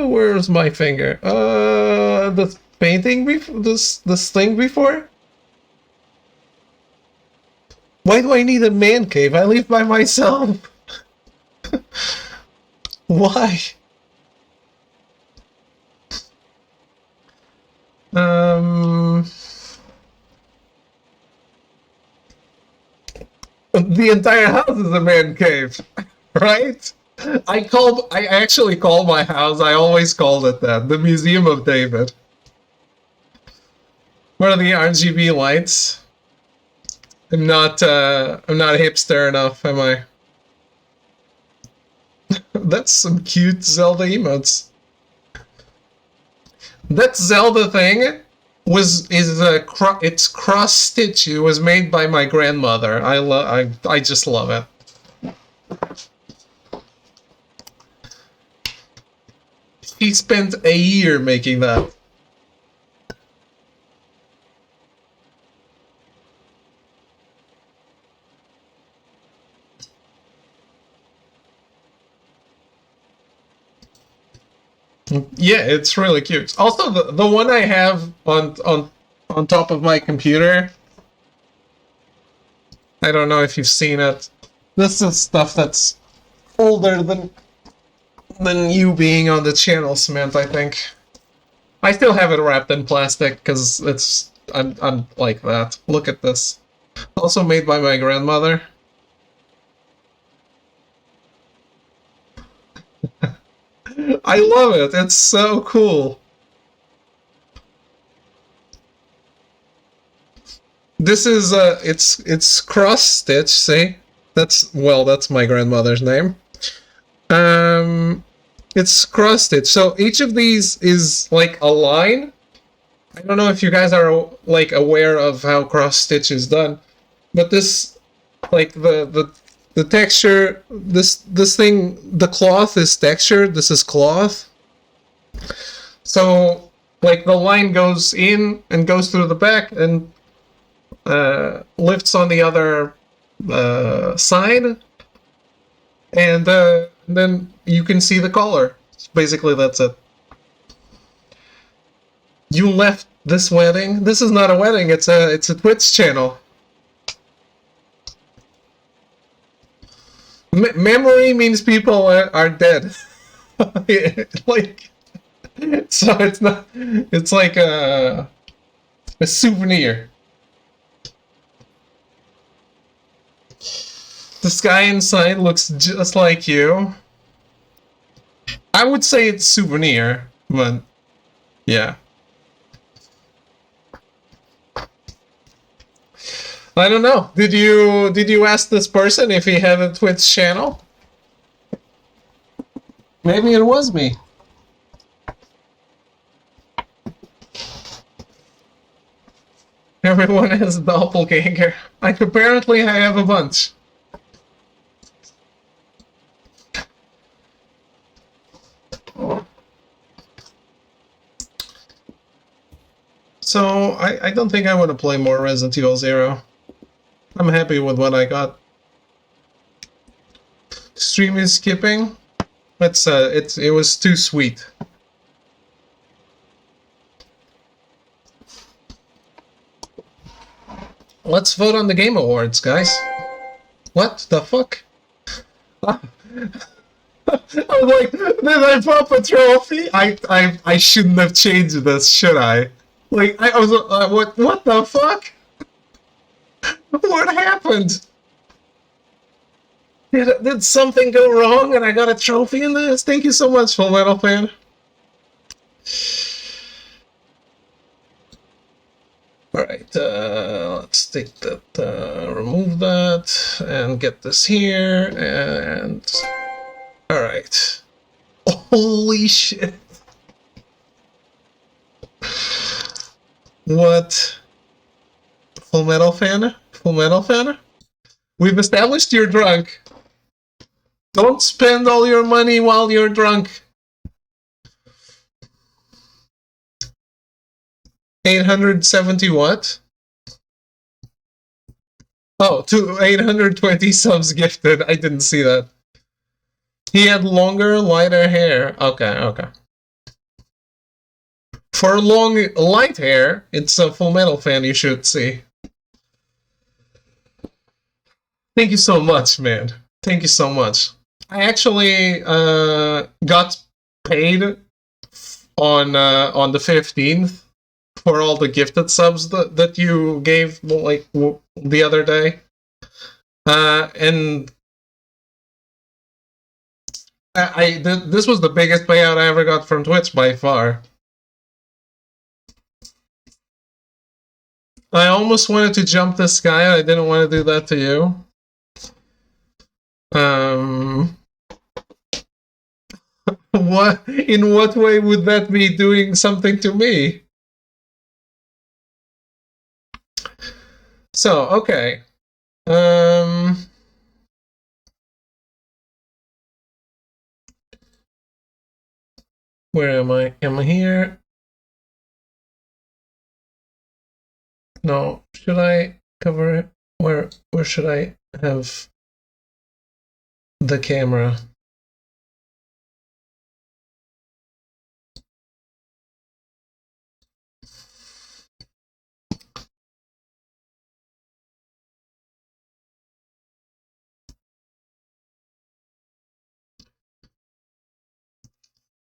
where's my finger? This painting this thing before. Why do I need a man cave? I live by myself. Why? The entire house is a man cave, right? I actually call my house, I always called it that, the Museum of David. What are the RGB lights? I'm not hipster enough, am I? That's some cute Zelda emotes. That Zelda thing it's cross stitch. It was made by my grandmother. I just love it. He spent a year making that. Yeah, it's really cute. Also, the one I have on top of my computer. I don't know if you've seen it. This is stuff that's older than you being on the channel, Cement, I think. I still have it wrapped in plastic because I'm like that. Look at this. Also made by my grandmother. I love it. It's so cool. This is it's cross stitch. See, that's my grandmother's name. It's cross stitch. So each of these is like a line. I don't know if you guys are like aware of how cross stitch is done, but this, like the texture, this thing, the cloth is textured. This is cloth. So like the line goes in and goes through the back and lifts on the other side, and then you can see the color. Basically, that's it. You left this wedding? This is not a wedding. It's a Twitch channel. Memory means people are dead. Like, so it's not. It's like a souvenir. This guy inside looks just like you. I would say it's souvenir, but yeah. I don't know. Did you ask this person if he had a Twitch channel? Maybe it was me. Everyone has a doppelganger. Apparently I have a bunch. So, I don't think I want to play more Resident Evil 0. I'm happy with what I got. Stream is skipping. It was too sweet. Let's vote on the Game Awards, guys. What the fuck? I was like, did I pop a trophy? I shouldn't have changed this, should I? Like, I was what the fuck? What happened? Did something go wrong and I got a trophy in this? Thank you so much, Full Metal Fan. Alright, let's take that, remove that, and get this here, and... Alright. Holy shit. What? Full Metal Fan? Full Metal Fan? We've established you're drunk. Don't spend all your money while you're drunk. 870 what? Oh, 820 subs gifted. I didn't see that. He had longer, lighter hair. Okay. For long, light hair, it's a Full Metal Fan you should see. Thank you so much, man. Thank you so much. I actually got paid on the 15th for all the gifted subs that you gave like the other day, and this was the biggest payout I ever got from Twitch by far. I almost wanted to jump this guy. I didn't want to do that to you. What? In what way would that be doing something to me? So, okay. Where am I? Am I here? No. Should I cover it? Where should I have the camera?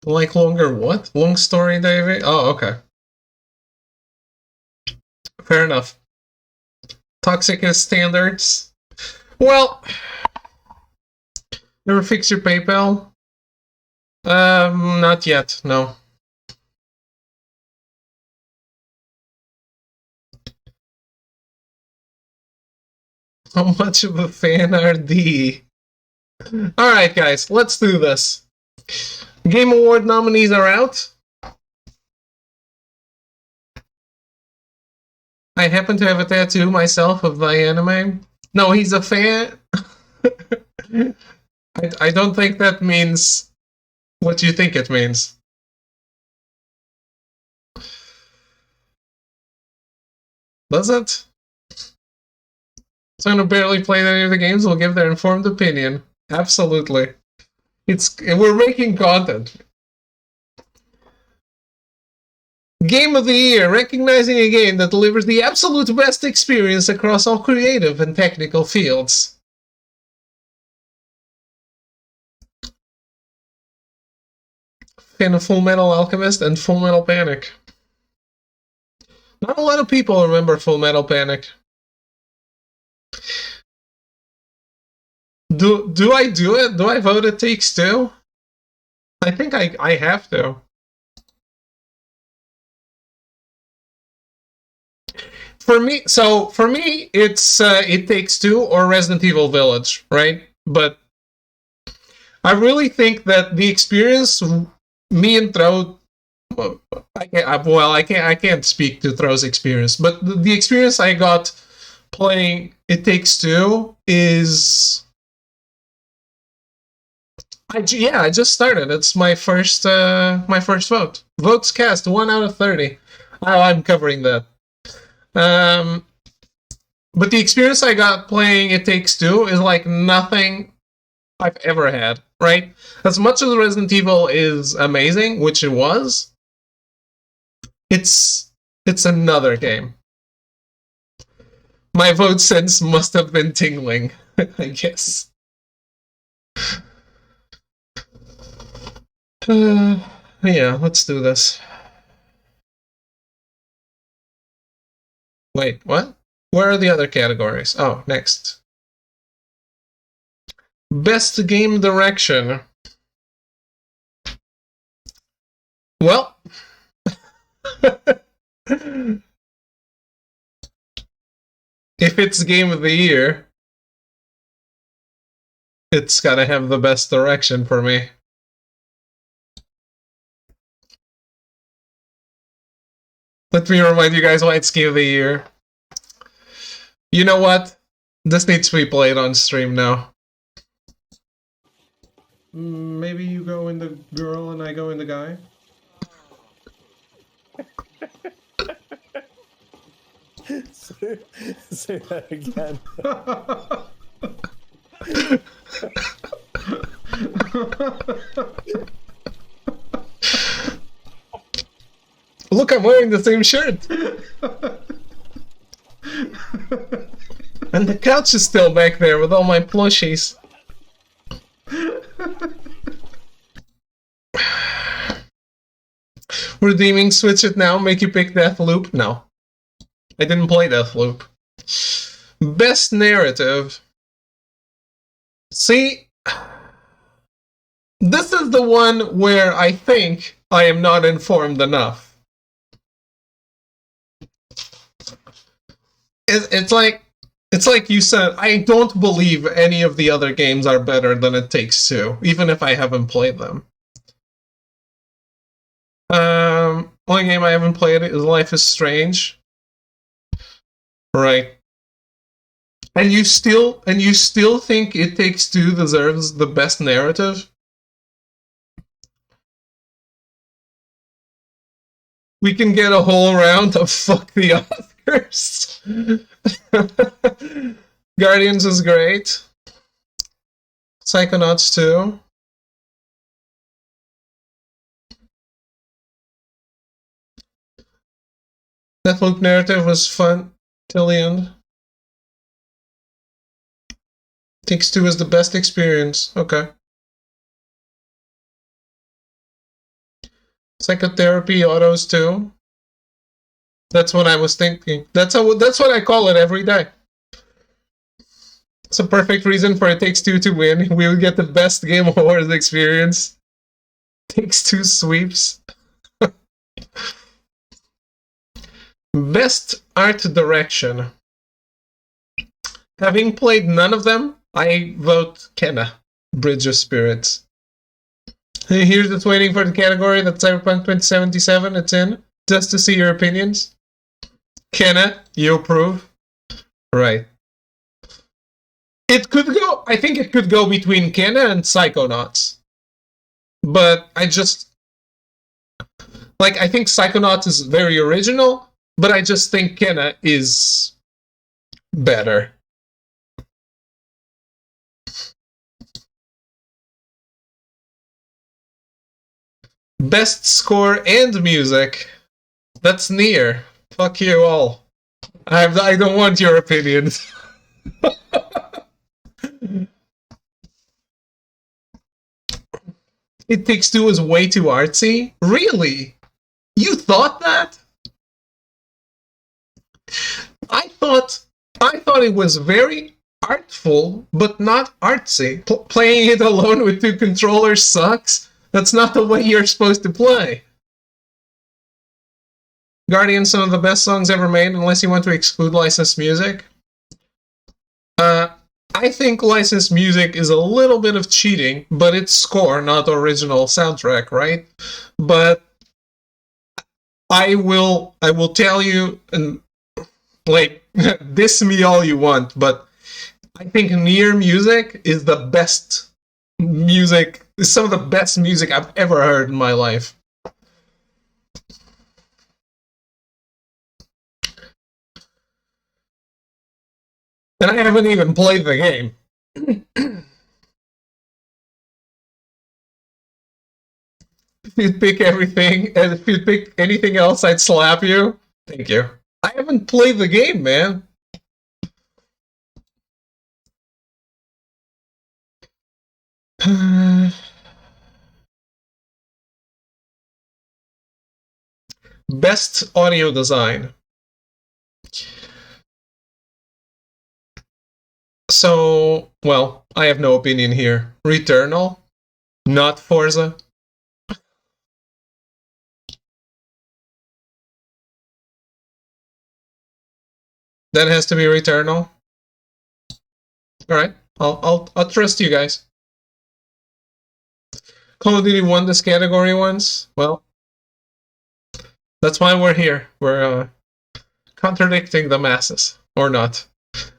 Like longer what? Long story, David? Oh, okay. Fair enough. Toxic as standards. Well, never fix your PayPal? Not yet, no. How much of a fan are D? Alright, guys, let's do this. Game Award nominees are out. I happen to have a tattoo myself of the anime. No, he's a fan. I don't think that means what you think it means. Does it? Someone who barely played any of the games will give their informed opinion. Absolutely. We're making content. Game of the Year, recognizing a game that delivers the absolute best experience across all creative and technical fields. Fan of Full Metal Alchemist and Full Metal Panic. Not a lot of people remember Full Metal Panic. Do I do it? Do I vote It Takes Two? I think I have to. For me, it's It Takes Two or Resident Evil Village, right? But I really think that the experience me and Throw, I can't speak to Throw's experience, but the experience I got playing It Takes Two is, I just started. It's my first vote. Votes cast 1 out of 30. I'm covering that. But the experience I got playing It Takes Two is like nothing I've ever had, right? As much as Resident Evil is amazing, which it was, it's another game. My vote sense must have been tingling, I guess. Yeah, let's do this. Wait, what? Where are the other categories? Oh, next. Best game direction. Well, if it's game of the year, it's gotta have the best direction for me. Let me remind you guys why it's game of the year. You know what? This needs to be played on stream now. Maybe you go in the girl and I go in the guy? Say that again. Look, I'm wearing the same shirt. And the couch is still back there with all my plushies. Redeeming Switch It Now, make you pick Deathloop? No. I didn't play Deathloop. Best narrative. See, this is the one where I think I am not informed enough. It's like you said, I don't believe any of the other games are better than It Takes Two, even if I haven't played them. Only game I haven't played is Life is Strange. Right. And you still think It Takes Two deserves the best narrative? We can get a whole round of fuck the Oscars. Guardians is great. Psychonauts 2. Deathloop narrative was fun till the end. Takes Two is the best experience. Okay. Psychotherapy autos too. That's what I was thinking. That's what I call it every day. It's a perfect reason for It Takes Two to win. We will get the best Game Awards experience. Takes Two sweeps. Best art direction. Having played none of them, I vote Kenna, Bridge of Spirits. Here's just waiting for the category that Cyberpunk 2077 it's in, just to see your opinions. Kenna, you approve? Right. It could go, I think it could go between Kenna and Psychonauts. But I just, like, I think Psychonauts is very original, but I just think Kenna is better. Best score and music. That's Nier. Fuck you all. I don't want your opinions. It Takes Two is way too artsy? Really? You thought that? I thought it was very artful, but not artsy. Playing it alone with two controllers sucks. That's not the way you're supposed to play. Guardian, some of the best songs ever made, unless you want to exclude licensed music. I think licensed music is a little bit of cheating, but it's score, not original soundtrack, right? But I will tell you, and like, diss me all you want, but I think Nier music is the best music, is some of the best music I've ever heard in my life. And I haven't even played the game. If you'd pick everything, and if you'd pick anything else, I'd slap you. Thank you. I haven't played the game, man. Best audio design. So, well, I have no opinion here. Returnal, not Forza. That has to be Returnal. All right, I'll trust you guys. Call of Duty won this category once. Well, that's why we're here. We're contradicting the masses, or not.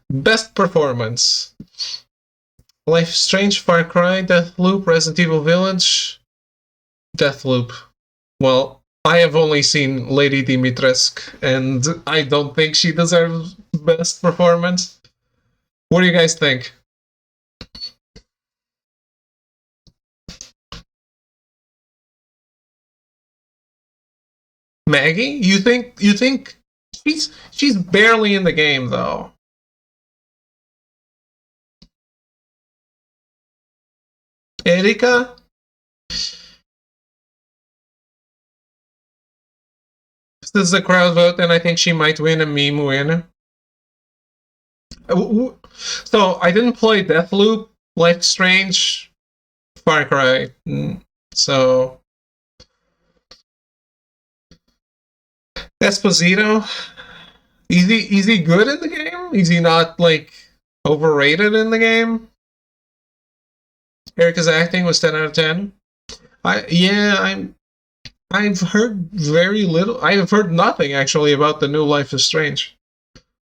Best performance. Life is Strange, Far Cry, Deathloop, Resident Evil Village. Deathloop. Well, I have only seen Lady Dimitrescu, and I don't think she deserves best performance. What do you guys think? Maggie? You think she's barely in the game though. Erika? If this is a crowd vote, then I think she might win a meme win. So, I didn't play Deathloop, Life is Strange, Far Cry. So... Esposito? Is he good in the game? Is he not, like, overrated in the game? Erica's acting was 10 out of 10. I've heard very little. I have heard nothing actually about the new Life is Strange.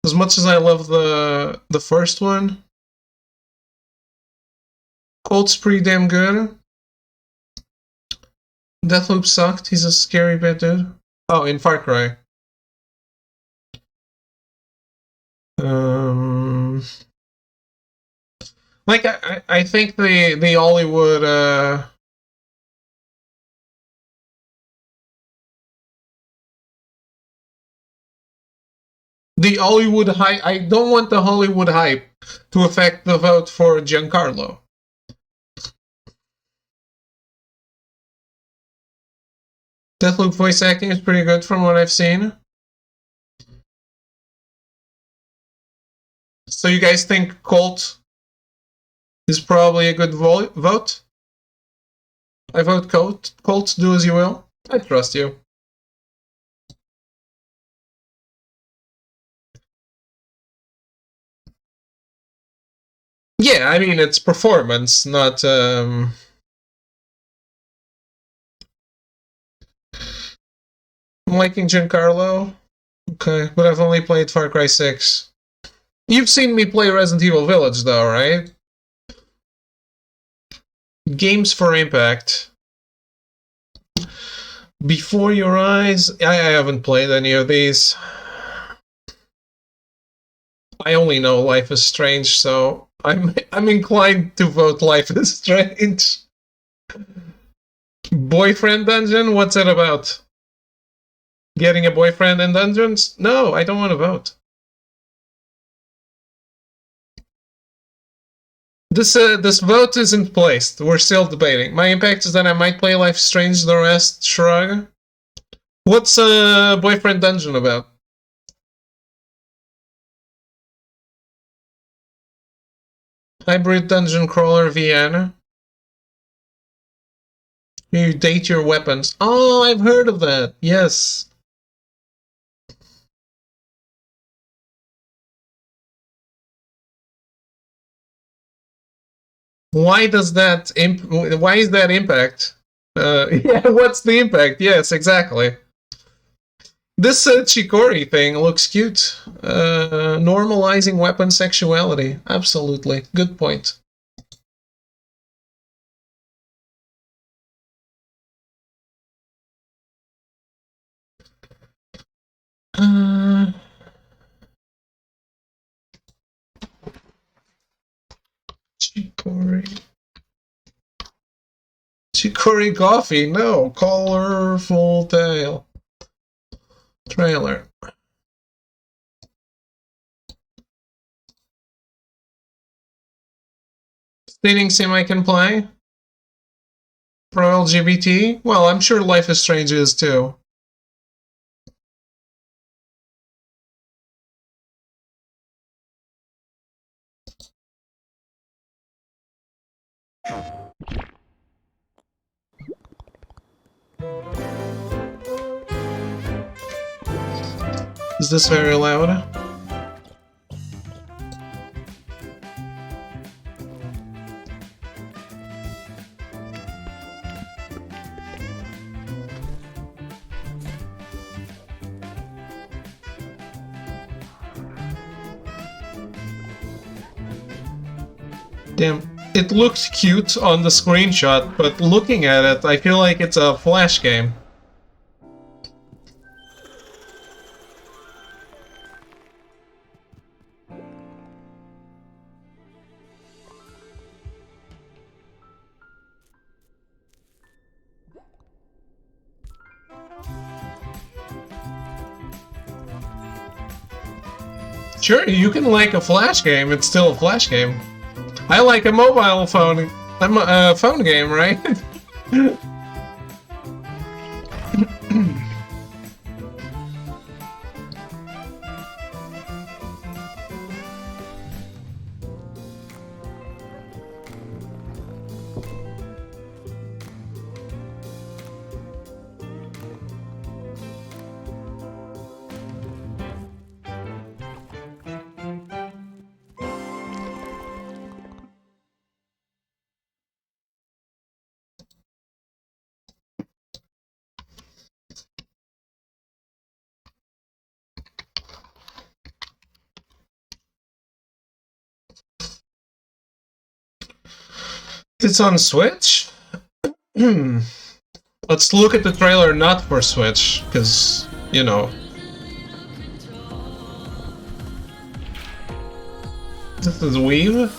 As much as I love the first one, Colt's pretty damn good. Deathloop sucked. He's a scary bit dude. Oh, in Far Cry. Like I think the Hollywood the Hollywood hype. I don't want the Hollywood hype to affect the vote for Giancarlo. Deathloop voice acting is pretty good from what I've seen. So you guys think Colt is probably a good vote? I vote Colt. Colt, do as you will. I trust you. Yeah, I mean, it's performance, not... I'm liking Giancarlo. Okay, but I've only played Far Cry 6. You've seen me play Resident Evil Village, though, right? Games for Impact. Before Your Eyes, I haven't played any of these. I only know Life is Strange, so I'm inclined to vote Life is Strange. Boyfriend Dungeon? What's it about? Getting a boyfriend in dungeons? No, I don't want to vote. This vote isn't placed. We're still debating. My impact is that I might play Life is Strange, the rest shrug. What's Boyfriend Dungeon about? Hybrid Dungeon Crawler Vienna. You date your weapons. Oh, I've heard of that. Yes. Why does that why is that impact? Yeah, what's the impact? Yes, exactly. This Chikori thing looks cute. Normalizing weapon sexuality. Absolutely. Good point. Chikori. Chikori coffee. No. Colorful tale. Trailer. Dating sim I can play? Pro LGBT? Well, I'm sure Life is Strange is too. Is this very loud? Damn, it looks cute on the screenshot, but looking at it, I feel like it's a Flash game. Sure, you can like a Flash game, it's still a Flash game. I like a mobile phone, phone game, right? It's on Switch? Let's look at the trailer not for Switch, because, you know. This is Weave?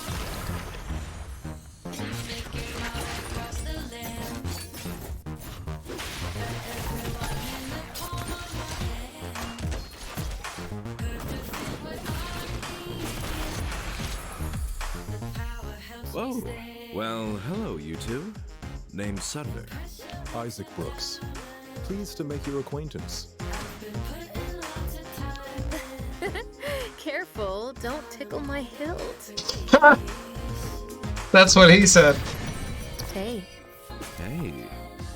Whoa. Well, hello, you two. Name's Sutter. Isaac Brooks. Pleased to make your acquaintance. Careful, don't tickle my hilt. That's what he said. Hey. Hey.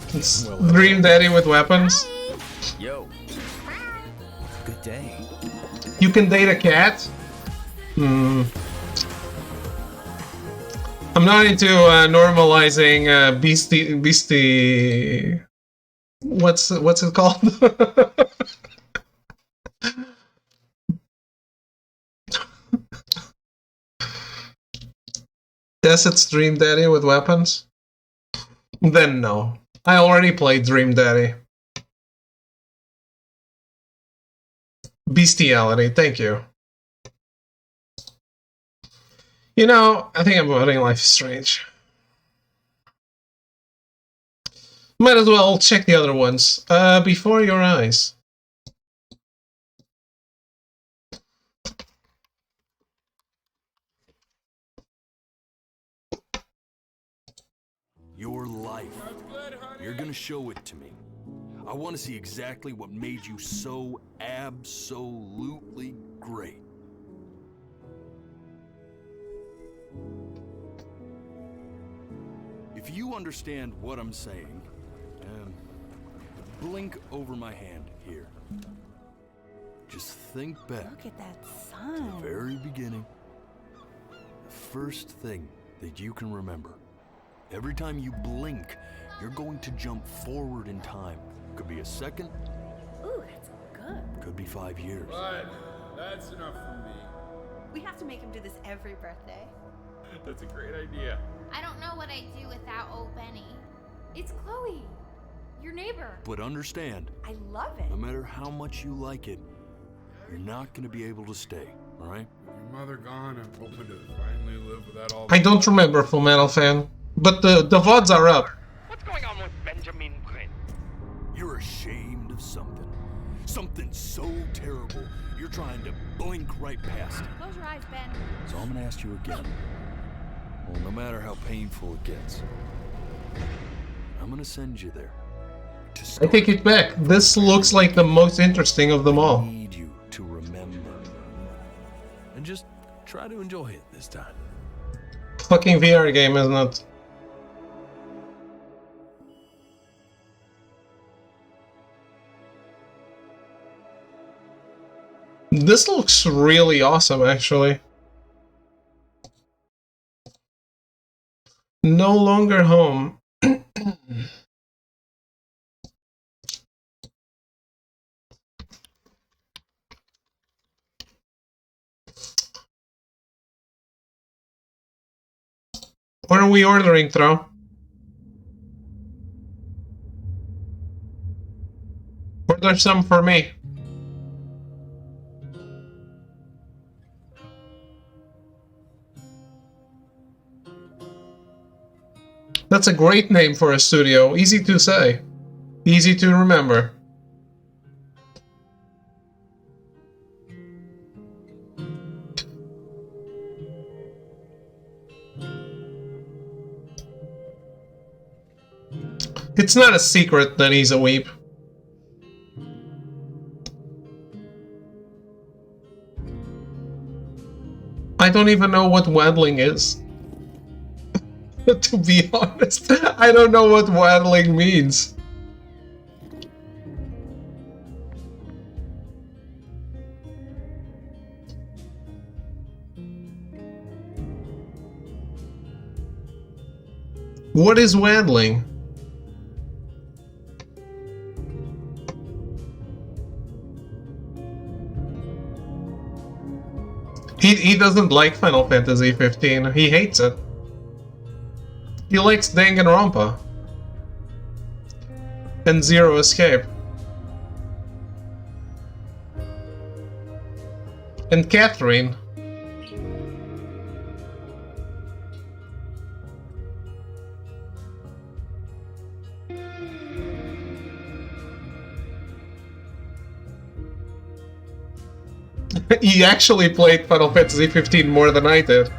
It's Dream Daddy with weapons. Yo. Good day. You can date a cat? I'm not into normalizing beastie. What's it called? Yes, it's Dream Daddy with weapons. Then no, I already played Dream Daddy. Bestiality, thank you. You know, I think I'm voting Life is Strange. Might as well check the other ones. Before Your Eyes. Your life. You're gonna show it to me. I want to see exactly what made you so absolutely great. If you understand what I'm saying, blink over my hand here. Just think back. Look at that sun. The very beginning. The first thing that you can remember. Every time you blink, you're going to jump forward in time. Could be a second. Ooh, that's good. Could be 5 years. But that's enough for me. We have to make him do this every birthday. That's a great idea. I don't know what I'd do without old Benny. It's Chloe, your neighbor. But understand, I love it. no matter how much you like it, you're not going to be able to stay, all right? With your mother gone, I'm hoping to finally live without all I don't remember Full Metal Fan, but the VODs are up. What's going on with Benjamin Brent? You're ashamed of something. Something so terrible, you're trying to blink right past it. Close your eyes, Ben. So I'm going to ask you again. Well, no matter how painful it gets, I'm going to send you there. I take it back. This looks like the most interesting of them all. I need you to remember. And just try to enjoy it this time. Fucking VR game, isn't it? This looks really awesome, actually. No Longer Home. What are we ordering, Throw? Order some for me. That's a great name for a studio. Easy to say. Easy to remember. It's not a secret that he's a weep. I don't even know what waddling is. To be honest, I don't know what waddling means. What is waddling? He doesn't like Final Fantasy 15. He hates it. He likes Danganronpa. And Zero Escape. And Catherine. He actually played Final Fantasy 15 more than I did.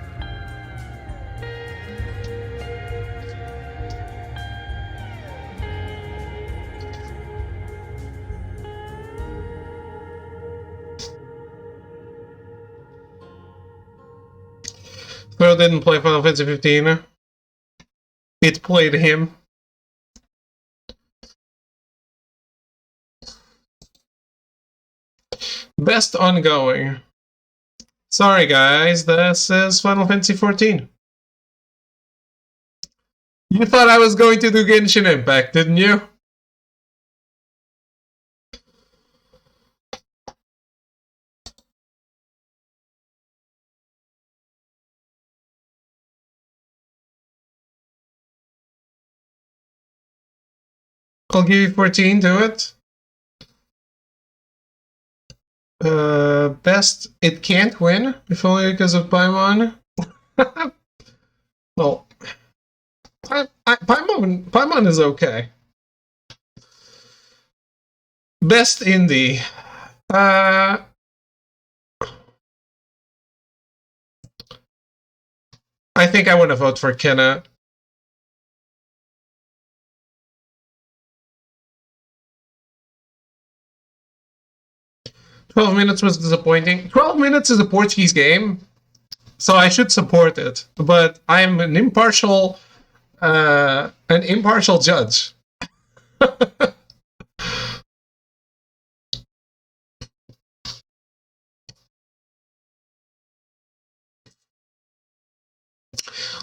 Phil didn't play Final Fantasy 15. It played him. Best ongoing. Sorry guys, this is Final Fantasy 14. You thought I was going to do Genshin Impact, didn't you? I'll give you 14 to it. Best, it can't win, if only because of Paimon. Well, Paimon is okay. Best indie. I think I want to vote for Kenna. "12 minutes was disappointing." 12 minutes is a Portuguese game, so I should support it. But I'm an impartial judge.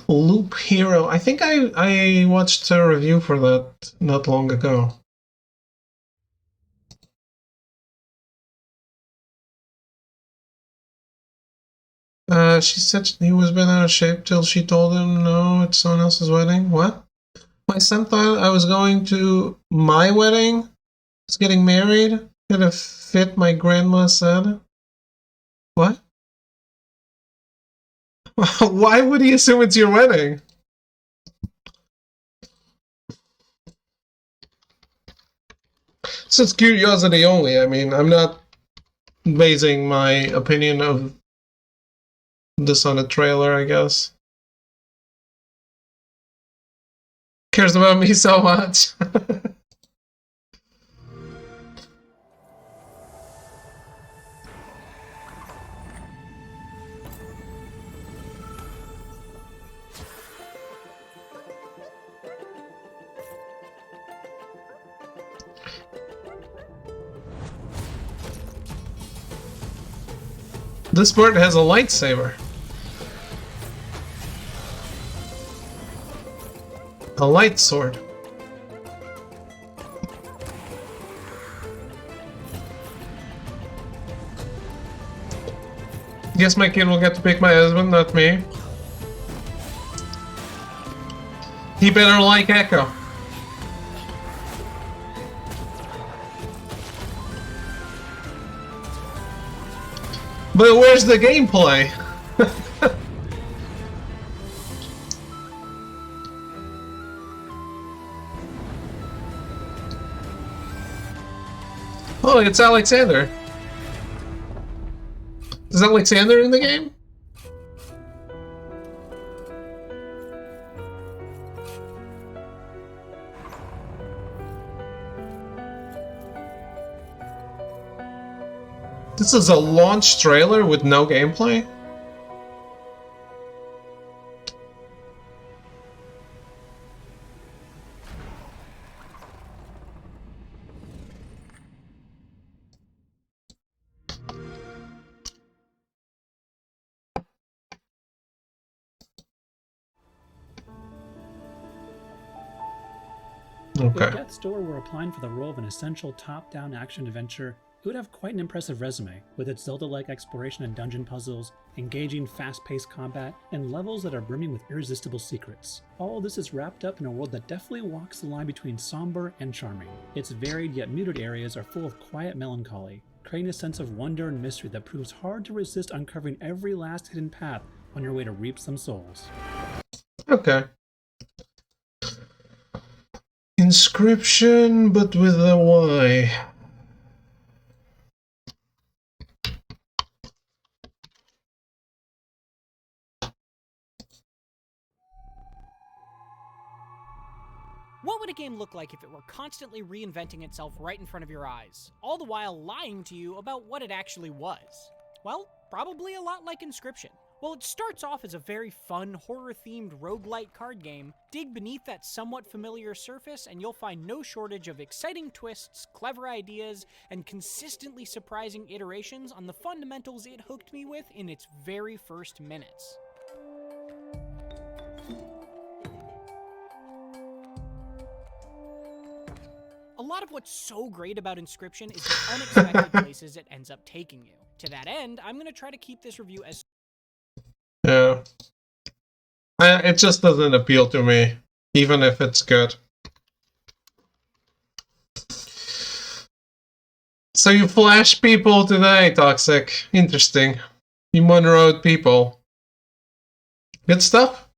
Loop Hero. I think I watched a review for that not long ago. She said he was been out of shape till she told him, no, it's someone else's wedding. What? My son thought I was going to my wedding. I was getting married. Gonna fit, my grandma said. What? Why would he assume it's your wedding? So it's curiosity only. I mean, I'm not basing my opinion of this on a trailer, I guess. Cares about me so much. This bird has a lightsaber. A light sword. Guess my kid will get to pick my husband, not me. He better like Echo. But where's the gameplay? Oh, it's Alexander. Is Alexander in the game? This is a launch trailer with no gameplay? Okay. If Death's Door were applying for the role of an essential top-down action-adventure, it would have quite an impressive resume, with its Zelda-like exploration and dungeon puzzles, engaging fast-paced combat, and levels that are brimming with irresistible secrets. All this is wrapped up in a world that definitely walks the line between somber and charming. Its varied yet muted areas are full of quiet melancholy, creating a sense of wonder and mystery that proves hard to resist uncovering every last hidden path on your way to reap some souls. Okay. Inscription, but with a Y. What would a game look like if it were constantly reinventing itself right in front of your eyes, all the while lying to you about what it actually was? Well, probably a lot like Inscription. While it starts off as a very fun, horror-themed roguelite card game, dig beneath that somewhat familiar surface and you'll find no shortage of exciting twists, clever ideas, and consistently surprising iterations on the fundamentals it hooked me with in its very first minutes. A lot of what's so great about Inscription is the unexpected places it ends up taking you. To that end, I'm going to try to keep this review as... Yeah. It just doesn't appeal to me, even if it's good. So you flash people today, Toxic. Interesting. You Monroe people. Good stuff.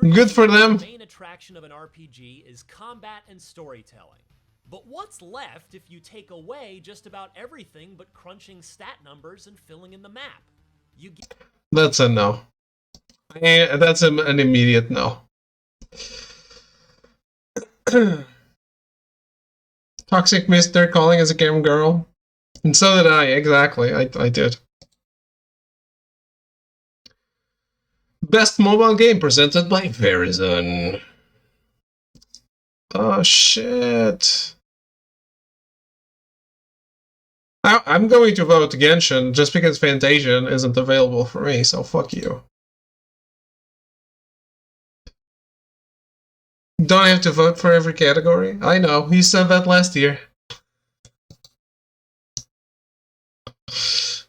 Good for them. The main attraction of an RPG is combat and storytelling. But what's left if you take away just about everything but crunching stat numbers and filling in the map? You get... That's a no. That's an immediate no. Toxic Mister calling as a cam girl. And so did I, exactly. I did. Best mobile game presented by Verizon. Oh shit. I'm going to vote Genshin just because Fantasian isn't available for me, so fuck you. Don't have to vote for every category? I know, you said that last year.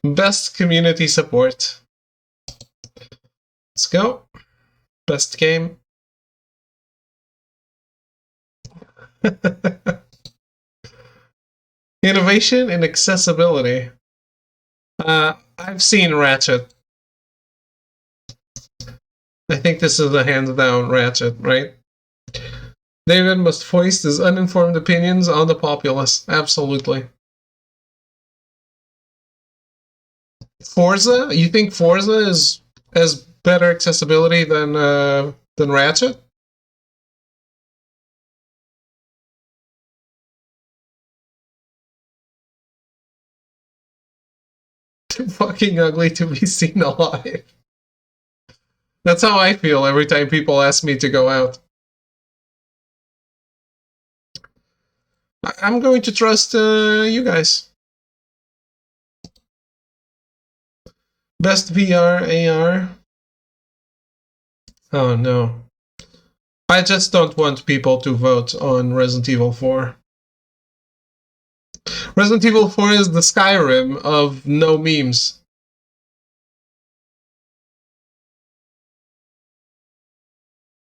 Best community support. Let's go. Best game. Innovation and accessibility. I've seen Ratchet. I think this is the hands down Ratchet, right? David must foist his uninformed opinions on the populace. Absolutely. Forza? You think Forza has better accessibility than Ratchet? Too fucking ugly to be seen alive. That's how I feel every time people ask me to go out. I'm going to trust you guys. Best VR AR. Oh no. I just don't want people to vote on Resident Evil 4. Resident Evil 4 is the Skyrim of no memes.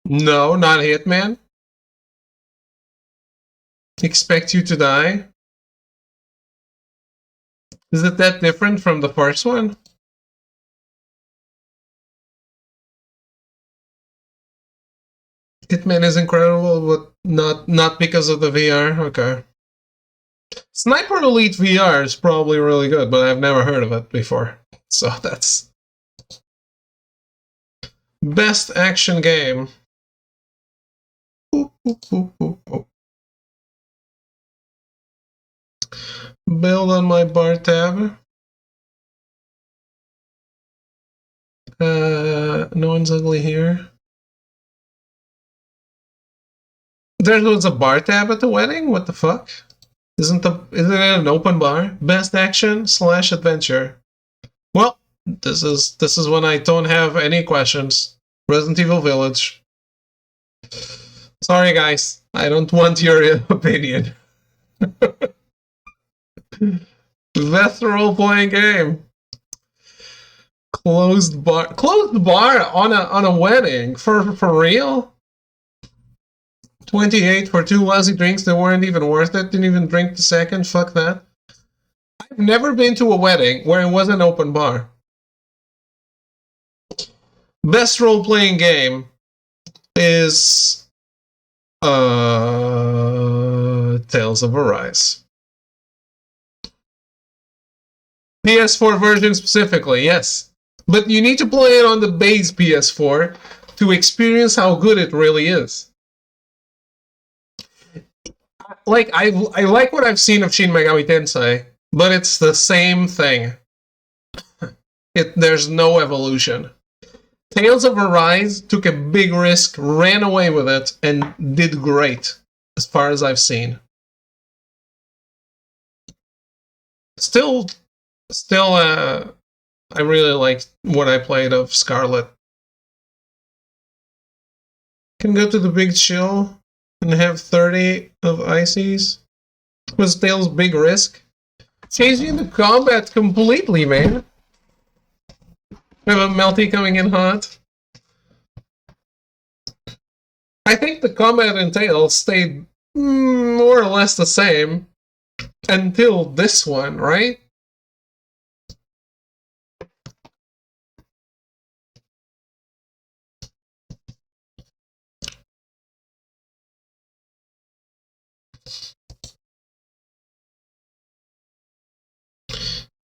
No, not Hitman. Expect You to Die. Is it that different from the first one? Hitman is incredible, but not because of the VR. Okay. Sniper Elite VR is probably really good, but I've never heard of it before. So that's... Best action game. Build on my bar tab. No one's ugly here. There was a bar tab at the wedding? What the fuck? Isn't it an open bar? Best action / adventure. Well, this is when I don't have any questions. Resident Evil Village. Sorry guys, I don't want your opinion. Best role-playing game. Closed bar on a wedding for real? 28 for 2 lousy drinks that weren't even worth it. Didn't even drink the second. Fuck that. I've never been to a wedding where it was an open bar. Best role-playing game is Tales of Arise. PS4 version specifically, yes. But you need to play it on the base PS4 to experience how good it really is. Like, I like what I've seen of Shin Megami Tensei, but it's the same thing. There's no evolution. Tales of Arise took a big risk, ran away with it, and did great, as far as I've seen. Still, I really liked what I played of Scarlet. Can go to the big chill and have 30 of ICs. Was Tales big risk? Changing the combat completely, man. We have a Melty coming in hot. I think the combat in Tales stayed more or less the same until this one, right?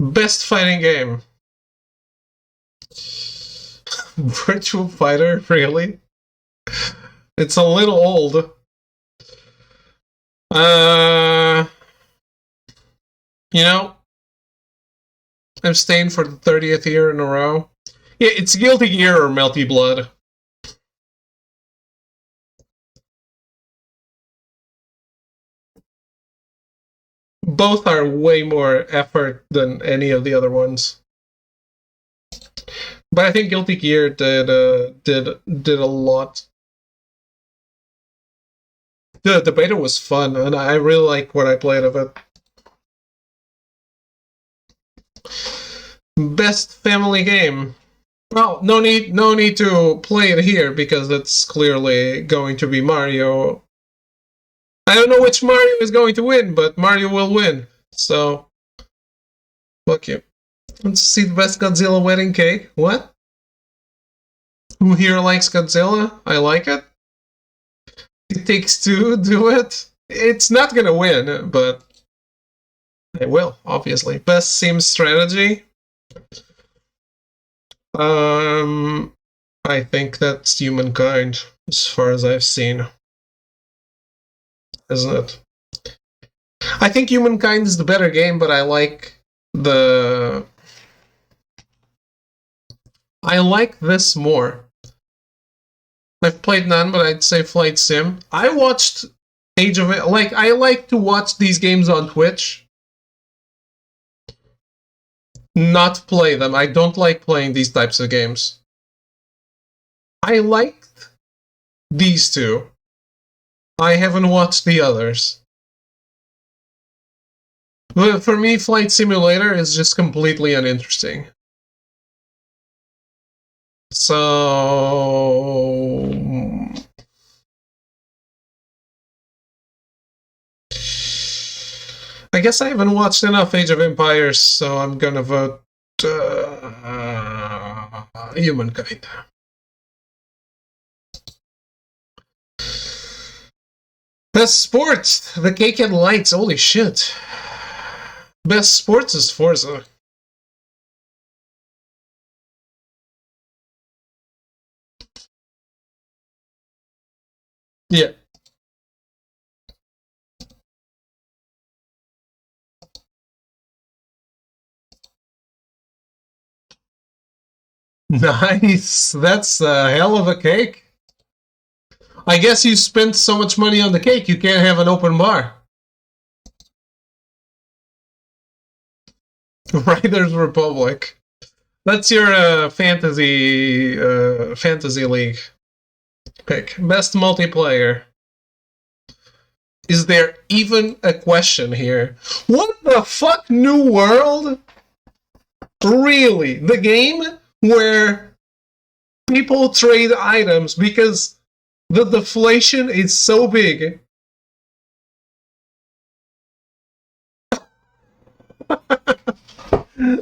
Best fighting game. Virtual Fighter, really? It's a little old. You know, I'm staying for the 30th year in a row. Yeah, it's Guilty Gear or Melty Blood. Both are way more effort than any of the other ones. But I think Guilty Gear did a lot. The beta was fun, and I really like what I played of it. Best family game. Well, no need to play it here because it's clearly going to be Mario. I don't know which Mario is going to win, but Mario will win. So, fuck you. Let's see the best Godzilla wedding cake. What? Who here likes Godzilla? I like it. It Takes Two, do it. It's not gonna win, but it will, obviously. Best Sim strategy. I think that's Humankind, as far as I've seen. Isn't it? I think Humankind is the better game, but I like this more. I've played none, but I'd say Flight Sim. I watched Age of It. Like, I like to watch these games on Twitch. Not play them. I don't like playing these types of games. I liked these two. I haven't watched the others. But for me, Flight Simulator is just completely uninteresting. So... I guess I haven't watched enough Age of Empires, so I'm gonna vote Humankind. Best Sports! The Cake and Lights, holy shit. Best Sports is Forza. Yeah. Nice! That's a hell of a cake. I guess you spent so much money on the cake, you can't have an open bar. Riders Republic. That's your fantasy league pick. Best multiplayer. Is there even a question here? What the fuck, New World? Really? The game where people trade items because the deflation is so big.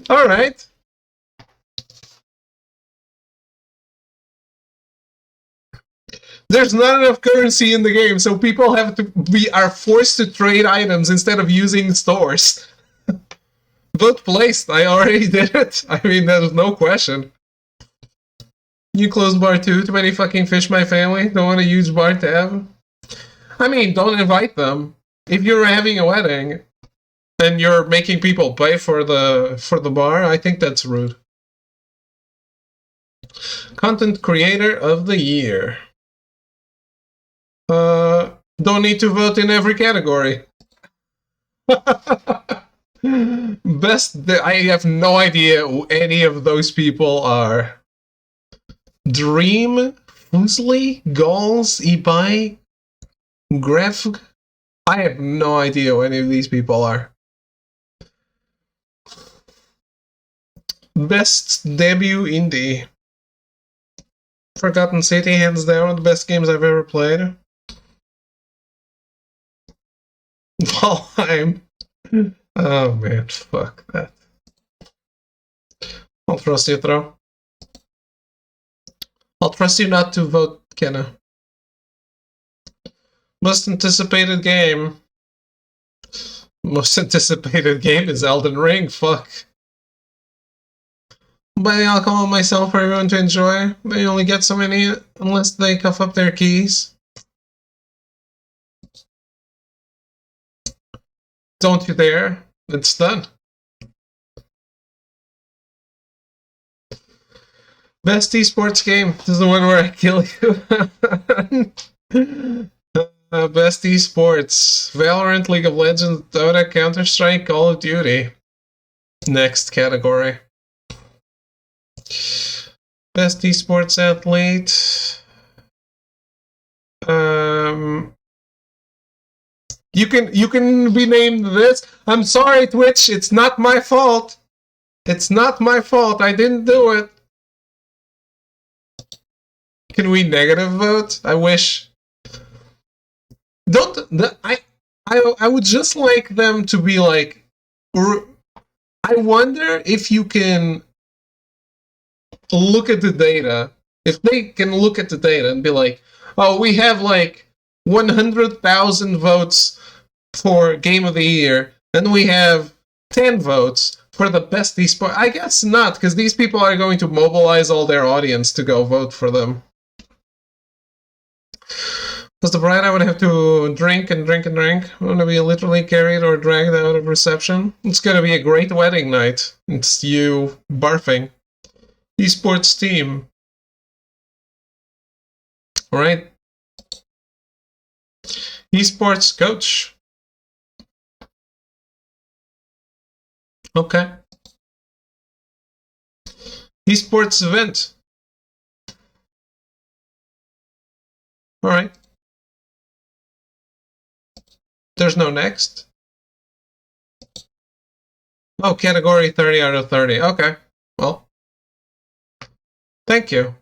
Alright. There's not enough currency in the game, so people are forced to trade items instead of using stores. Vote placed. I already did it. I mean, there's no question. You closed bar 2. Too many fucking fish, my family. Don't want a huge bar tab. I mean, don't invite them. If you're having a wedding and you're making people pay for the bar, I think that's rude. Content creator of the year. Don't need to vote in every category. I have no idea who any of those people are. Dream, Fusli, Goals, Ibai, Gref. I have no idea who any of these people are. Best debut indie. Forgotten City, hands down, one of the best games I've ever played. Valheim. Oh man, fuck that. I'll trust you, throw. I'll trust you not to vote, Kenna. Most anticipated game. Most anticipated game is Elden Ring, fuck. Buying alcohol myself for everyone to enjoy. They only get so many unless they cuff up their keys. Don't you dare. It's done. Best esports game. This is the one where I kill you. Best esports. Valorant, League of Legends, Dota, Counter-Strike, Call of Duty. Next category. Best esports athlete. You can be named this. I'm sorry, Twitch. It's not my fault. It's not my fault. I didn't do it. Can we negative vote? I wish. I would just like them to be like. I wonder if you can look at the data. If they can look at the data and be like, oh, we have like 100,000 votes for Game of the Year, and we have 10 votes for the best esport. I guess not, because these people are going to mobilize all their audience to go vote for them. As the bride, I would have to drink and drink and drink. I want to be literally carried or dragged out of reception. It's going to be a great wedding night. It's you barfing. Esports team. Alright. Esports coach. Okay. Esports event. Alright. There's no next. Oh, category 30 out of 30. Okay. Well. Thank you.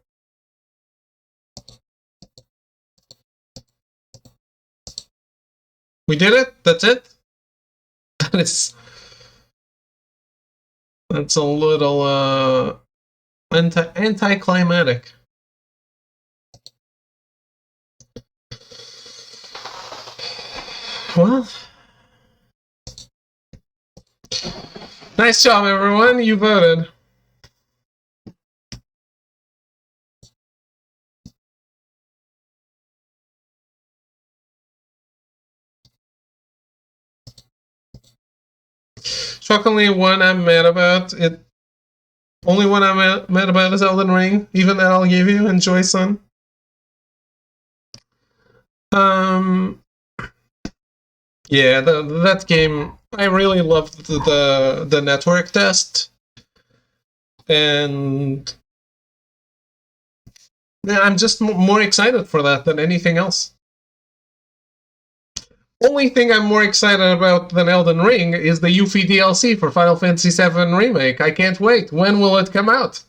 We did it? That's it? That's a little anticlimactic. Well, nice job, everyone. You voted. Shockingly, one I'm mad about. Only one I'm mad about is Elden Ring. Even that I'll give you. Enjoy, son. Yeah, that game, I really loved the network test, and yeah, I'm just more excited for that than anything else. Only thing I'm more excited about than Elden Ring is the Yuffie DLC for Final Fantasy VII Remake. I can't wait. When will it come out?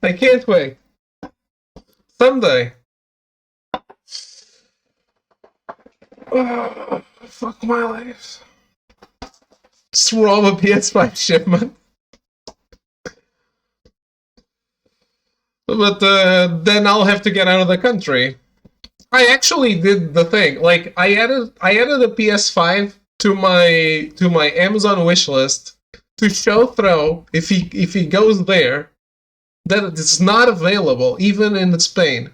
I can't wait. Someday. Oh, fuck my life. Just roll a PS5 shipment. But then I'll have to get out of the country. I actually did the thing. Like I added a PS5 to my Amazon wishlist to show Throw if he goes there that it's not available even in Spain.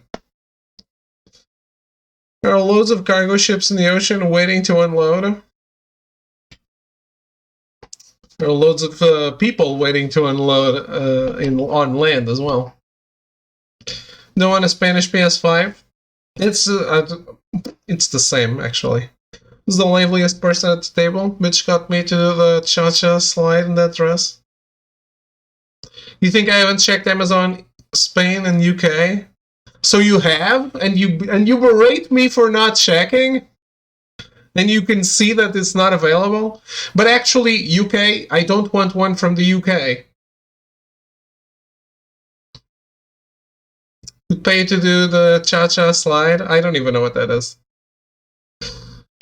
There are loads of cargo ships in the ocean waiting to unload. There are loads of people waiting to unload on land as well. No one a Spanish PS5? It's the same actually. Who's the liveliest person at the table? Bitch got me to do the cha-cha slide in that dress. You think I haven't checked Amazon Spain and UK? So you have, and you berate me for not checking, and you can see that it's not available. But actually, UK, I don't want one from the UK. Pay to do the cha-cha slide. I don't even know what that is.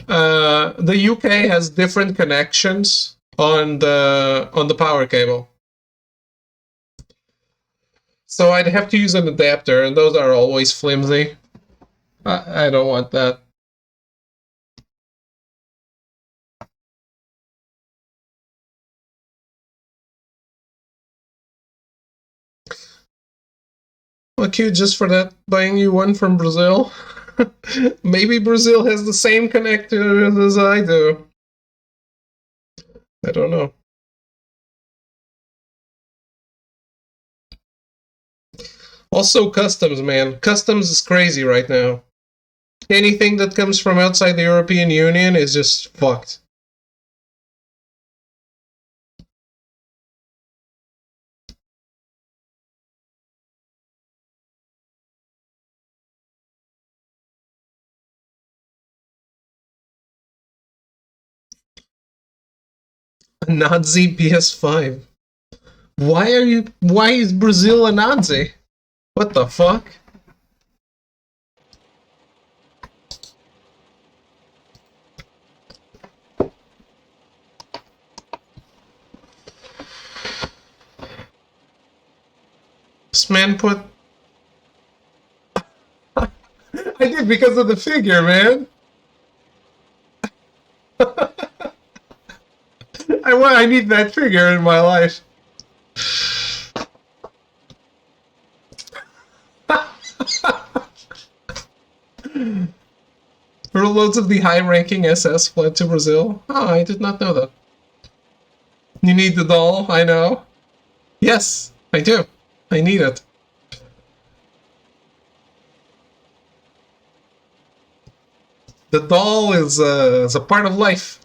The UK has different connections on the power cable. So I'd have to use an adapter, and those are always flimsy. I don't want that. Well, cute, just for that, buying you one from Brazil. Maybe Brazil has the same connectors as I do. I don't know. Also, customs, man. Customs is crazy right now. Anything that comes from outside the European Union is just fucked. A Nazi PS5. Why is Brazil a Nazi? What the fuck? This man put... I did because of the figure, man. I need that figure in my life. Loads of the high-ranking SS fled to Brazil. Oh, I did not know that. You need the doll, I know. Yes, I do. I need it. The doll is a part of life.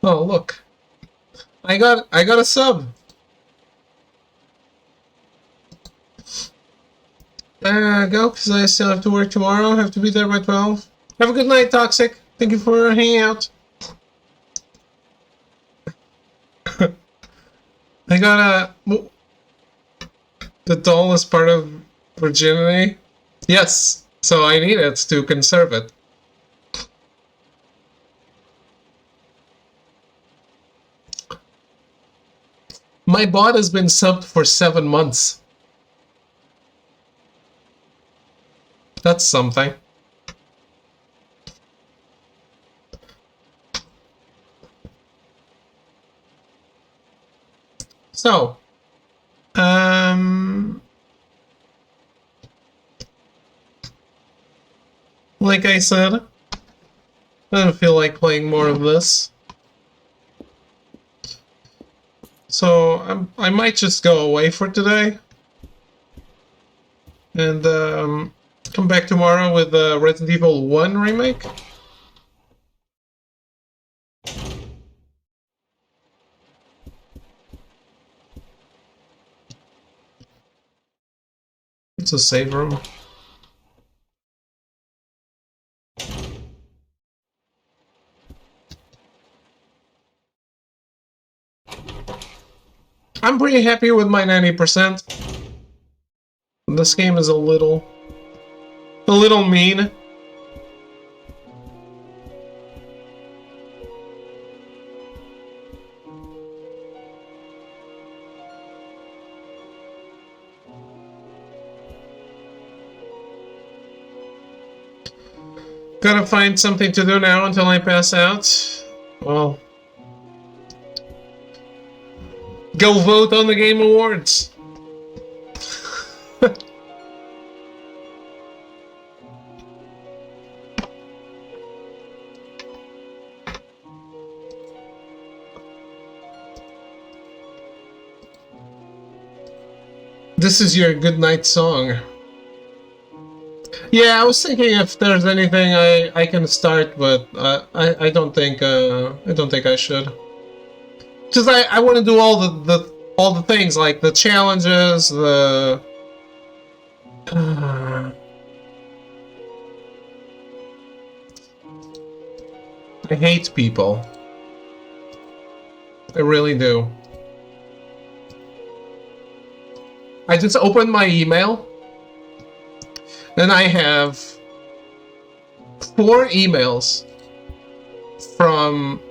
Oh, look. I got a sub. Go, because I still have to work tomorrow. I have to be there by 12. Have a good night, Toxic. Thank you for hanging out. I got a... The doll is part of virginity? Yes, so I need it to conserve it. My bot has been subbed for 7 months. That's something. So, like I said, I don't feel like playing more of this. So, I might just go away for today. and come back tomorrow with the Resident Evil 1 remake. It's a save room. I'm pretty happy with my 90%. This game is a little mean. Gotta find something to do now until I pass out. Well, go vote on the Game Awards. This is your goodnight song. Yeah, I was thinking if there's anything I can start, but I don't think I should. Because I want to do all the things, like the challenges, the I hate people. I really do. I just opened my email, and I have 4 emails from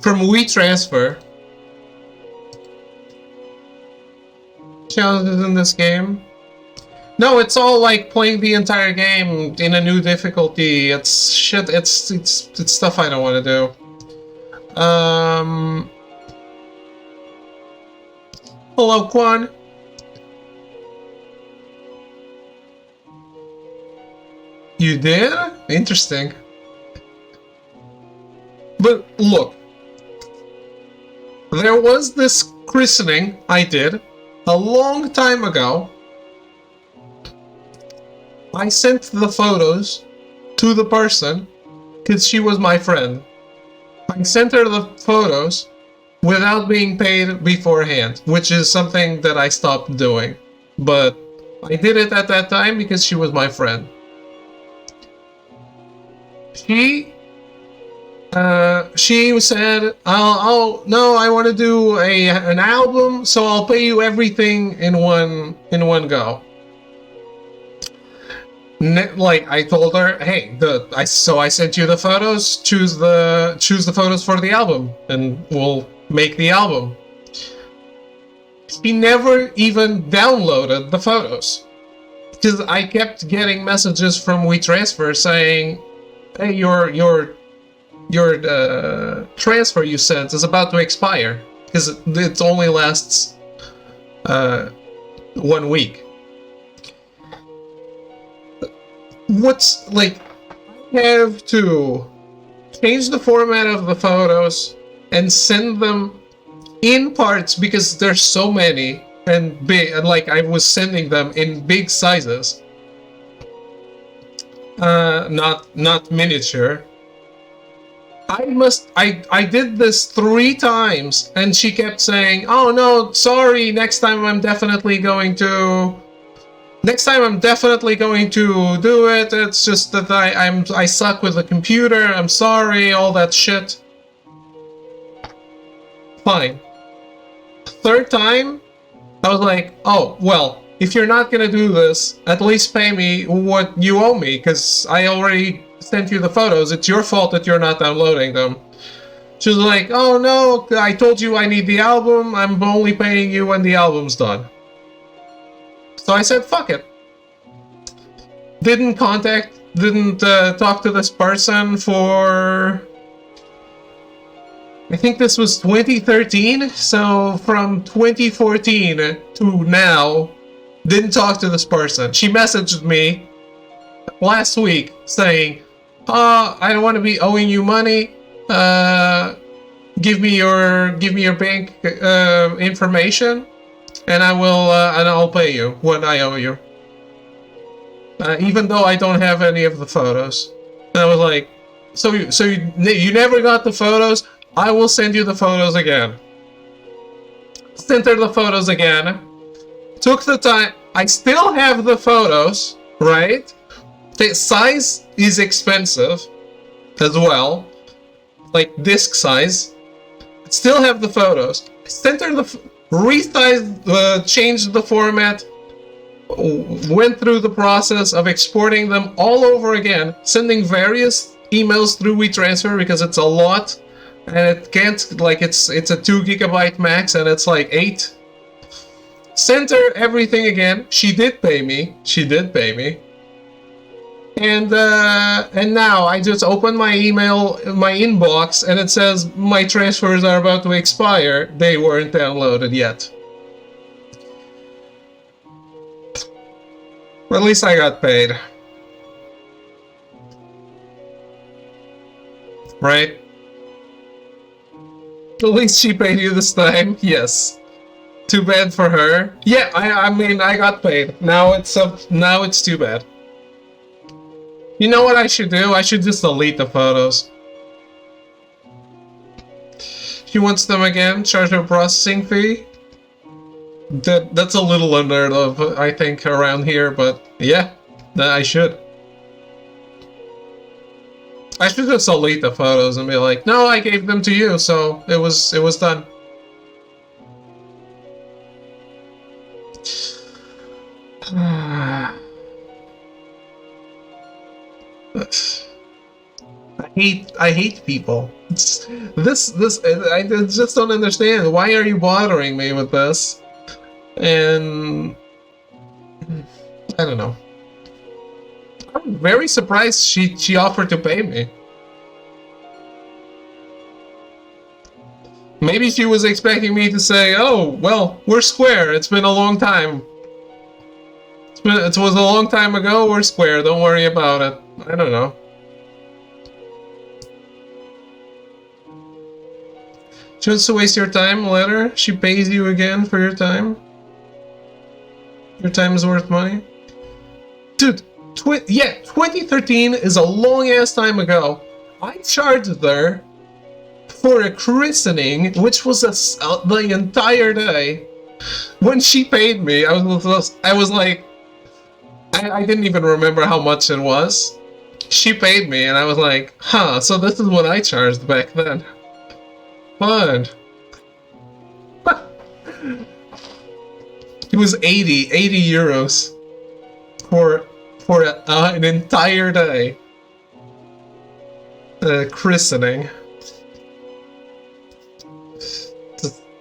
WeTransfer. Challenges in this game. No, it's all like playing the entire game in a new difficulty. It's shit. It's stuff I don't want to do. Hello, Quan. You did? Interesting. But look, there was this christening I did a long time ago. I sent the photos to the person because she was my friend. I sent her the photos without being paid beforehand, which is something that I stopped doing. But I did it at that time because she was my friend. She said, "Oh no, I want to do an album, so I'll pay you everything in one go." Like I told her, "Hey, I sent you the photos. Choose the photos for the album, and we'll make the album." She never even downloaded the photos because I kept getting messages from WeTransfer saying, "Hey, your transfer you sent is about to expire because it only lasts 1 week." What's like, I have to change the format of the photos and send them in parts because there's so many and big, and like I was sending them in big sizes, not miniature. I did this 3 times and she kept saying, "Oh no, sorry, next time I'm definitely going to do it. It's just that I suck with the computer. I'm sorry," all that shit. Fine. 3rd time, I was like, "Oh, well, if you're not gonna do this, at least pay me what you owe me, because I already sent you the photos. It's your fault that you're not downloading them." She was like, "Oh no, I told you I need the album. I'm only paying you when the album's done." So I said, fuck it. Didn't talk to this person for... I think this was 2013, so from 2014 to now, didn't talk to this person. She messaged me last week saying, "I don't want to be owing you money. give me your bank information, and I'll pay you what I owe you. Even though I don't have any of the photos. And I was like, so you never got the photos? I will send you the photos again. Sent her the photos again. Took the time. I still have the photos, right? The size is expensive as well. Like disc size. Still have the photos. Sent her the resized, changed the format. Went through the process of exporting them all over again, sending various emails through WeTransfer because it's a lot, and it can't, like, it's a 2 GB max, and it's like 8. Sent her everything again. She did pay me. And now I just opened my email, my inbox, and it says my transfers are about to expire. They weren't downloaded yet. At least I got paid. Right? At least she paid you this time. Yes. Too bad for her. Yeah, I mean, I got paid. Now it's too bad. You know what I should do? I should just delete the photos. She wants them again. Charge her processing fee. That's a little unheard of, I think, around here, but yeah, I should. I should just delete the photos and be like, no, I gave them to you, so it was done. I hate people. I just don't understand. Why are you bothering me with this? And I don't know. I'm very surprised she offered to pay me. Maybe she was expecting me to say, "Oh, well, we're square. It's been a long time. It was a long time ago. We're square. Don't worry about it." I don't know. She wants to waste your time. Let her. She pays you again for your time. Your time is worth money. Dude, 2013 is a long-ass time ago. I charged her for a christening, which was the entire day. When she paid me, I was like... I didn't even remember how much it was. She paid me, and I was like, huh, so this is what I charged back then. Fun. It was 80 euros for an entire day. Christening. Just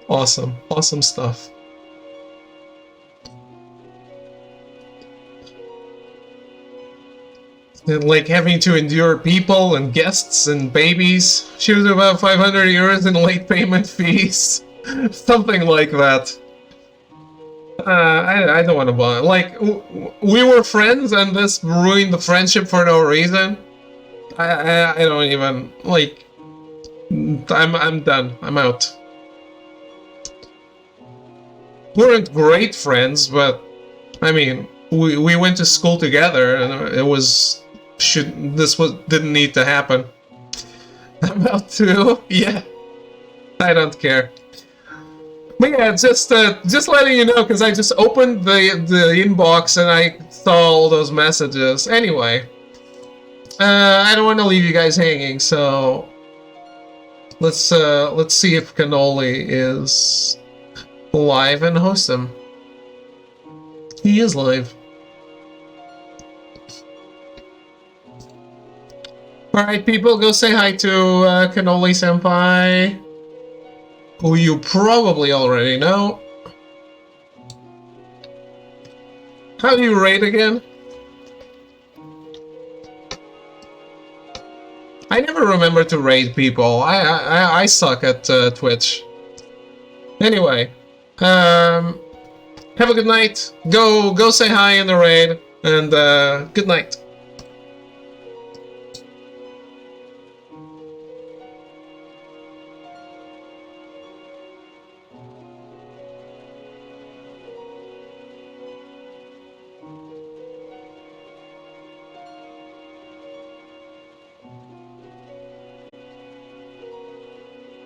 awesome stuff. And like having to endure people and guests and babies. She was about 500 euros in late payment fees. Something like that. I don't want to bother. Like, we were friends and this ruined the friendship for no reason. I don't even, like, I'm done. I'm out. We weren't great friends, but, I mean, we went to school together and it was, didn't need to happen. I'm out too. Yeah. I don't care. But yeah, just letting you know, because I just opened the inbox and I saw all those messages. Anyway, I don't want to leave you guys hanging, so let's see if Cannoli is live and host him. He is live. Alright, people, go say hi to Cannoli Senpai, who you probably already know. How do you rate again? I never remember to rate people. I suck at Twitch. Anyway, have a good night. Go say hi in the raid, and good night.